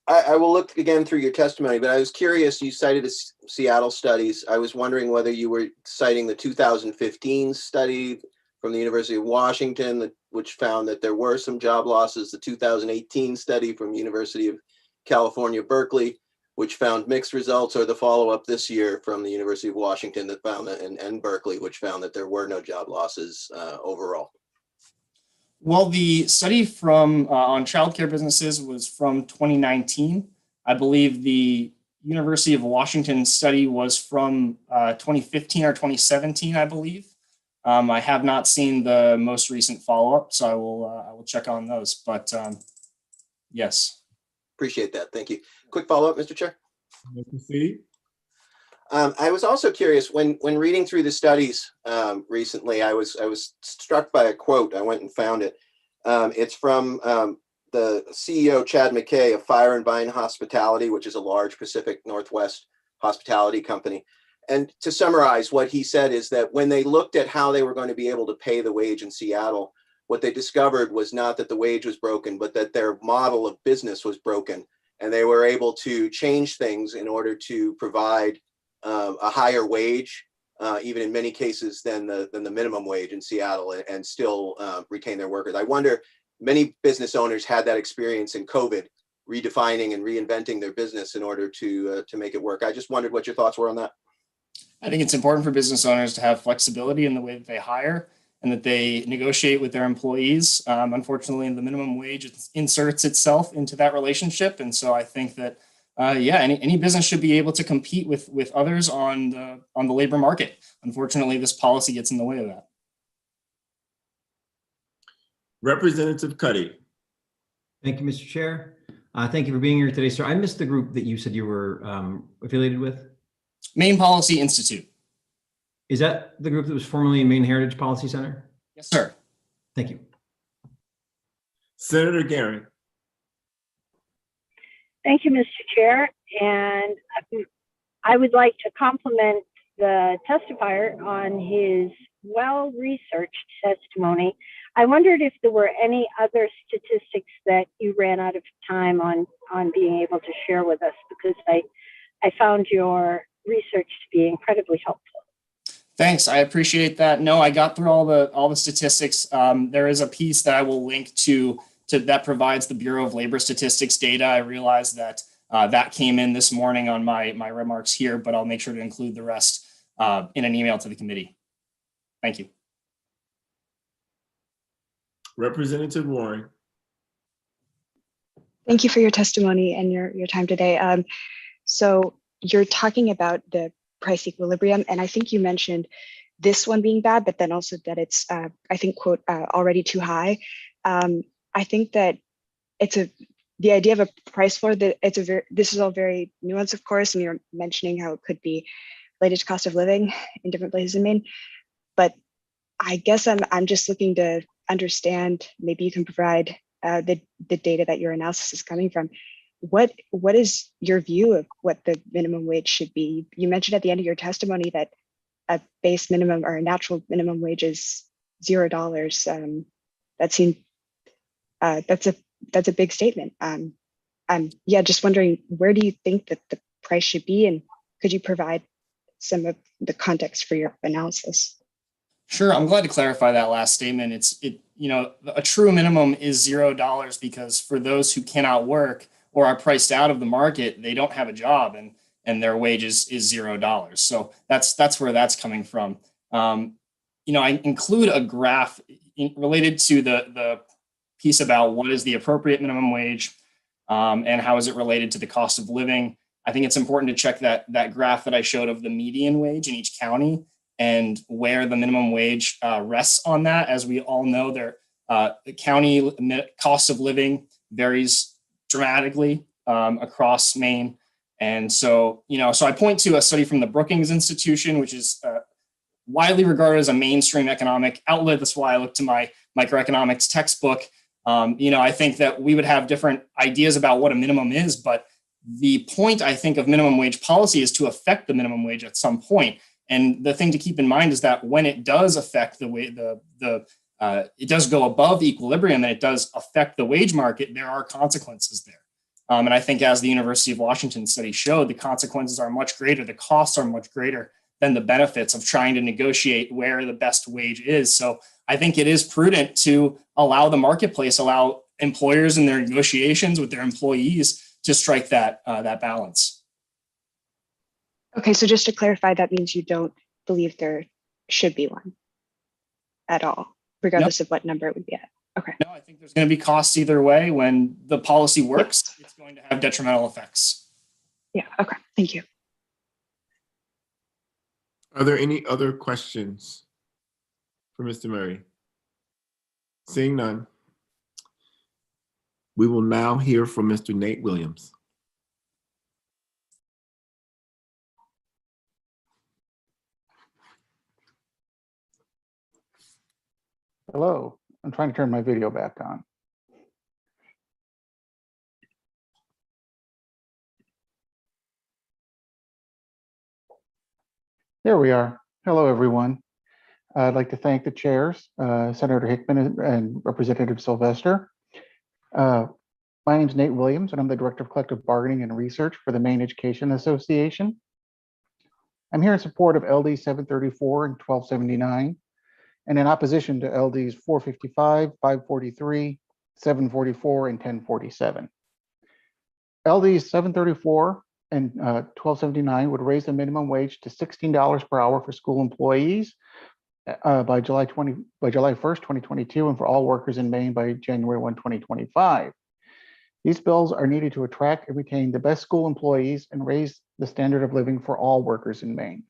I will look again through your testimony, but I was curious, you cited the Seattle studies. I was wondering whether you were citing the 2015 study from the University of Washington, which found that there were some job losses, the 2018 study from University of California, Berkeley, which found mixed results, or the follow-up this year from the University of Washington that found that, and Berkeley, which found that there were no job losses overall. Well, the study from on childcare businesses was from 2019. I believe the University of Washington study was from 2015 or 2017, I believe. I have not seen the most recent follow-up, so I will check on those. But yes. Appreciate that. Thank you. Quick follow-up, Mr. Chair. Proceed. I was also curious when reading through the studies recently. I was struck by a quote. I went and found it. It's from the CEO Chad McKay of Fire and Vine Hospitality, which is a large Pacific Northwest hospitality company. And to summarize, what he said is that when they looked at how they were going to be able to pay the wage in Seattle, what they discovered was not that the wage was broken, but that their model of business was broken, and they were able to change things in order to provide a higher wage, even in many cases than the minimum wage in Seattle, and still retain their workers. I wonder, many business owners had that experience in COVID, redefining and reinventing their business in order to make it work. I just wondered what your thoughts were on that. I think it's important for business owners to have flexibility in the way that they hire and that they negotiate with their employees. Unfortunately, the minimum wage inserts itself into that relationship. And so I think that yeah, any business should be able to compete with others on the labor market. Unfortunately, this policy gets in the way of that. Representative Cuddy. Thank you, Mr. Chair. Thank you for being here today, sir. I missed the group that you said you were affiliated with. Maine Policy Institute. Is that the group that was formerly Maine Heritage Policy Center? Yes, sir. Thank you. Senator Garing. Thank you, Mr. Chair. And I would like to compliment the testifier on his well-researched testimony. I wondered if there were any other statistics that you ran out of time on being able to share with us, because I found your research to be incredibly helpful. Thanks, I appreciate that. No, I got through all the statistics. There is a piece that I will link to that provides the Bureau of Labor Statistics data. I realized that that came in this morning on my remarks here, but I'll make sure to include the rest in an email to the committee. Thank you. Representative Warren. Thank you for your testimony and your time today. So you're talking about the price equilibrium, and I think you mentioned this one being bad, but then also that it's, I think, quote, already too high. I think that the idea of a price floor, that this is all very nuanced, of course, and you're mentioning how it could be related to cost of living in different places in Maine. But I guess I'm just looking to understand, maybe you can provide the data that your analysis is coming from. What is your view of what the minimum wage should be? You mentioned at the end of your testimony that a base minimum or a natural minimum wage is $0. That seemed that's a big statement. Yeah, just wondering, where do you think that the price should be, and could you provide some of the context for your analysis? Sure, I'm glad to clarify that last statement. A true minimum is $0, because for those who cannot work or are priced out of the market, they don't have a job, and their wage is $0. So that's where that's coming from. I include a graph related to the piece about what is the appropriate minimum wage and how is it related to the cost of living. I think it's important to check that graph that I showed of the median wage in each county and where the minimum wage rests on that. As we all know, the county cost of living varies dramatically across Maine. And so, so I point to a study from the Brookings Institution, which is widely regarded as a mainstream economic outlet. That's why I look to my microeconomics textbook. I think that we would have different ideas about what a minimum is, but the point, I think, of minimum wage policy is to affect the minimum wage at some point. And the thing to keep in mind is that when it does affect the way it does go above equilibrium and it does affect the wage market, there are consequences there. And I think, as the University of Washington study showed, the consequences are much greater. The costs are much greater than the benefits of trying to negotiate where the best wage is. So I think it is prudent to allow the marketplace, allow employers in their negotiations with their employees to strike that balance. Okay, so just to clarify, that means you don't believe there should be one at all, regardless of what number it would be at. Okay. No, I think there's going to be costs either way. When the policy works, it's going to have detrimental effects. Yeah, okay, thank you. Are there any other questions for Mr. Murray? Seeing none, we will now hear from Mr. Nate Williams. Hello, I'm trying to turn my video back on. There we are. Hello, everyone. I'd like to thank the chairs, Senator Hickman and Representative Sylvester. My name is Nate Williams, and I'm the Director of Collective Bargaining and Research for the Maine Education Association. I'm here in support of LD 734 and 1279, and in opposition to LDs 455, 543, 744, and 1047. LDs 734 and 1279 would raise the minimum wage to $16 per hour for school employees by July 1st, 2022, and for all workers in Maine by January 1, 2025. These bills are needed to attract and retain the best school employees and raise the standard of living for all workers in Maine.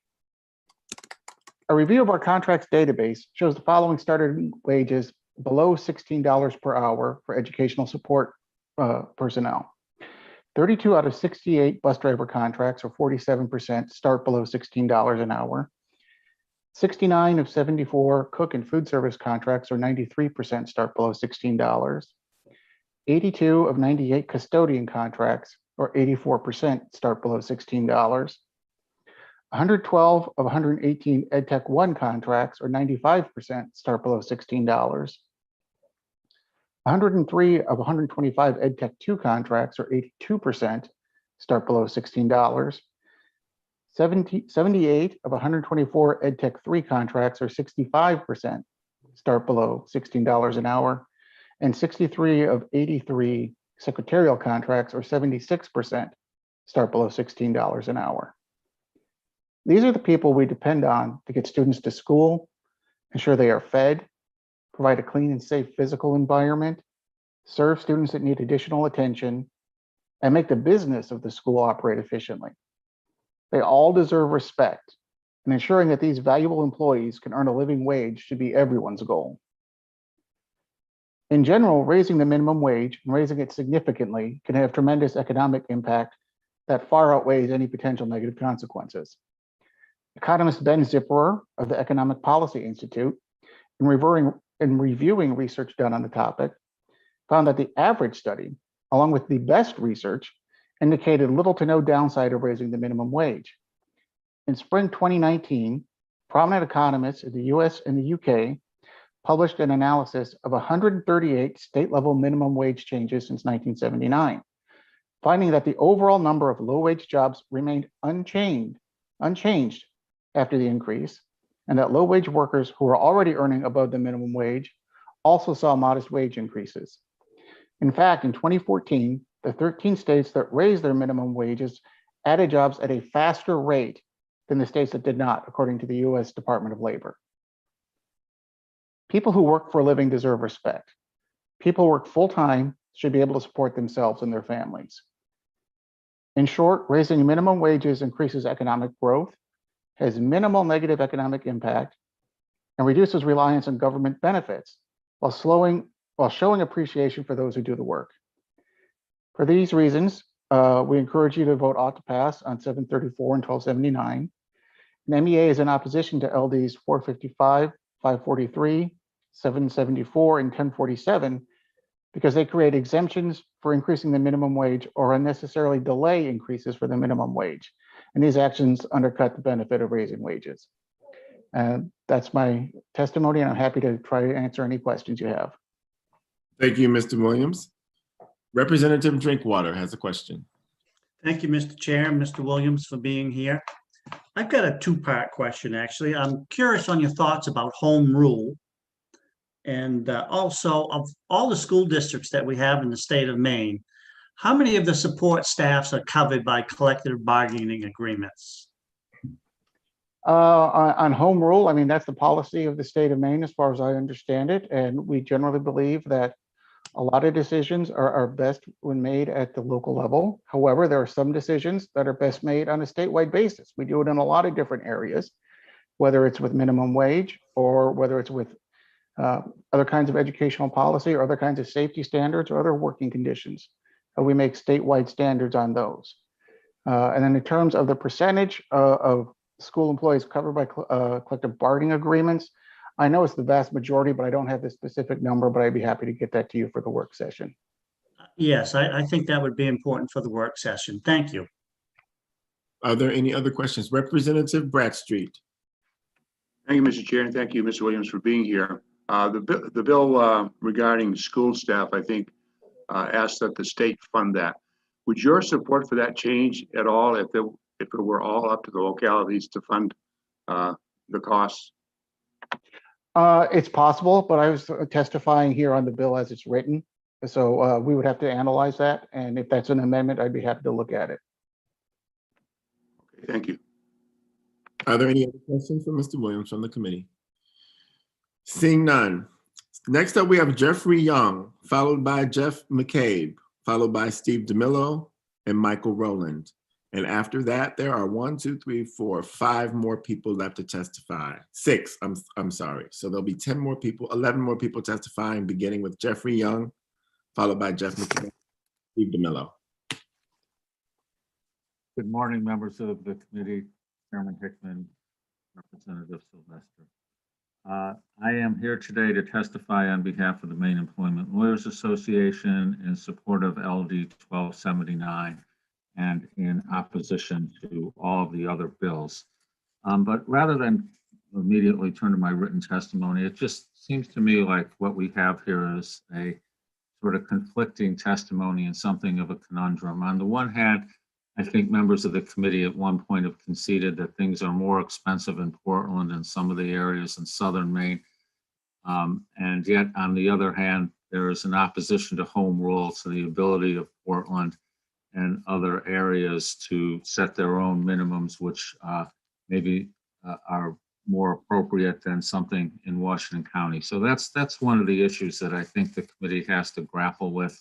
A review of our contracts database shows the following starting wages below $16 per hour for educational support personnel. 32 out of 68 bus driver contracts, or 47%, start below $16 an hour. 69 of 74 cook and food service contracts, or 93%, start below $16. 82 of 98 custodian contracts, or 84%, start below $16. 112 of 118 EdTech 1 contracts, or 95%, start below $16. 103 of 125 EdTech 2 contracts, or 82%, start below $16. 78 of 124 EdTech 3 contracts, or 65%, start below $16 an hour. And 63 of 83 secretarial contracts, or 76%, start below $16 an hour. These are the people we depend on to get students to school, ensure they are fed, provide a clean and safe physical environment, serve students that need additional attention, and make the business of the school operate efficiently. They all deserve respect, and ensuring that these valuable employees can earn a living wage should be everyone's goal. In general, raising the minimum wage and raising it significantly can have tremendous economic impact that far outweighs any potential negative consequences. Economist Ben Zipperer of the Economic Policy Institute, in reviewing research done on the topic, found that the average study, along with the best research, indicated little to no downside of raising the minimum wage. In spring 2019, prominent economists in the US and the UK published an analysis of 138 state-level minimum wage changes since 1979, finding that the overall number of low-wage jobs remained unchanged after the increase, and that low-wage workers who were already earning above the minimum wage also saw modest wage increases. In fact, in 2014, the 13 states that raised their minimum wages added jobs at a faster rate than the states that did not, according to the US Department of Labor. People who work for a living deserve respect. People who work full-time should be able to support themselves and their families. In short, raising minimum wages increases economic growth, has minimal negative economic impact, and reduces reliance on government benefits while showing appreciation for those who do the work. For these reasons, we encourage you to vote ought to pass on 734 and 1279. And MEA is in opposition to LDs 455, 543, 774, and 1047 because they create exemptions for increasing the minimum wage or unnecessarily delay increases for the minimum wage. And these actions undercut the benefit of raising wages. That's my testimony, and I'm happy to try to answer any questions you have. Thank you, Mr. Williams. Representative Drinkwater has a question. Thank you, Mr. Chair, and Mr. Williams for being here. I've got a two-part question, actually. I'm curious on your thoughts about home rule. And also, of all the school districts that we have in the state of Maine, how many of the support staffs are covered by collective bargaining agreements? On home rule, I mean, that's the policy of the state of Maine, as far as I understand it. And we generally believe that a lot of decisions are best when made at the local level. However, there are some decisions that are best made on a statewide basis. We do it in a lot of different areas, whether it's with minimum wage or whether it's with other kinds of educational policy or other kinds of safety standards or other working conditions. We make statewide standards on those. And then in terms of the percentage of school employees covered by collective bargaining agreements, I know it's the vast majority, but I don't have the specific number, but I'd be happy to get that to you for the work session. Yes, I think that would be important for the work session. Thank you. Are there any other questions? Representative Bradstreet. Thank you, Mr. Chair, and thank you, Mr. Williams, for being here. The bill regarding school staff, I think, asks that the state fund that. Would your support for that change at all if it were all up to the localities to fund the costs? It's possible, but I was testifying here on the bill as it's written. So we would have to analyze that. And if that's an amendment, I'd be happy to look at it. Okay, thank you. Are there any other questions for Mr. Williams from the committee? Seeing none. Next up, we have Jeffrey Young, followed by Jeff McCabe. followed by Steve DeMillo and Michael Rowland. And after that, there are 5 more people left to testify. 6, I'm sorry. So there'll be 10 more people, 11 more people testifying, beginning with Jeffrey Young, followed by Jeff McKay, Steve DeMillo. Good morning, members of the committee, Chairman Hickman, Representative Sylvester. I am here today to testify on behalf of the Maine Employment Lawyers Association in support of LD 1279 and in opposition to all of the other bills. But rather than immediately turn to my written testimony, it just seems to me like what we have here is a sort of conflicting testimony and something of a conundrum. On the one hand, I think members of the committee at one point have conceded that things are more expensive in Portland and some of the areas in southern Maine. And yet, on the other hand, there is an opposition to home rule, to the ability of Portland and other areas to set their own minimums, which maybe are more appropriate than something in Washington County. So that's one of the issues that I think the committee has to grapple with.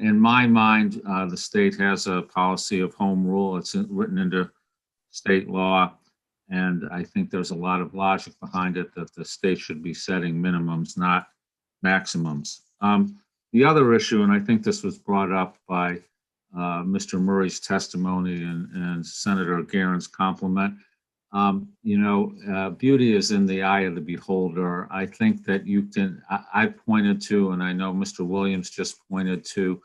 In my mind, the state has a policy of home rule. It's written into state law. And I think there's a lot of logic behind it that the state should be setting minimums, not maximums. The other issue, and I think this was brought up by Mr. Murray's testimony and Senator Guerin's compliment, beauty is in the eye of the beholder. I think that you can, I pointed to, and I know Mr. Williams just pointed to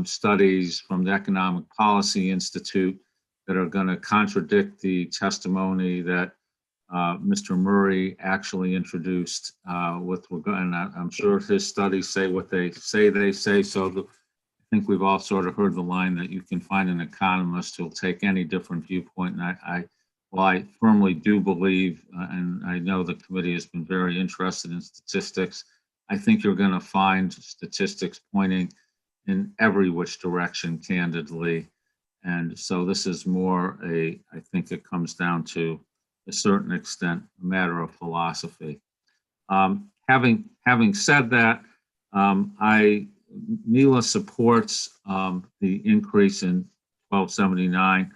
studies from the Economic Policy Institute that are going to contradict the testimony that Mr. Murray actually introduced with regard, and I'm sure his studies say what they say. So I think we've all sort of heard the line that you can find an economist who'll take any different viewpoint. And I firmly do believe, and I know the committee has been very interested in statistics, I think you're going to find statistics pointing in every which direction, candidly. And so this is more I think it comes down to a certain extent, a matter of philosophy. Having said that, MELA supports the increase in 1279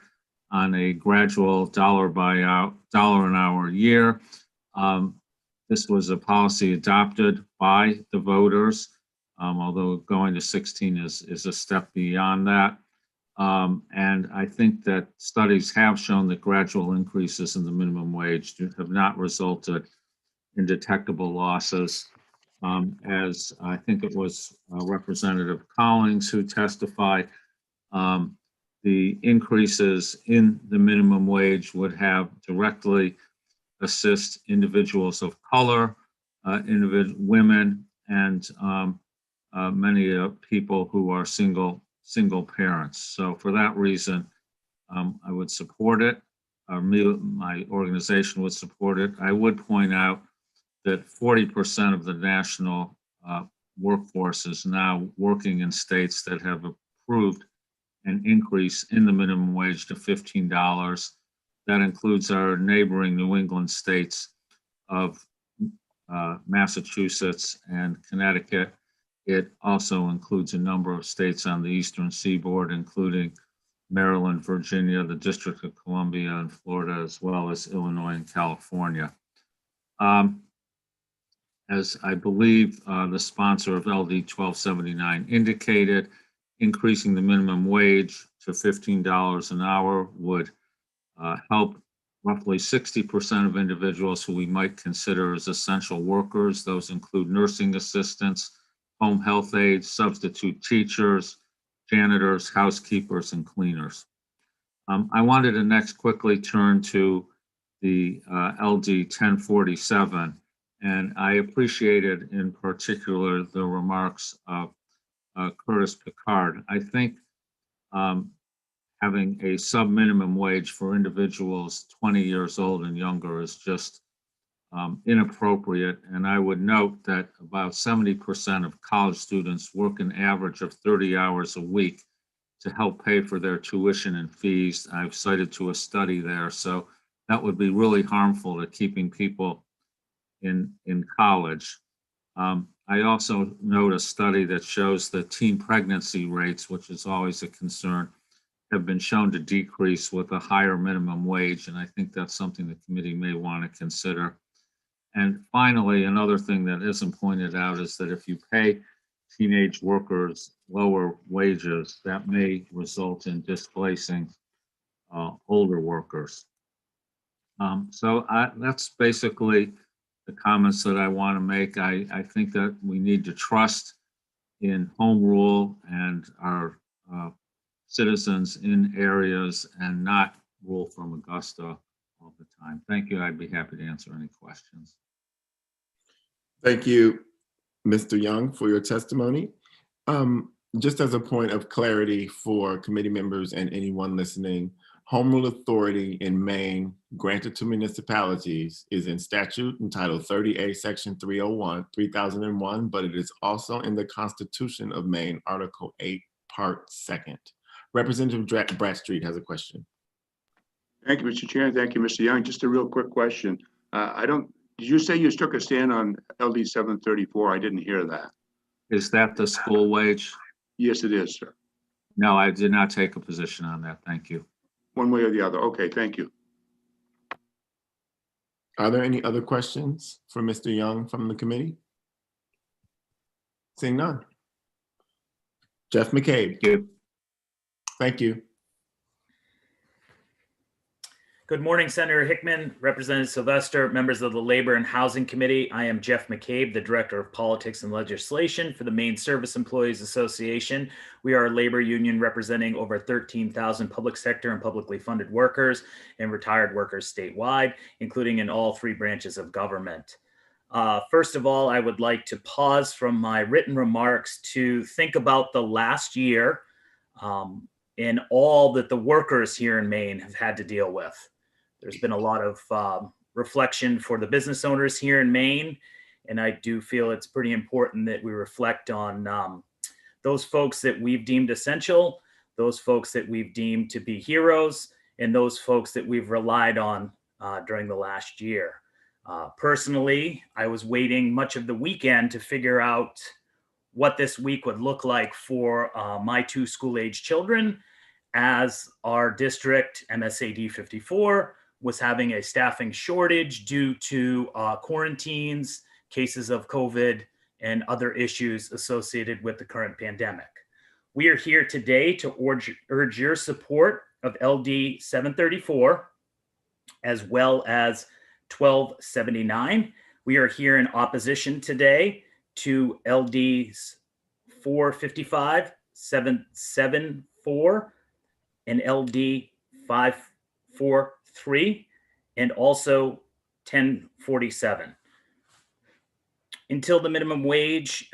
on a gradual dollar an hour year. This was a policy adopted by the voters, although going to 16 is a step beyond that. And I think that studies have shown that gradual increases in the minimum wage have not resulted in detectable losses. As I think it was Representative Collins who testified, the increases in the minimum wage would have directly assist individuals of color, women, and many people who are single parents. So for that reason, I would support it. My organization would support it. I would point out that 40% of the national workforce is now working in states that have approved an increase in the minimum wage to $15. That includes our neighboring New England states of Massachusetts and Connecticut. It also includes a number of states on the eastern seaboard, including Maryland, Virginia, the District of Columbia, and Florida, as well as Illinois and California. As I believe the sponsor of LD 1279 indicated, increasing the minimum wage to $15 an hour would help roughly 60% of individuals who we might consider as essential workers. Those include nursing assistants, home health aides, substitute teachers, janitors, housekeepers, and cleaners. I wanted to next quickly turn to the LD 1047, and I appreciated in particular the remarks of Curtis Picard. I think having a sub-minimum wage for individuals 20 years old and younger is just inappropriate. And I would note that about 70% of college students work an average of 30 hours a week to help pay for their tuition and fees. I've cited to a study there. So that would be really harmful to keeping people in college. I also note a study that shows that teen pregnancy rates, which is always a concern, have been shown to decrease with a higher minimum wage. And I think that's something the committee may want to consider. And finally, another thing that isn't pointed out is that if you pay teenage workers lower wages, that may result in displacing older workers. That's basically the comments that I want to make. I think that we need to trust in home rule and our citizens in areas and not rule from Augusta all the time. Thank you. I'd be happy to answer any questions. Thank you, Mr. Young, for your testimony. Just as a point of clarity for committee members and anyone listening, home rule authority in Maine granted to municipalities is in statute entitled 30A Section 3001, but it is also in the Constitution of Maine, Article 8, Part 2nd. Representative Bradstreet has a question. Thank you, Mr. Chair. Thank you, Mr. Young. Just a real quick question. Did you say you took a stand on LD 734? I didn't hear that. Is that the school wage? Yes, it is, sir. No, I did not take a position on that. Thank you. One way or the other. Okay, thank you. Are there any other questions for Mr. Young from the committee? Seeing none. Jeff McCabe. Thank you. Good morning, Senator Hickman, Representative Sylvester, members of the Labor and Housing Committee. I am Jeff McCabe, the Director of Politics and Legislation for the Maine Service Employees Association. We are a labor union representing over 13,000 public sector and publicly funded workers and retired workers statewide, including in all three branches of government. First of all, I would like to pause from my written remarks to think about the last year and all that the workers here in Maine have had to deal with. There's been a lot of reflection for the business owners here in Maine, and I do feel it's pretty important that we reflect on those folks that we've deemed essential, those folks that we've deemed to be heroes, and those folks that we've relied on during the last year. Personally, I was waiting much of the weekend to figure out what this week would look like for my two school-age children, as our district, MSAD 54, was having a staffing shortage due to quarantines, cases of COVID, and other issues associated with the current pandemic. We are here today to urge your support of LD 734, as well as 1279. We are here in opposition today to LDs 455, 774, and LD 543, and also 1047. Until the minimum wage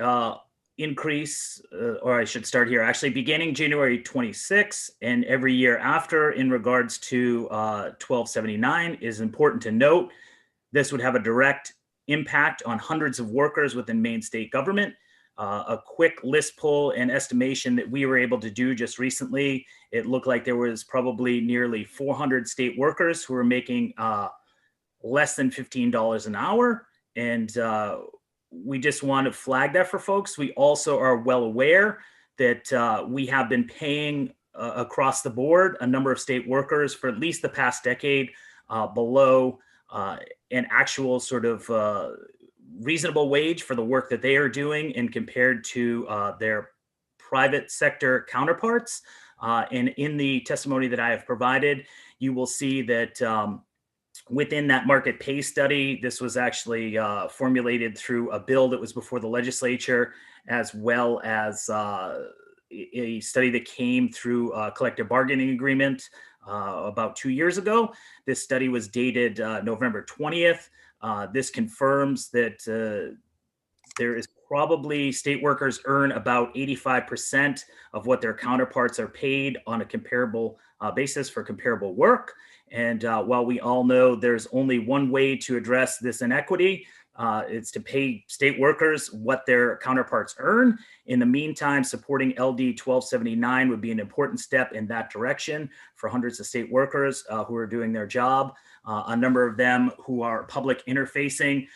increase, or I should start here, actually beginning January 26 and every year after in regards to 1279, is important to note. This would have a direct impact on hundreds of workers within Maine state government. A quick list pull and estimation that we were able to do just recently, it looked like there was probably nearly 400 state workers who were making less than $15 an hour. And we just want to flag that for folks. We also are well aware that we have been paying across the board a number of state workers for at least the past decade below an actual sort of reasonable wage for the work that they are doing and compared to their private sector counterparts. And in the testimony that I have provided, you will see that within that market pay study, this was actually formulated through a bill that was before the legislature, as well as a study that came through a collective bargaining agreement about 2 years ago. This study was dated November 20th. This confirms that there is probably state workers earn about 85% of what their counterparts are paid on a comparable basis for comparable work. And while we all know there's only one way to address this inequity, it's to pay state workers what their counterparts earn. In the meantime, supporting LD 1279 would be an important step in that direction for hundreds of state workers who are doing their job. A number of them who are public interfacing,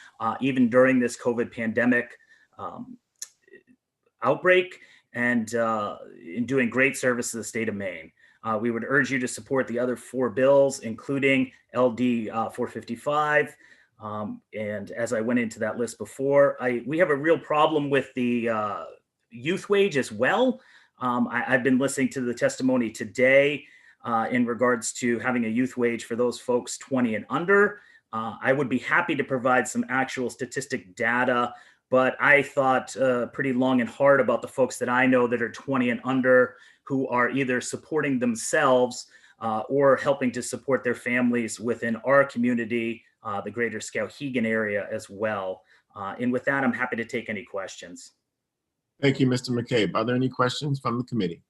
even during this COVID pandemic. outbreak and in doing great service to the state of Maine. We would urge you to support the other 4 bills, including LD 455. And as I went into that list before, we have a real problem with the youth wage as well. I've been listening to the testimony today in regards to having a youth wage for those folks 20 and under. I would be happy to provide some actual statistic data, but I thought pretty long and hard about the folks that I know that are 20 and under who are either supporting themselves or helping to support their families within our community, the greater Skowhegan area as well. And with that, I'm happy to take any questions. Thank you, Mr. McCabe. Are there any questions from the committee?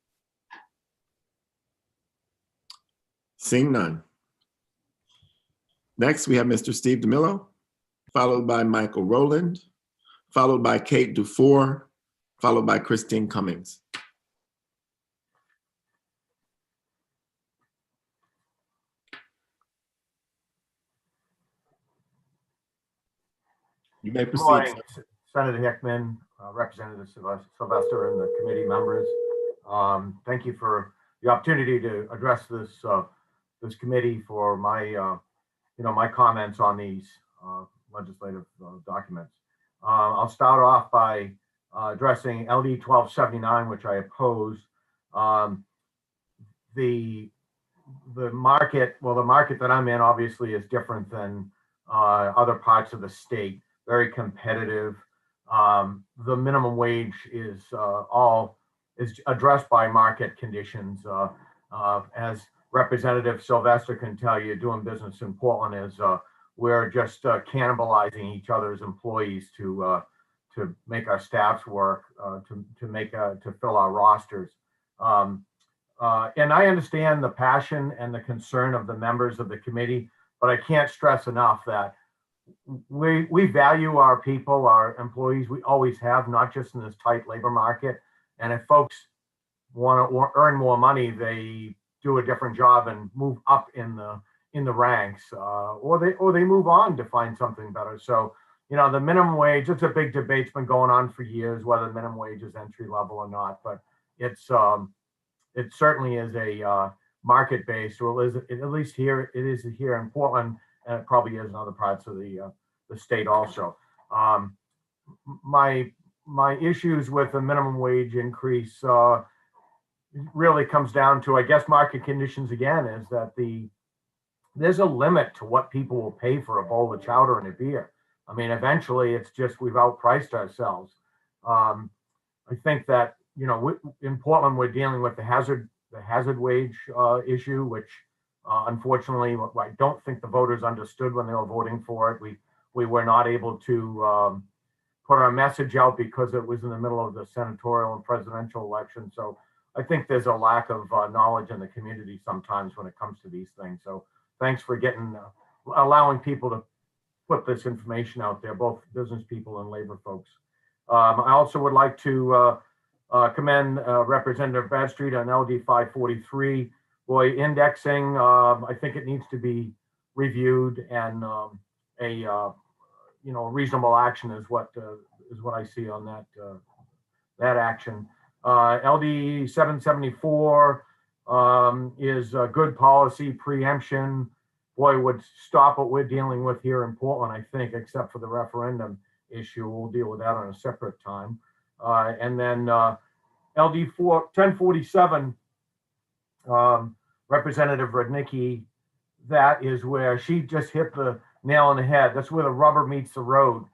Seeing none. Next, we have Mr. Steve DeMillo, followed by Michael Rowland, followed by Kate Dufour, followed by Christine Cummings. You may Good proceed. morning, Senator Hickman, Representative Sylvester, and the committee members. Thank you for the opportunity to address this this committee for my my comments on these legislative documents. I'll start off by addressing LD 1279, which I oppose. The market, well, the market that I'm in obviously is different than other parts of the state. Very competitive. The minimum wage is addressed by market conditions. As Representative Sylvester can tell you, doing business in Portland is we're just cannibalizing each other's employees to make our staffs work, to fill our rosters. And I understand the passion and the concern of the members of the committee, but I can't stress enough that we value our people, our employees. We always have, not just in this tight labor market. And if folks want to earn more money, they do a different job and move up in the ranks, or they move on to find something better. So, the minimum wage, it's a big debate. It's been going on for years whether minimum wage is entry level or not, but it certainly is a market based, or at least here it is here in Portland, and it probably is in other parts of the state also. My issues with the minimum wage increase really comes down to, I guess, market conditions again, is that there's a limit to what people will pay for a bowl of chowder and a beer. I mean, eventually it's just we've outpriced ourselves. I think that, in Portland, we're dealing with the hazard wage issue, which unfortunately, I don't think the voters understood when they were voting for it. We were not able to put our message out because it was in the middle of the senatorial and presidential election. So I think there's a lack of knowledge in the community sometimes when it comes to these things. So thanks for allowing people to put this information out there, both business people and labor folks. I also would like to commend Representative Bradstreet on LD 543. Boy, indexing, I think it needs to be reviewed, and a reasonable action is what I see on that action. LD 774 is a good policy. Preemption, boy, would stop what we're dealing with here in Portland, I think, except for the referendum issue. We'll deal with that on a separate time. And then LD 1047, Representative Rudnicki, that is where she just hit the nail on the head. That's where the rubber meets the road.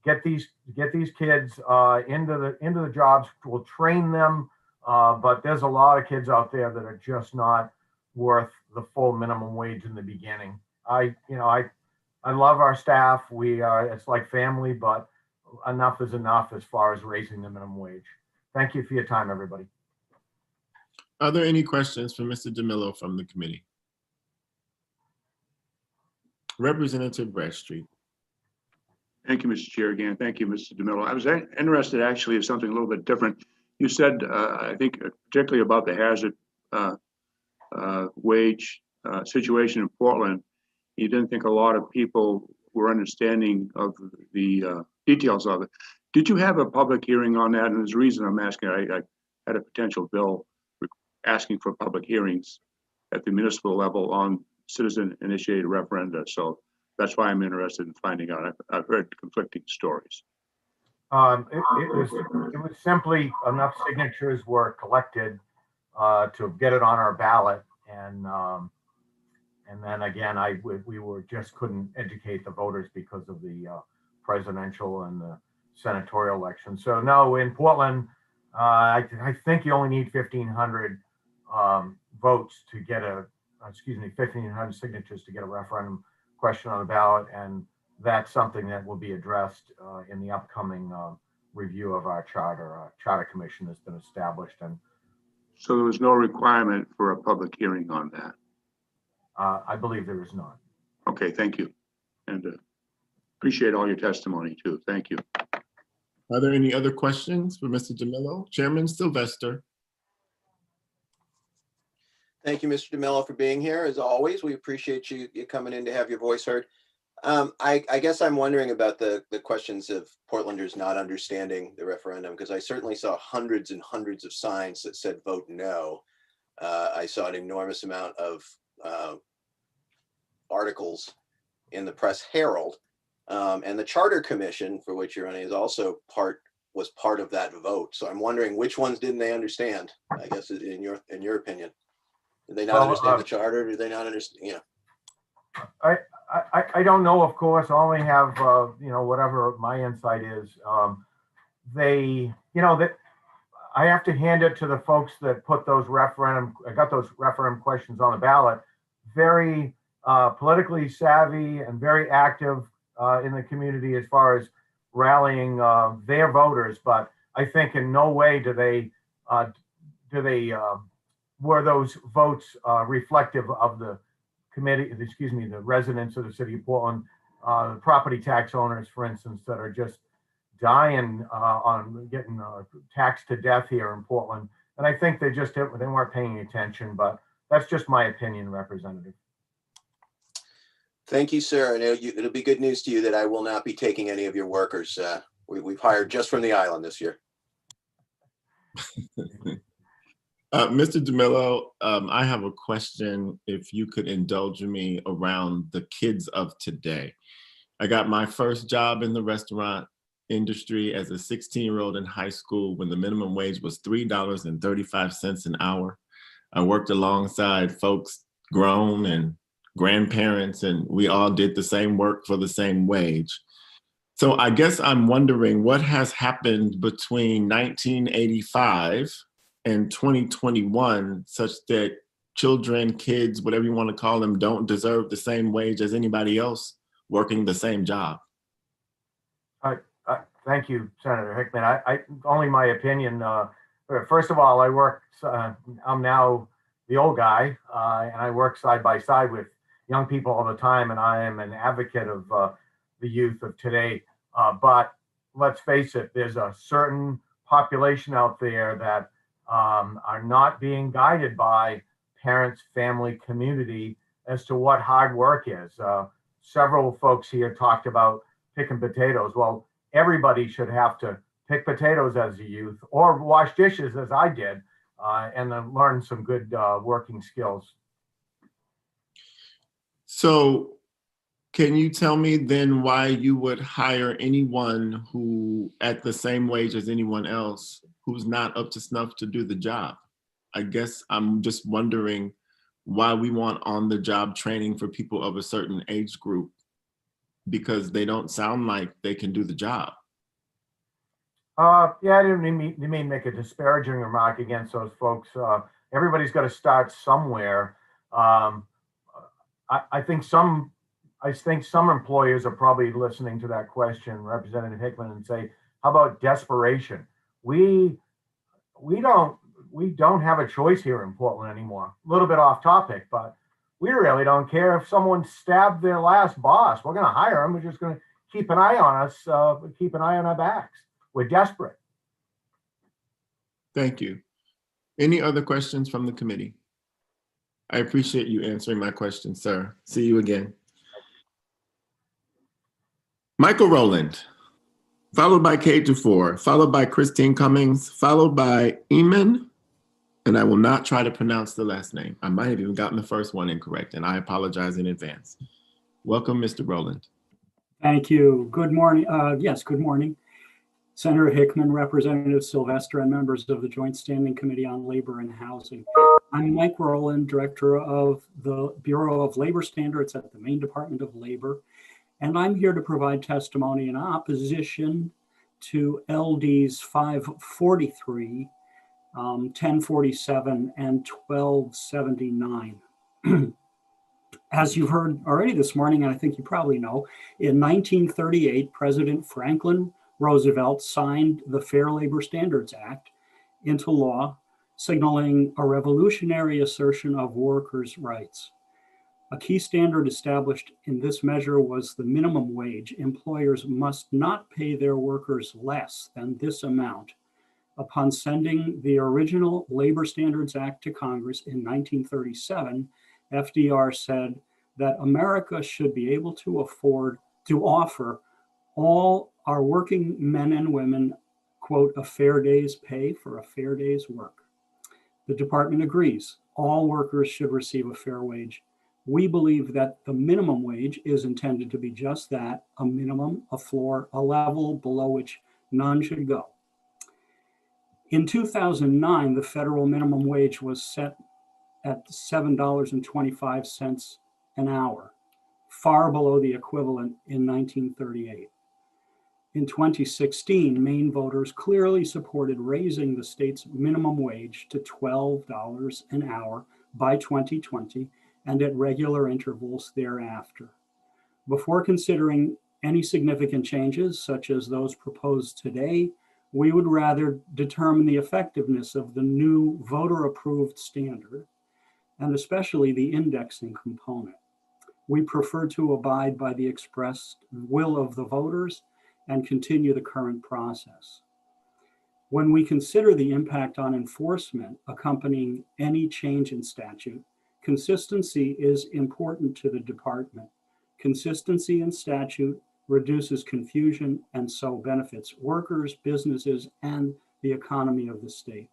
Get these kids into the jobs. We'll train them, but there's a lot of kids out there that are just not worth the full minimum wage in the beginning. I love our staff. It's like family, but enough is enough as far as raising the minimum wage. Thank you for your time, everybody. Are there any questions for Mr. DeMillo from the committee? Representative Bradstreet. Thank you, Mr. Chair. Again, thank you, Mr. DeMillo. I was interested actually in something a little bit different. You said, I think, particularly about the hazard wage situation in Portland, you didn't think a lot of people were understanding of the details of it. Did you have a public hearing on that? And there's a reason I'm asking. I had a potential bill asking for public hearings at the municipal level on citizen-initiated referenda. So that's why I'm interested in finding out. I've heard conflicting stories. It was simply enough signatures were collected to get it on our ballot, and then again, we just couldn't educate the voters because of the presidential and the senatorial election. So no, in Portland, I think you only need 1,500 votes to get 1,500 signatures to get a referendum question on the ballot, and that's something that will be addressed in the upcoming review of our charter commission that's been established. And so there was no requirement for a public hearing on that. I believe there is not. Okay, thank you, and appreciate all your testimony too. Thank you. Are there any other questions for Mr. DeMillo? Chairman Sylvester. Thank you, Mr. DeMello, for being here. As always, we appreciate you coming in to have your voice heard. I guess I'm wondering about the questions of Portlanders not understanding the referendum, because I certainly saw hundreds and hundreds of signs that said vote no. I saw an enormous amount of articles in the Press Herald, and the Charter Commission, for which you're running, is also was part of that vote. So I'm wondering which ones didn't they understand? I guess in your opinion, did they not understand the charter? Did they not understand? You know, I don't know, of course. I only have whatever my insight is. That I have to hand it to the folks that put those got those referendum questions on the ballot. Very politically savvy and very active in the community as far as rallying their voters. But I think in no way were those votes reflective of the the residents of the city of Portland, the property tax owners, for instance, that are just dying on getting taxed to death here in Portland. And I think they weren't paying attention, but that's just my opinion, Representative. thank you, sir. And it'll be good news to you that I will not be taking any of your workers. We've hired just from the island this year. Mr. DeMillo, I have a question, if you could indulge me, around the kids of today. I got my first job in the restaurant industry as a 16-year-old in high school when the minimum wage was $3.35 an hour. I worked alongside folks grown and grandparents, and we all did the same work for the same wage. So I guess I'm wondering what has happened between 1985 and 2021 such that children, kids, whatever you want to call them, don't deserve the same wage as anybody else working the same job. Thank you, Senator Hickman. Only my opinion. First of all, I'm now the old guy, and I work side by side with young people all the time, and I am an advocate of the youth of today. But let's face it, there's a certain population out there that are not being guided by parents, family, community as to what hard work is. Several folks here talked about picking potatoes. Well, everybody should have to pick potatoes as a youth or wash dishes as I did, and then learn some good working skills. So can you tell me then why you would hire anyone who at the same wage as anyone else who's not up to snuff to do the job? I guess I'm just wondering why we want on-the-job training for people of a certain age group, because they don't sound like they can do the job. Yeah, I didn't mean to make a disparaging remark against those folks. Everybody's got to start somewhere. I think some employers are probably listening to that question, Representative Hickman, and say, how about desperation? We don't have a choice here in Portland anymore. A little bit off topic, but we really don't care if someone stabbed their last boss. We're going to hire them. We're just going to keep an eye on us, keep an eye on our backs. We're desperate. Thank you. Any other questions from the committee? I appreciate you answering my question, sir. See you again. Michael Rowland, followed by K24, followed by Christine Cummings, followed by Eamon, and I will not try to pronounce the last name. I might have even gotten the first one incorrect, and I apologize in advance. Welcome, Mr. Rowland. Thank you. Good morning. Yes, good morning. Senator Hickman, Representative Sylvester, and members of the Joint Standing Committee on Labor and Housing. I'm Mike Rowland, Director of the Bureau of Labor Standards at the Maine Department of Labor, and I'm here to provide testimony in opposition to LDs 543, 1047, and 1279. As you've heard already this morning, and I think you probably know, in 1938, President Franklin Roosevelt signed the Fair Labor Standards Act into law, signaling a revolutionary assertion of workers' rights. A key standard established in this measure was the minimum wage. Employers must not pay their workers less than this amount. Upon sending the original Labor Standards Act to Congress in 1937, FDR said that America should be able to afford to offer all our working men and women, quote, a fair day's pay for a fair day's work. The department agrees. All workers should receive a fair wage. We believe that the minimum wage is intended to be just that, a minimum, a floor, a level below which none should go. In 2009, the federal minimum wage was set at $7.25 an hour, far below the equivalent in 1938. In 2016, Maine voters clearly supported raising the state's minimum wage to $12 an hour by 2020 and at regular intervals thereafter. Before considering any significant changes, such as those proposed today, we would rather determine the effectiveness of the new voter-approved standard, and especially the indexing component. We prefer to abide by the expressed will of the voters and continue the current process. When we consider the impact on enforcement accompanying any change in statute, consistency is important to the department. Consistency in statute reduces confusion and so benefits workers, businesses, and the economy of the state.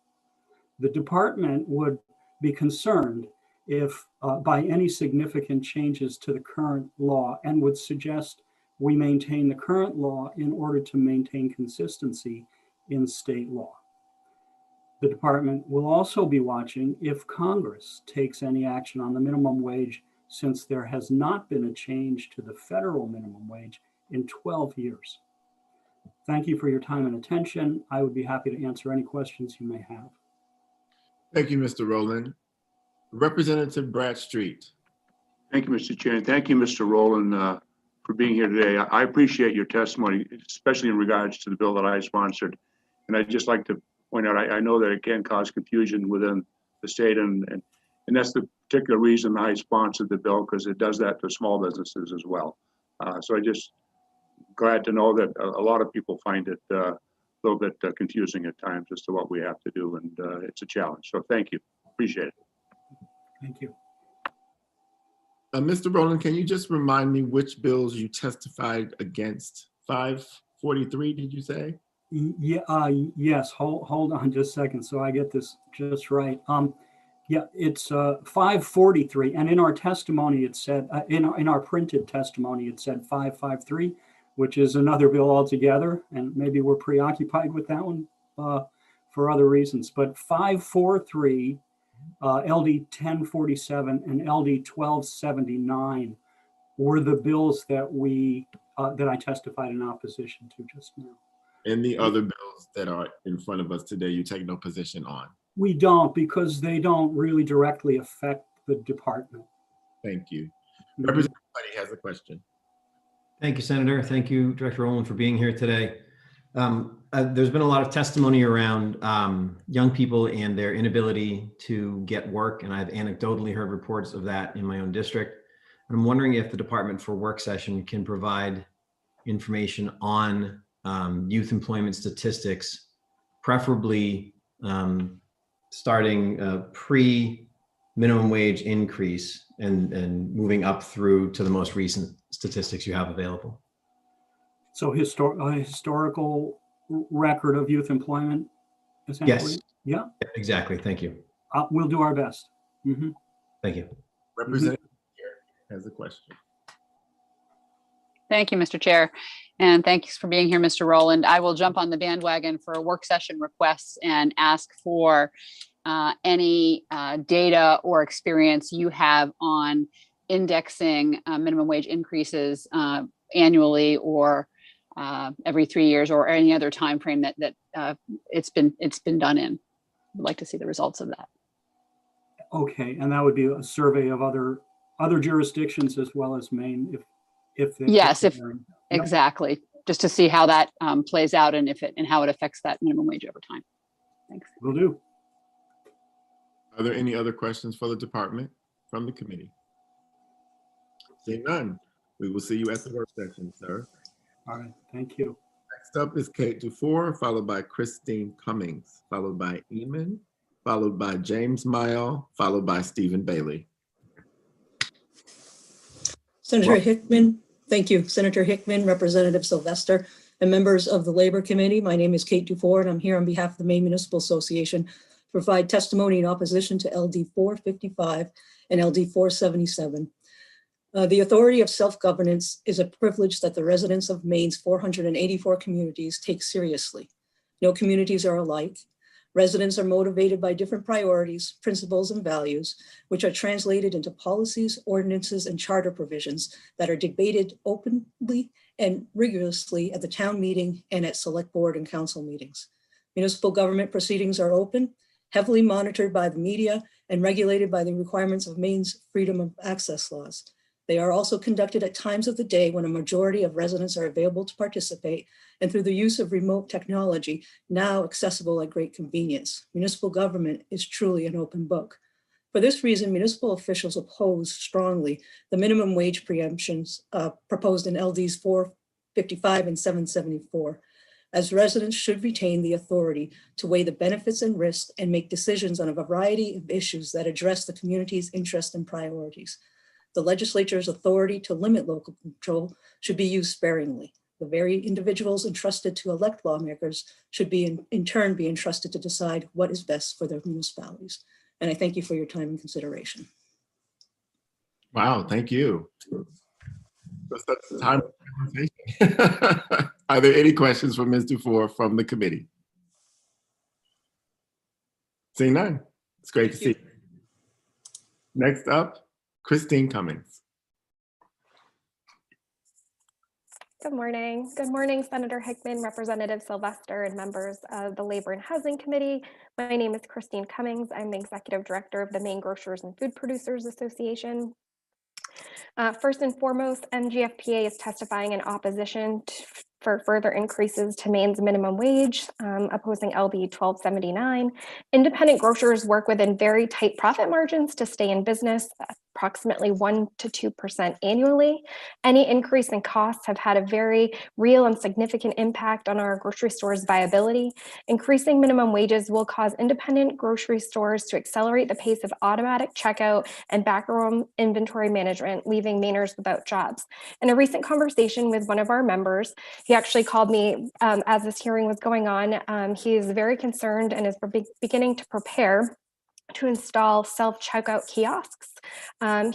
The department would be concerned if by any significant changes to the current law and would suggest we maintain the current law in order to maintain consistency in state law. The department will also be watching if Congress takes any action on the minimum wage, since there has not been a change to the federal minimum wage in 12 years. Thank you for your time and attention. I would be happy to answer any questions you may have. Thank you, Mr. Rowland. Representative Bradstreet. Thank you, Mr. Chair. And thank you, Mr. Rowland, for being here today. I appreciate your testimony, especially in regards to the bill that I sponsored. And I'd just like to point out, I know that it can cause confusion within the state, and that's the particular reason I sponsored the bill, because it does that to small businesses as well. So I just glad to know that a lot of people find it a little bit confusing at times as to what we have to do, and it's a challenge. So thank you, appreciate it. Thank you. Mr. Rowland, can you just remind me which bills you testified against? 543, did you say? Yeah, yes, hold on just a second so I get this just right. Yeah, it's 543, and in our testimony it said, in our printed testimony it said 553, which is another bill altogether, and maybe we're preoccupied with that one for other reasons, but 543, LD 1047 and LD 1279 were the bills that that I testified in opposition to just now. And the other bills that are in front of us today, you take no position on? We don't, because they don't really directly affect the department. Thank you. Representative Buddy has a question. Thank you, Senator. Thank you, Director Rowland, for being here today. There's been a lot of testimony around young people and their inability to get work, and I've anecdotally heard reports of that in my own district. And I'm wondering if the Department for Work Session can provide information on youth employment statistics, preferably starting pre-minimum wage increase and moving up through to the most recent statistics you have available. So historical record of youth employment, essentially? Yes. Yeah. Exactly. Thank you. We'll do our best. Thank you. Representative has a question. Thank you, Mr. Chair. And thanks for being here, Mr. Rowland. I will jump on the bandwagon for work session requests and ask for any data or experience you have on indexing minimum wage increases annually or every 3 years or any other time frame that it's been done in. I'd like to see the results of that. Okay, and that would be a survey of other jurisdictions as well as Maine, if yes, yep. Exactly, just to see how that plays out and how it affects that minimum wage over time. Thanks. Will do. Are there any other questions for the department from the committee? Seeing none, we will see you at the work session, sir. All right, thank you. Next up is Kate Dufour, followed by Christine Cummings, followed by Eamon, followed by James Mile, followed by Stephen Bailey. Senator Hickman, thank you. Senator Hickman, Representative Sylvester, and members of the Labor Committee. My name is Kate Dufour, and I'm here on behalf of the Maine Municipal Association to provide testimony in opposition to LD 455 and LD 477. The authority of self-governance is a privilege that the residents of Maine's 484 communities take seriously. No communities are alike. Residents are motivated by different priorities, principles, and values, which are translated into policies, ordinances, and charter provisions that are debated openly and rigorously at the town meeting and at select board and council meetings. Municipal government proceedings are open, heavily monitored by the media, and regulated by the requirements of Maine's freedom of access laws. They are also conducted at times of the day when a majority of residents are available to participate and through the use of remote technology now accessible at great convenience. Municipal government is truly an open book. For this reason, municipal officials oppose strongly the minimum wage preemptions proposed in LDs 455 and 774, as residents should retain the authority to weigh the benefits and risks and make decisions on a variety of issues that address the community's interests and priorities. The legislature's authority to limit local control should be used sparingly. The very individuals entrusted to elect lawmakers should be in turn be entrusted to decide what is best for their municipalities. And I thank you for your time and consideration. Wow, thank you. That's the time of conversation. Are there any questions for Ms. Dufour from the committee? Seeing none, it's great to see you. Next up, Christine Cummings. Good morning. Good morning, Senator Hickman, Representative Sylvester, and members of the Labor and Housing Committee. My name is Christine Cummings. I'm the Executive Director of the Maine Grocers and Food Producers Association. First and foremost, MGFPA is testifying in opposition for further increases to Maine's minimum wage, opposing LB 1279. Independent grocers work within very tight profit margins to stay in business, approximately 1% to 2% annually. Any increase in costs have had a very real and significant impact on our grocery stores' viability. Increasing minimum wages will cause independent grocery stores to accelerate the pace of automatic checkout and backroom inventory management, leaving Mainers without jobs. In a recent conversation with one of our members, he actually called me as this hearing was going on. He is very concerned and is beginning to prepare to install self-checkout kiosks.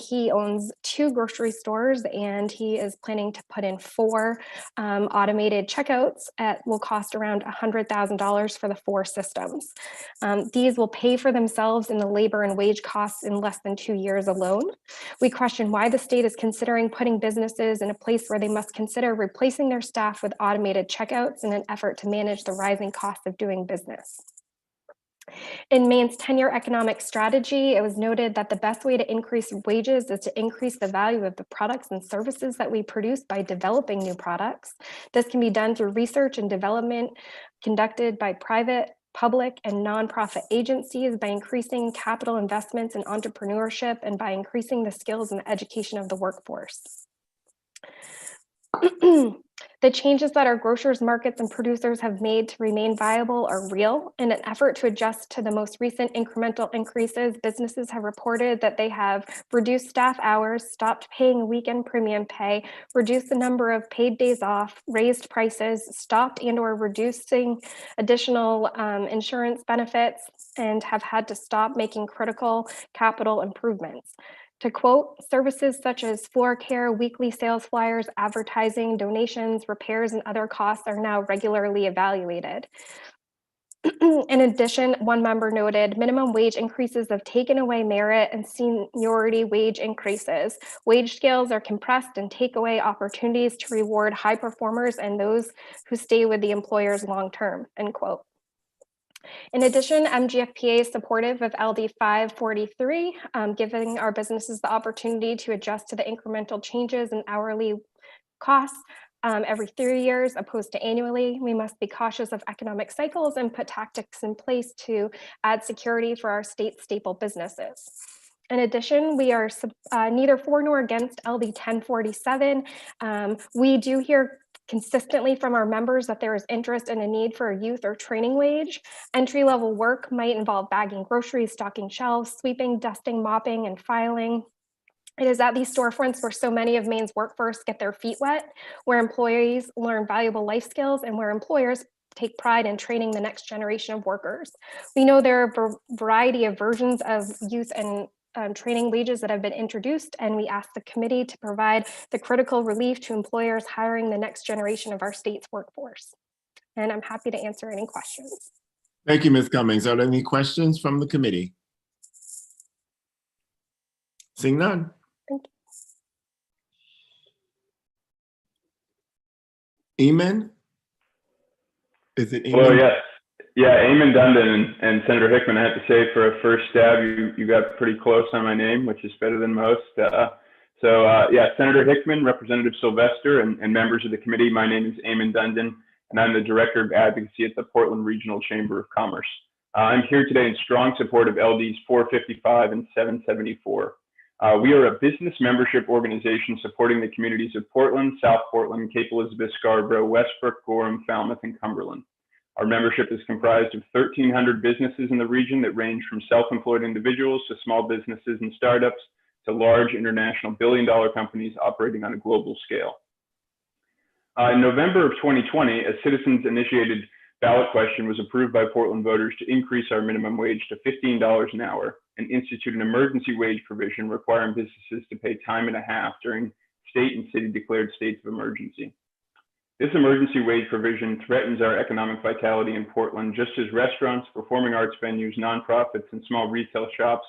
He owns 2 grocery stores and he is planning to put in 4 automated checkouts will cost around $100,000 for the 4 systems. These will pay for themselves in the labor and wage costs in less than 2 years alone. We question why the state is considering putting businesses in a place where they must consider replacing their staff with automated checkouts in an effort to manage the rising cost of doing business. In Maine's 10-year economic strategy, it was noted that the best way to increase wages is to increase the value of the products and services that we produce by developing new products. This can be done through research and development conducted by private, public, and nonprofit agencies, by increasing capital investments in entrepreneurship, and by increasing the skills and the education of the workforce. The changes that our grocers, markets, and producers have made to remain viable are real. In an effort to adjust to the most recent incremental increases, businesses have reported that they have reduced staff hours, stopped paying weekend premium pay, reduced the number of paid days off, raised prices, stopped and/or reducing additional insurance benefits, and have had to stop making critical capital improvements. To quote, services such as floor care, weekly sales flyers, advertising, donations, repairs, and other costs are now regularly evaluated. In addition, one member noted minimum wage increases have taken away merit and seniority wage increases. Wage scales are compressed and take away opportunities to reward high performers and those who stay with the employers long term, end quote. In addition, MGFPA is supportive of LD 543, giving our businesses the opportunity to adjust to the incremental changes in hourly costs every 3 years opposed to annually. We must be cautious of economic cycles and put tactics in place to add security for our state staple businesses. In addition, we are neither for nor against LD 1047. We do hear consistently from our members that there is interest and a need for a youth or training wage. Entry-level work might involve bagging groceries, stocking shelves, sweeping, dusting, mopping, and filing. It is at these storefronts where so many of Maine's workforce get their feet wet, where employees learn valuable life skills, and where employers take pride in training the next generation of workers. We know there are a variety of versions of youth and training wages that have been introduced, and we ask the committee to provide the critical relief to employers hiring the next generation of our state's workforce. And I'm happy to answer any questions. Thank you, Ms. Cummings. Are there any questions from the committee? Seeing none. Thank you. Eamon? Is it Eamon? Well, yes. Yeah, Eamon Dundon and Senator Hickman, I have to say, for a first stab, you got pretty close on my name, which is better than most. Yeah, Senator Hickman, Representative Sylvester, and members of the committee, my name is Eamon Dundon, and I'm the Director of Advocacy at the Portland Regional Chamber of Commerce. I'm here today in strong support of LDs 455 and 774. We are a business membership organization supporting the communities of Portland, South Portland, Cape Elizabeth, Scarborough, Westbrook, Gorham, Falmouth, and Cumberland. Our membership is comprised of 1,300 businesses in the region that range from self-employed individuals to small businesses and startups to large international billion-dollar companies operating on a global scale. In November of 2020, a citizens-initiated ballot question was approved by Portland voters to increase our minimum wage to $15 an hour and institute an emergency wage provision requiring businesses to pay time and a half during state and city declared states of emergency. This emergency wage provision threatens our economic vitality in Portland, just as restaurants, performing arts venues, nonprofits, and small retail shops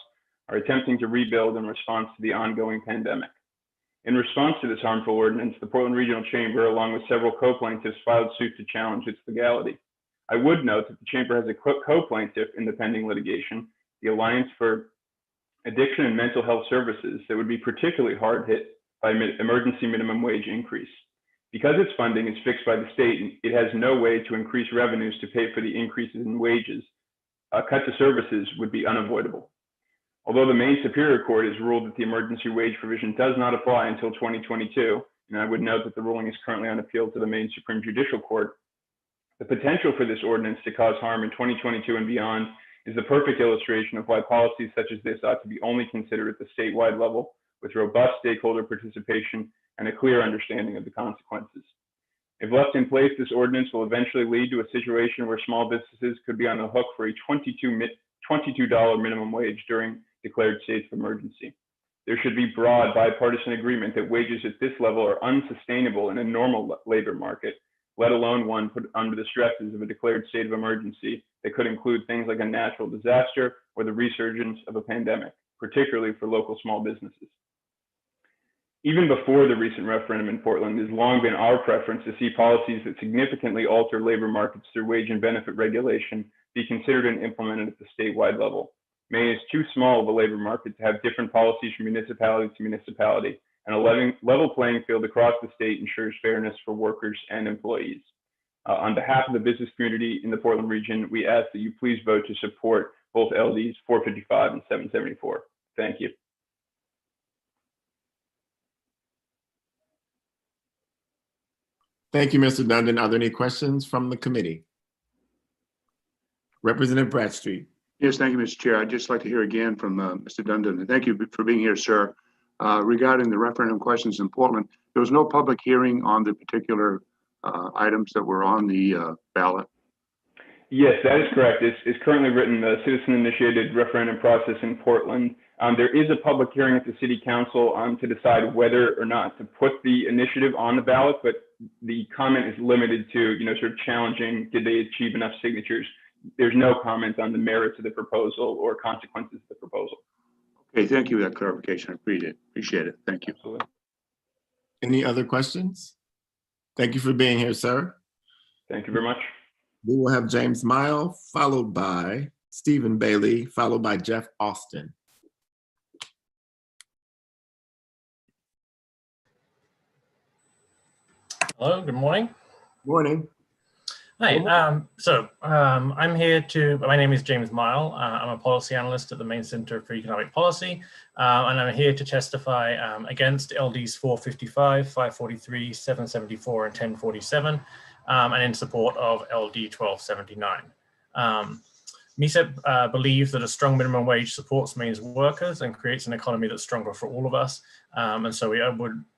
are attempting to rebuild in response to the ongoing pandemic. In response to this harmful ordinance, the Portland Regional Chamber, along with several co-plaintiffs, filed suit to challenge its legality. I would note that the Chamber has a co-plaintiff in the pending litigation, the Alliance for Addiction and Mental Health Services, that would be particularly hard hit by emergency minimum wage increase. Because its funding is fixed by the state, it has no way to increase revenues to pay for the increases in wages. A cut to services would be unavoidable. Although the Maine Superior Court has ruled that the emergency wage provision does not apply until 2022, and I would note that the ruling is currently on appeal to the Maine Supreme Judicial Court, the potential for this ordinance to cause harm in 2022 and beyond is the perfect illustration of why policies such as this ought to be only considered at the statewide level with robust stakeholder participation and a clear understanding of the consequences. If left in place, this ordinance will eventually lead to a situation where small businesses could be on the hook for a $22 minimum wage during declared states of emergency. There should be broad bipartisan agreement that wages at this level are unsustainable in a normal labor market, let alone one put under the stresses of a declared state of emergency that could include things like a natural disaster or the resurgence of a pandemic, particularly for local small businesses. Even before the recent referendum in Portland, it has long been our preference to see policies that significantly alter labor markets through wage and benefit regulation be considered and implemented at the statewide level. Maine is too small of a labor market to have different policies from municipality to municipality, and a level playing field across the state ensures fairness for workers and employees. On behalf of the business community in the Portland region, we ask that you please vote to support both LDs 455 and 774. Thank you. Thank you, Mr. Dundon. Are there any questions from the committee? Representative Bradstreet. Yes, thank you, Mr. Chair. I'd just like to hear again from Mr. Dundon. And thank you for being here, sir. Regarding the referendum questions in Portland, there was no public hearing on the particular items that were on the ballot. Yes, that is correct. It's currently written the citizen-initiated referendum process in Portland. There is a public hearing at the City Council to decide whether or not to put the initiative on the ballot, but the comment is limited to, sort of challenging, did they achieve enough signatures? There's no comment on the merits of the proposal or consequences of the proposal. Okay, thank you for that clarification. I appreciate it. Thank you. Absolutely. Any other questions? Thank you for being here, sir. Thank you very much. We will have James Mile, followed by Stephen Bailey, followed by Jeff Austin. Hello, good morning. Morning. Hi, I'm here my name is James Mile. I'm a policy analyst at the Maine Center for Economic Policy, and I'm here to testify against LDs 455, 543, 774, and 1047, and in support of LD 1279. MECEP believes that a strong minimum wage supports Maine's workers and creates an economy that's stronger for all of us. And so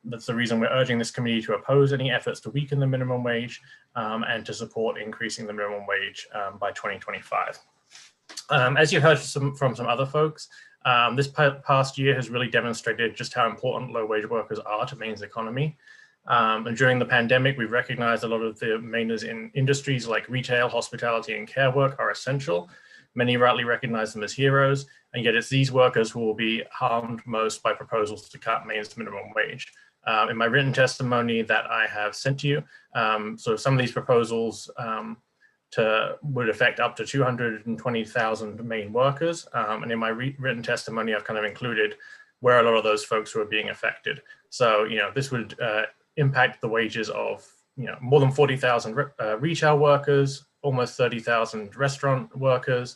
that's the reason we're urging this committee to oppose any efforts to weaken the minimum wage and to support increasing the minimum wage by 2025. As you heard from some other folks, this past year has really demonstrated just how important low wage workers are to Maine's economy. And during the pandemic, we've recognized a lot of the Mainers in industries like retail, hospitality, and care work are essential. Many rightly recognize them as heroes, and yet it's these workers who will be harmed most by proposals to cut Maine's minimum wage. In my written testimony that I have sent to you, so some of these proposals would affect up to 220,000 Maine workers. And in my written testimony, I've kind of included where a lot of those folks who are being affected. So, this would impact the wages of, more than 40,000 retail workers, almost 30,000 restaurant workers,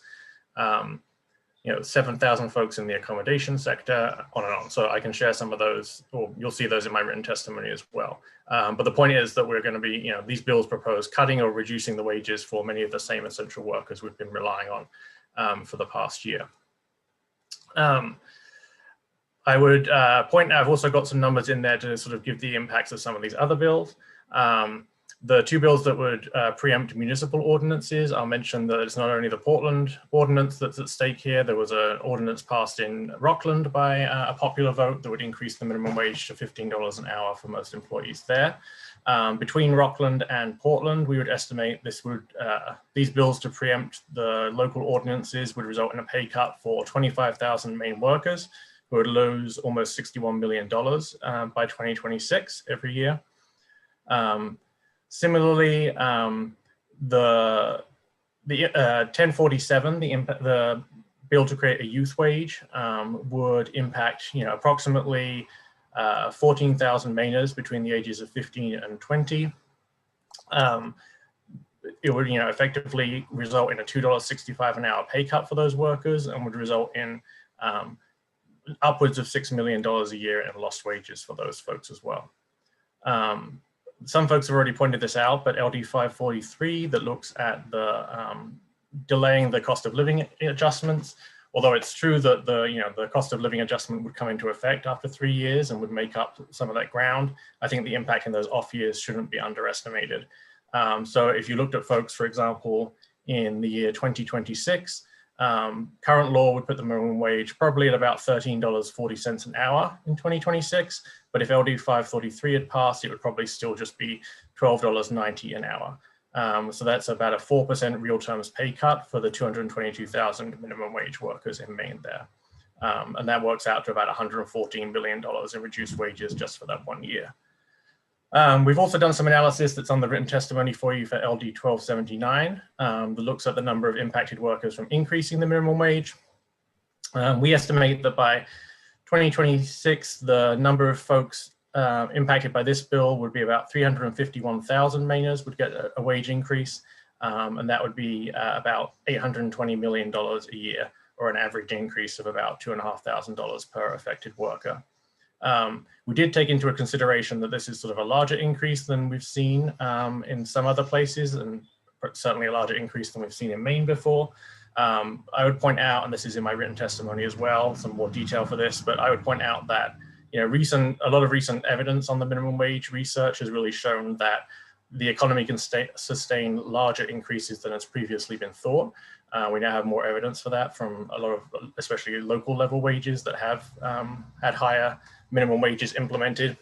7,000 folks in the accommodation sector, on and on. So I can share some of those, or you'll see those in my written testimony as well. But the point is that we're going to be, these bills propose cutting or reducing the wages for many of the same essential workers we've been relying on for the past year. I would point out, I've also got some numbers in there to sort of give the impacts of some of these other bills. The two bills that would preempt municipal ordinances, I'll mention that it's not only the Portland ordinance that's at stake here. There was an ordinance passed in Rockland by a popular vote that would increase the minimum wage to $15 an hour for most employees there. Between Rockland and Portland, we would estimate these bills to preempt the local ordinances would result in a pay cut for 25,000 Maine workers who would lose almost $61 million by 2026 every year. Similarly, the 1047, the bill to create a youth wage, would impact approximately 14,000 Mainers between the ages of 15 and 20. It would effectively result in a $2.65 an hour pay cut for those workers and would result in upwards of $6 million a year in lost wages for those folks as well. Some folks have already pointed this out, but LD 543 that looks at the delaying the cost of living adjustments, although it's true that the cost of living adjustment would come into effect after 3 years and would make up some of that ground. I think the impact in those off years shouldn't be underestimated. So if you looked at folks, for example, in the year 2026, current law would put the minimum wage probably at about $13.40 an hour in 2026. But if LD 543 had passed, it would probably still just be $12.90 an hour. So that's about a 4% real terms pay cut for the 222,000 minimum wage workers in Maine there. And that works out to about $114 billion in reduced wages just for that 1 year. We've also done some analysis that's on the written testimony for you for LD 1279 that looks at the number of impacted workers from increasing the minimum wage. We estimate that by 2026, the number of folks impacted by this bill would be about 351,000 Mainers would get a wage increase, and that would be about $820 million a year, or an average increase of about $2,500 per affected worker. We did take into consideration that this is sort of a larger increase than we've seen in some other places, and certainly a larger increase than we've seen in Maine before. I would point out, and this is in my written testimony as well, some more detail for this, but I would point out that a lot of recent evidence on the minimum wage research has really shown that the economy can sustain larger increases than has previously been thought. We now have more evidence for that from a lot of, especially local level wages that have had higher minimum wages implemented.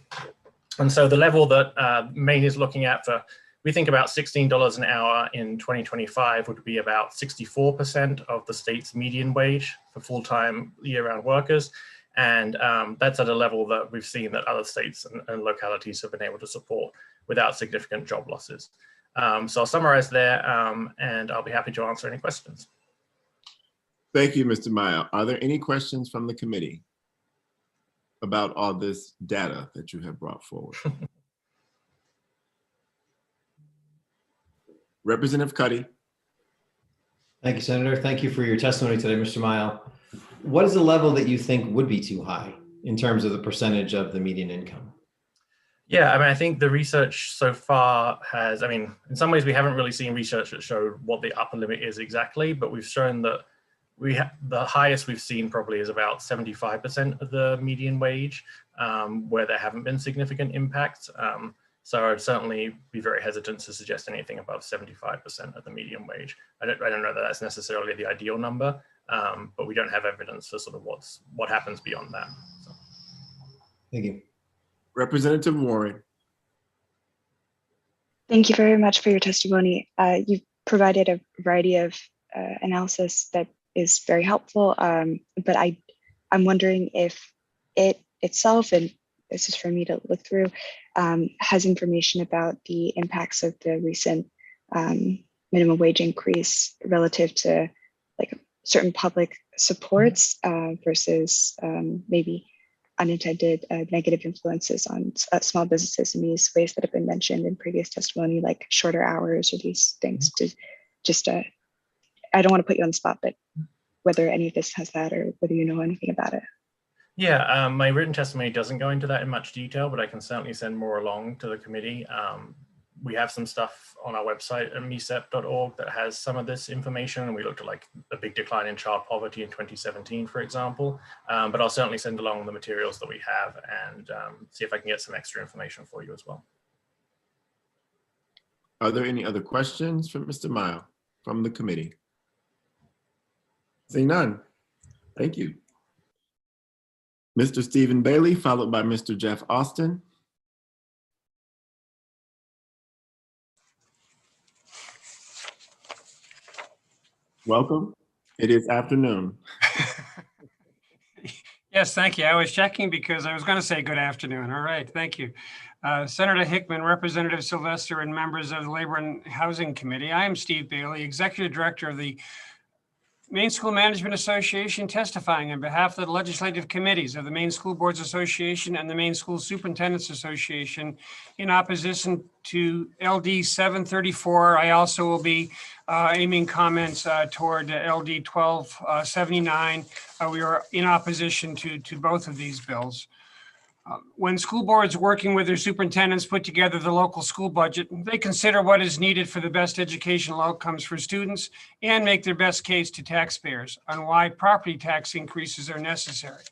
And so the level that Maine is looking at for, we think about $16 an hour in 2025 would be about 64% of the state's median wage for full-time year-round workers. And that's at a level that we've seen that other states and localities have been able to support without significant job losses. So I'll summarize there, and I'll be happy to answer any questions. Thank you, Mr. Meyer. Are there any questions from the committee about all this data that you have brought forward? Representative Cuddy. Thank you, Senator. Thank you for your testimony today, Mr. Meyer. What is the level that you think would be too high in terms of the percentage of the median income? Yeah, I mean, I think the research so far has, I mean, in some ways we haven't really seen research that showed what the upper limit is exactly, but we've shown that the highest we've seen probably is about 75% of the median wage, where there haven't been significant impacts. So I'd certainly be very hesitant to suggest anything above 75% of the median wage. I don't know that that's necessarily the ideal number, but we don't have evidence for sort of what happens beyond that. So. Thank you. Representative Warren. Thank you very much for your testimony. You've provided a variety of analysis that is very helpful, but I'm wondering if it itself, and this is for me to look through, has information about the impacts of the recent minimum wage increase relative to like certain public supports versus maybe unintended negative influences on small businesses in these ways that have been mentioned in previous testimony, like shorter hours or these things. To just, I don't want to put you on the spot, but whether any of this has that or whether you know anything about it. Yeah, my written testimony doesn't go into that in much detail, but I can certainly send more along to the committee. We have some stuff on our website at mesep.org that has some of this information, and we looked at like a big decline in child poverty in 2017, for example. But I'll certainly send along the materials that we have and see if I can get some extra information for you as well. Are there any other questions for Mr. Meyer from the committee? Seeing none, thank you. Mr. Stephen Bailey, followed by Mr. Jeff Austin. Welcome. It is afternoon. Yes, thank you. I was checking because I was going to say good afternoon. All right, thank you. Senator Hickman, Representative Sylvester, and members of the Labor and Housing Committee. I am Steve Bailey, Executive Director of the Maine School Management Association, testifying on behalf of the legislative committees of the Maine School Boards Association and the Maine School Superintendents Association in opposition to LD 734. I also will be aiming comments toward LD 1279. We are in opposition to both of these bills. When school boards working with their superintendents put together the local school budget, they consider what is needed for the best educational outcomes for students and make their best case to taxpayers on why property tax increases are necessary.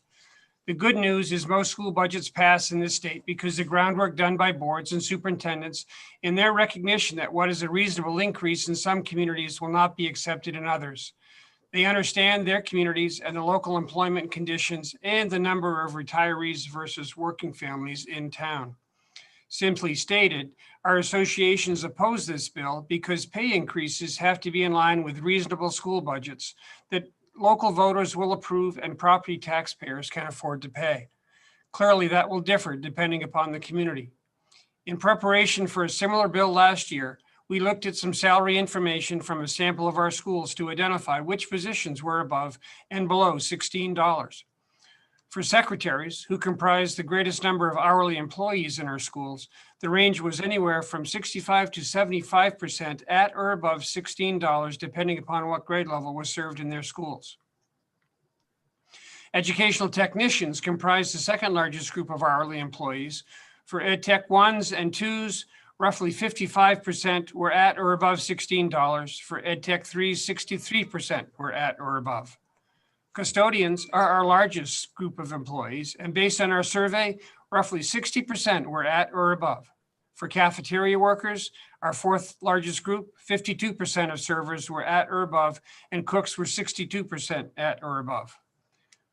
The good news is most school budgets pass in this state because the groundwork done by boards and superintendents in their recognition that what is a reasonable increase in some communities will not be accepted in others. They understand their communities and the local employment conditions and the number of retirees versus working families in town. Simply stated, our associations oppose this bill because pay increases have to be in line with reasonable school budgets that local voters will approve and property taxpayers can afford to pay. Clearly, that will differ depending upon the community. In preparation for a similar bill last year, we looked at some salary information from a sample of our schools to identify which positions were above and below $16. For secretaries, who comprise the greatest number of hourly employees in our schools, the range was anywhere from 65 to 75% at or above $16, depending upon what grade level was served in their schools. Educational technicians comprise the second largest group of hourly employees. For Ed Tech 1s and 2s, roughly 55% were at or above $16. For Ed Tech 3s, 63% were at or above. Custodians are our largest group of employees, and based on our survey, roughly 60% were at or above. For cafeteria workers, our fourth largest group, 52% of servers were at or above, and cooks were 62% at or above.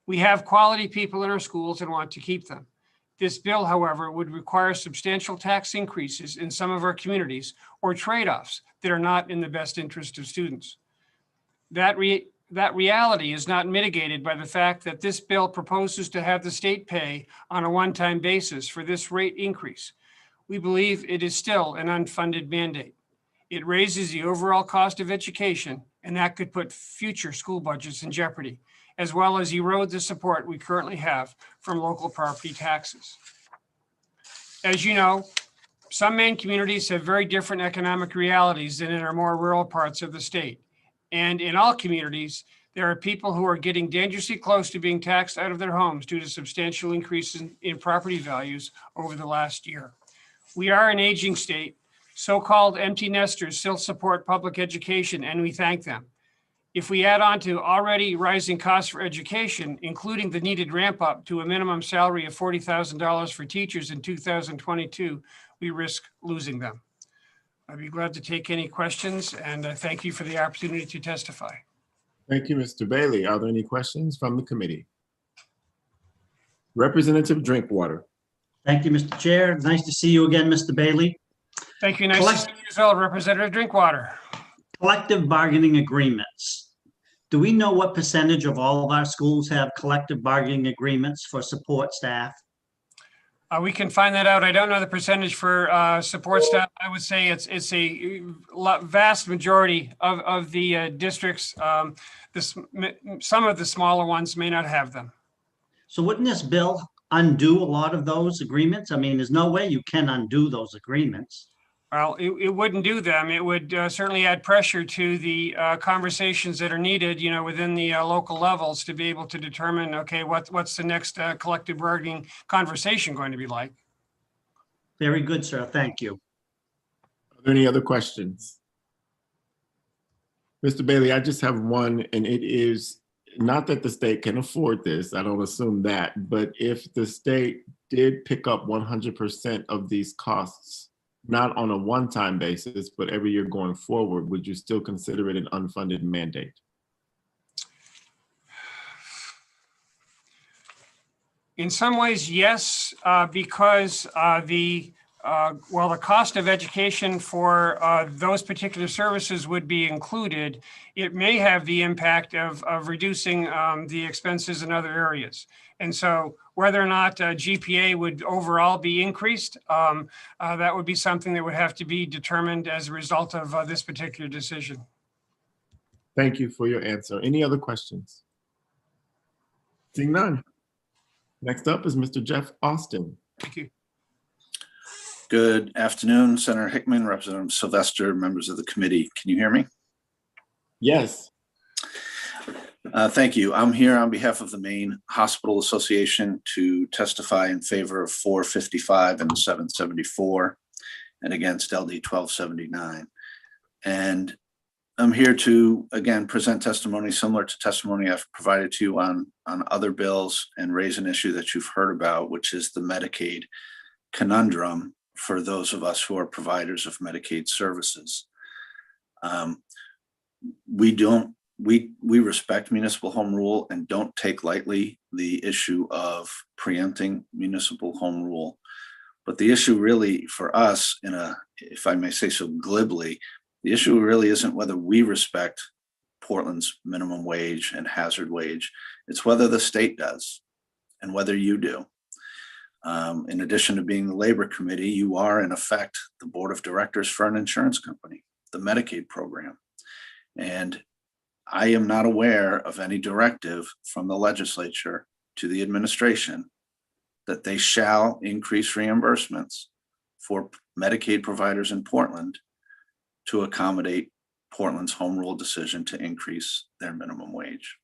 We have quality people in our schools and want to keep them. This bill, however, would require substantial tax increases in some of our communities or trade-offs that are not in the best interest of students. That reality is not mitigated by the fact that this bill proposes to have the state pay on a one-time basis for this rate increase. We believe it is still an unfunded mandate. It raises the overall cost of education, and that could put future school budgets in jeopardy, as well as erode the support we currently have from local property taxes. As you know, some Maine communities have very different economic realities than in our more rural parts of the state. And in all communities, there are people who are getting dangerously close to being taxed out of their homes due to substantial increases in property values over the last year. We are an aging state. So-called empty nesters still support public education, and we thank them. If we add on to already rising costs for education, including the needed ramp up to a minimum salary of $40,000 for teachers in 2022, we risk losing them. I'd be glad to take any questions, and thank you for the opportunity to testify. Thank you, Mr. Bailey. Are there any questions from the committee? Representative Drinkwater. Thank you, Mr. Chair. Nice to see you again, Mr. Bailey. Thank you. Nice to see you as well, Representative Drinkwater. Collective bargaining agreements. Do we know what percentage of all of our schools have collective bargaining agreements for support staff? We can find that out. I don't know the percentage for support staff. I would say it's a vast majority of the districts. Some of the smaller ones may not have them. So wouldn't this bill undo a lot of those agreements? I mean, there's no way you can undo those agreements. Well, it wouldn't do them. It would certainly add pressure to the conversations that are needed, you know, within the local levels to be able to determine, okay, what's the next collective bargaining conversation going to be like? Very good, sir. Thank you. Are there any other questions? Mr. Bailey, I just have one, and it is not that the state can afford this. I don't assume that, but if the state did pick up 100% of these costs, not on a one-time basis, but every year going forward, would you still consider it an unfunded mandate? In some ways, yes, because the cost of education for those particular services would be included, it may have the impact of reducing the expenses in other areas. And so whether or not GPA would overall be increased, that would be something that would have to be determined as a result of this particular decision. Thank you for your answer. Any other questions? Seeing none. Next up is Mr. Jeff Austin. Thank you. Good afternoon, Senator Hickman, Representative Sylvester, members of the committee. Can you hear me? Yes. Thank you. I'm here on behalf of the Maine Hospital Association to testify in favor of 455 and 774 and against LD 1279. And I'm here to, again, present testimony similar to testimony I've provided to you on other bills and raise an issue that you've heard about, which is the Medicaid conundrum for those of us who are providers of Medicaid services. We respect municipal home rule and don't take lightly the issue of preempting municipal home rule. But the issue really for us, if I may say so glibly, the issue really isn't whether we respect Portland's minimum wage and hazard wage. It's whether the state does and whether you do. In addition to being the labor committee, you are in effect the board of directors for an insurance company, the Medicaid program. And I am not aware of any directive from the legislature to the administration that they shall increase reimbursements for Medicaid providers in Portland to accommodate Portland's home rule decision to increase their minimum wage.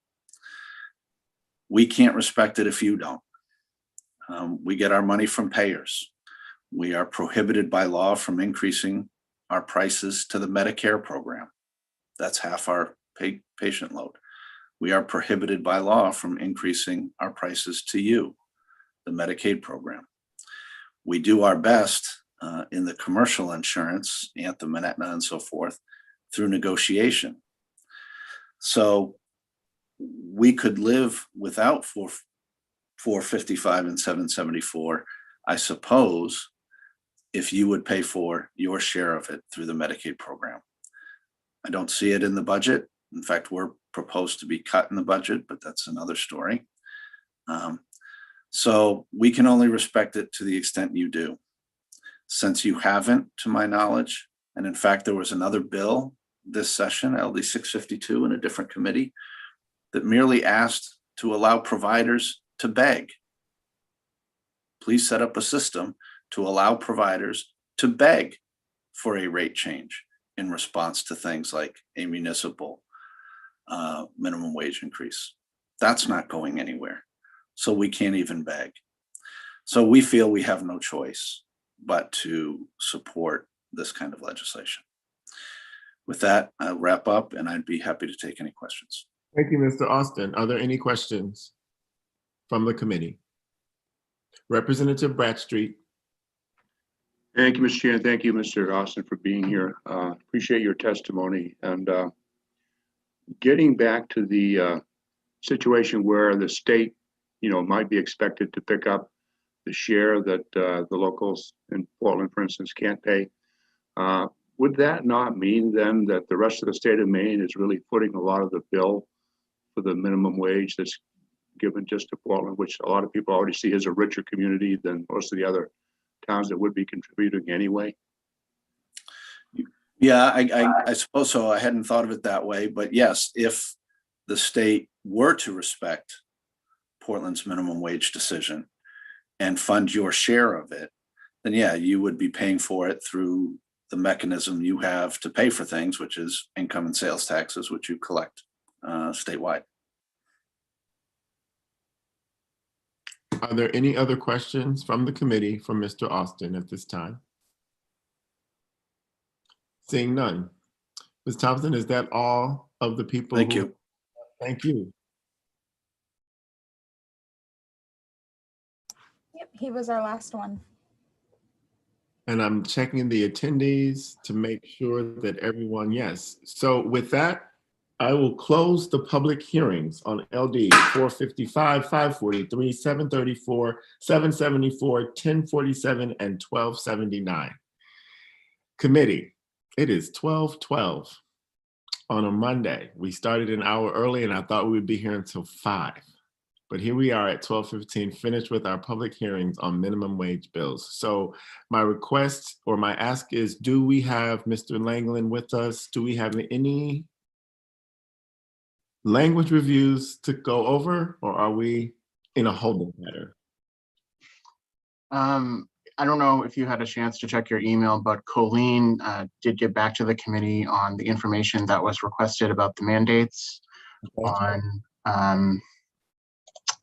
We can't respect it if you don't. We get our money from payers. We are prohibited by law from increasing our prices to the Medicare program. That's half our patient load. We are prohibited by law from increasing our prices to you, the Medicaid program. We do our best in the commercial insurance, Anthem and Aetna and so forth, through negotiation. So we could live without 455 and 774, I suppose, if you would pay for your share of it through the Medicaid program. I don't see it in the budget. In fact, we're proposed to be cut in the budget, but that's another story. So we can only respect it to the extent you do. Since you haven't, to my knowledge, and in fact, there was another bill this session, LD 652, in a different committee, that merely asked to allow providers to beg. Please set up a system to allow providers to beg for a rate change in response to things like a municipal minimum wage increase. That's not going anywhere. So we can't even beg. So we feel we have no choice but to support this kind of legislation. With that, I'll wrap up and I'd be happy to take any questions. Thank you, Mr. Austin. Are there any questions from the committee? Representative Bradstreet. Thank you, Mr. Chair, and thank you, Mr. Austin, for being here. Appreciate your testimony. And getting back to the situation where the state, might be expected to pick up the share that the locals in Portland, for instance, can't pay. Would that not mean then that the rest of the state of Maine is really footing a lot of the bill for the minimum wage that's given just to Portland, which a lot of people already see as a richer community than most of the other towns that would be contributing anyway? Yeah, I suppose so. I hadn't thought of it that way, but yes, if the state were to respect Portland's minimum wage decision and fund your share of it, then yeah, you would be paying for it through the mechanism you have to pay for things, which is income and sales taxes, which you collect statewide. Are there any other questions from the committee for Mr. Austin at this time? Seeing none. Ms. Thompson, is that all of the people? Thank you. Thank you. Yep, he was our last one. And I'm checking the attendees to make sure that everyone, yes. So with that, I will close the public hearings on LD 455, 543, 734, 774, 1047, and 1279. Committee, it is 12:12 on a Monday. We started an hour early and I thought we would be here until 5. But here we are at 12:15, finished with our public hearings on minimum wage bills. So my request or my ask is, do we have Mr. Langland with us? Do we have any language reviews to go over, or are we in a holding pattern? I don't know if you had a chance to check your email, but Colleen did get back to the committee on the information that was requested about the mandates on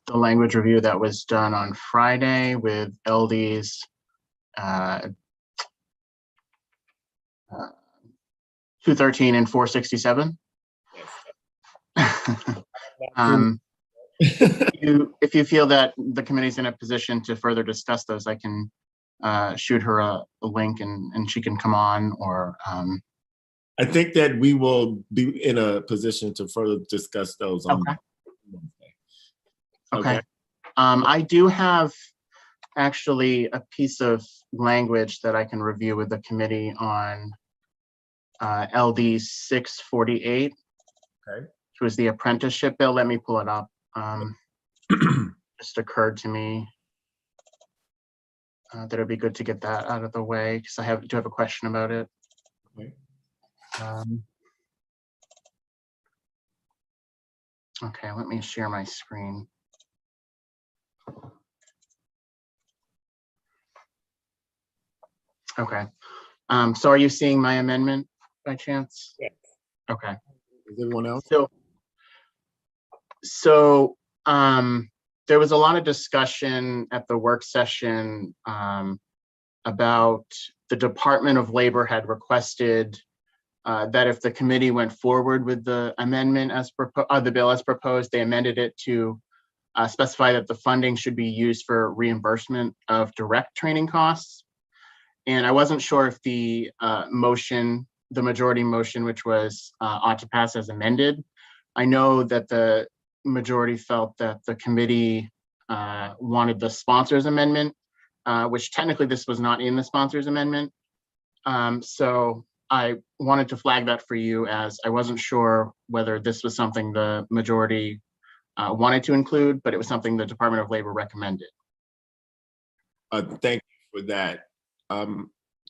the language review that was done on Friday with LDs 213 and 467. If you feel that the committee's in a position to further discuss those, I can shoot her a link and she can come on, or I think that we will be in a position to further discuss those on Wednesday. Okay. I do have actually a piece of language that I can review with the committee on LD 648. Okay. Which was the apprenticeship bill. Let me pull it up. Just occurred to me that it'd be good to get that out of the way because I do have a question about it. Okay. Okay, let me share my screen. Okay. So are you seeing my amendment by chance? Yes. Okay. Is everyone else? So there was a lot of discussion at the work session about the Department of Labor had requested that if the committee went forward with the amendment as the bill as proposed, they amended it to specify that the funding should be used for reimbursement of direct training costs. And I wasn't sure if the motion, the majority motion, which was ought to pass as amended. I know that the majority felt that the committee wanted the sponsors amendment, which technically this was not in the sponsors amendment. So I wanted to flag that for you, as I wasn't sure whether this was something the majority wanted to include, but it was something the Department of Labor recommended. Thank you for that.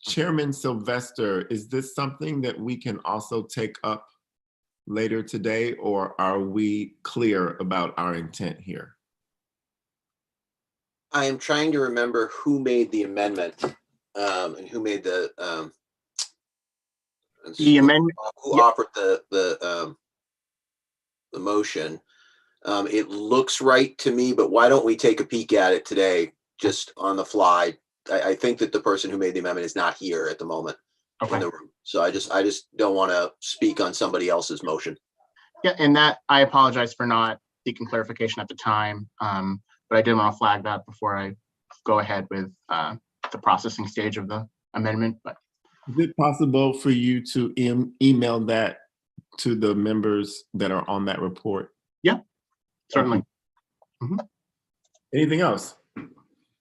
Chairman Sylvester, is this something that we can also take up later today, or are we clear about our intent here? I am trying to remember who made the amendment and who made the amendment. Who offered the motion. It looks right to me, but why don't we take a peek at it today, just on the fly? I think that the person who made the amendment is not here at the moment in the room. So I just don't want to speak on somebody else's motion. Yeah, and that I apologize for not seeking clarification at the time, but I did want to flag that before I go ahead with the processing stage of the amendment. But is it possible for you to email that to the members that are on that report? Yeah, certainly. Anything else?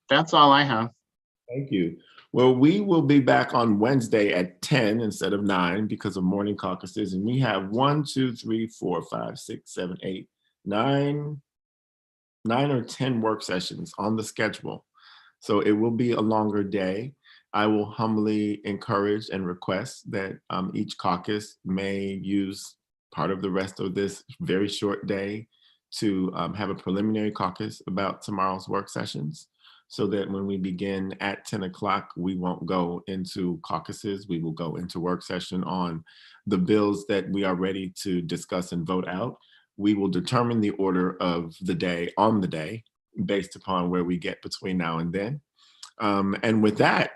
That's all I have. Thank you. Well, we will be back on Wednesday at 10 instead of 9 because of morning caucuses. And we have 1, 2, 3, 4, 5, 6, 7, 8, 9 or 10 work sessions on the schedule. So it will be a longer day. I will humbly encourage and request that each caucus may use part of the rest of this very short day to have a preliminary caucus about tomorrow's work sessions, so that when we begin at 10 o'clock, we won't go into caucuses. We will go into work session on the bills that we are ready to discuss and vote out. We will determine the order of the day on the day based upon where we get between now and then. And with that,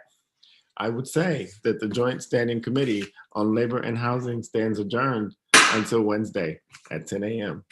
I would say that the Joint Standing Committee on Labor and Housing stands adjourned until Wednesday at 10 a.m.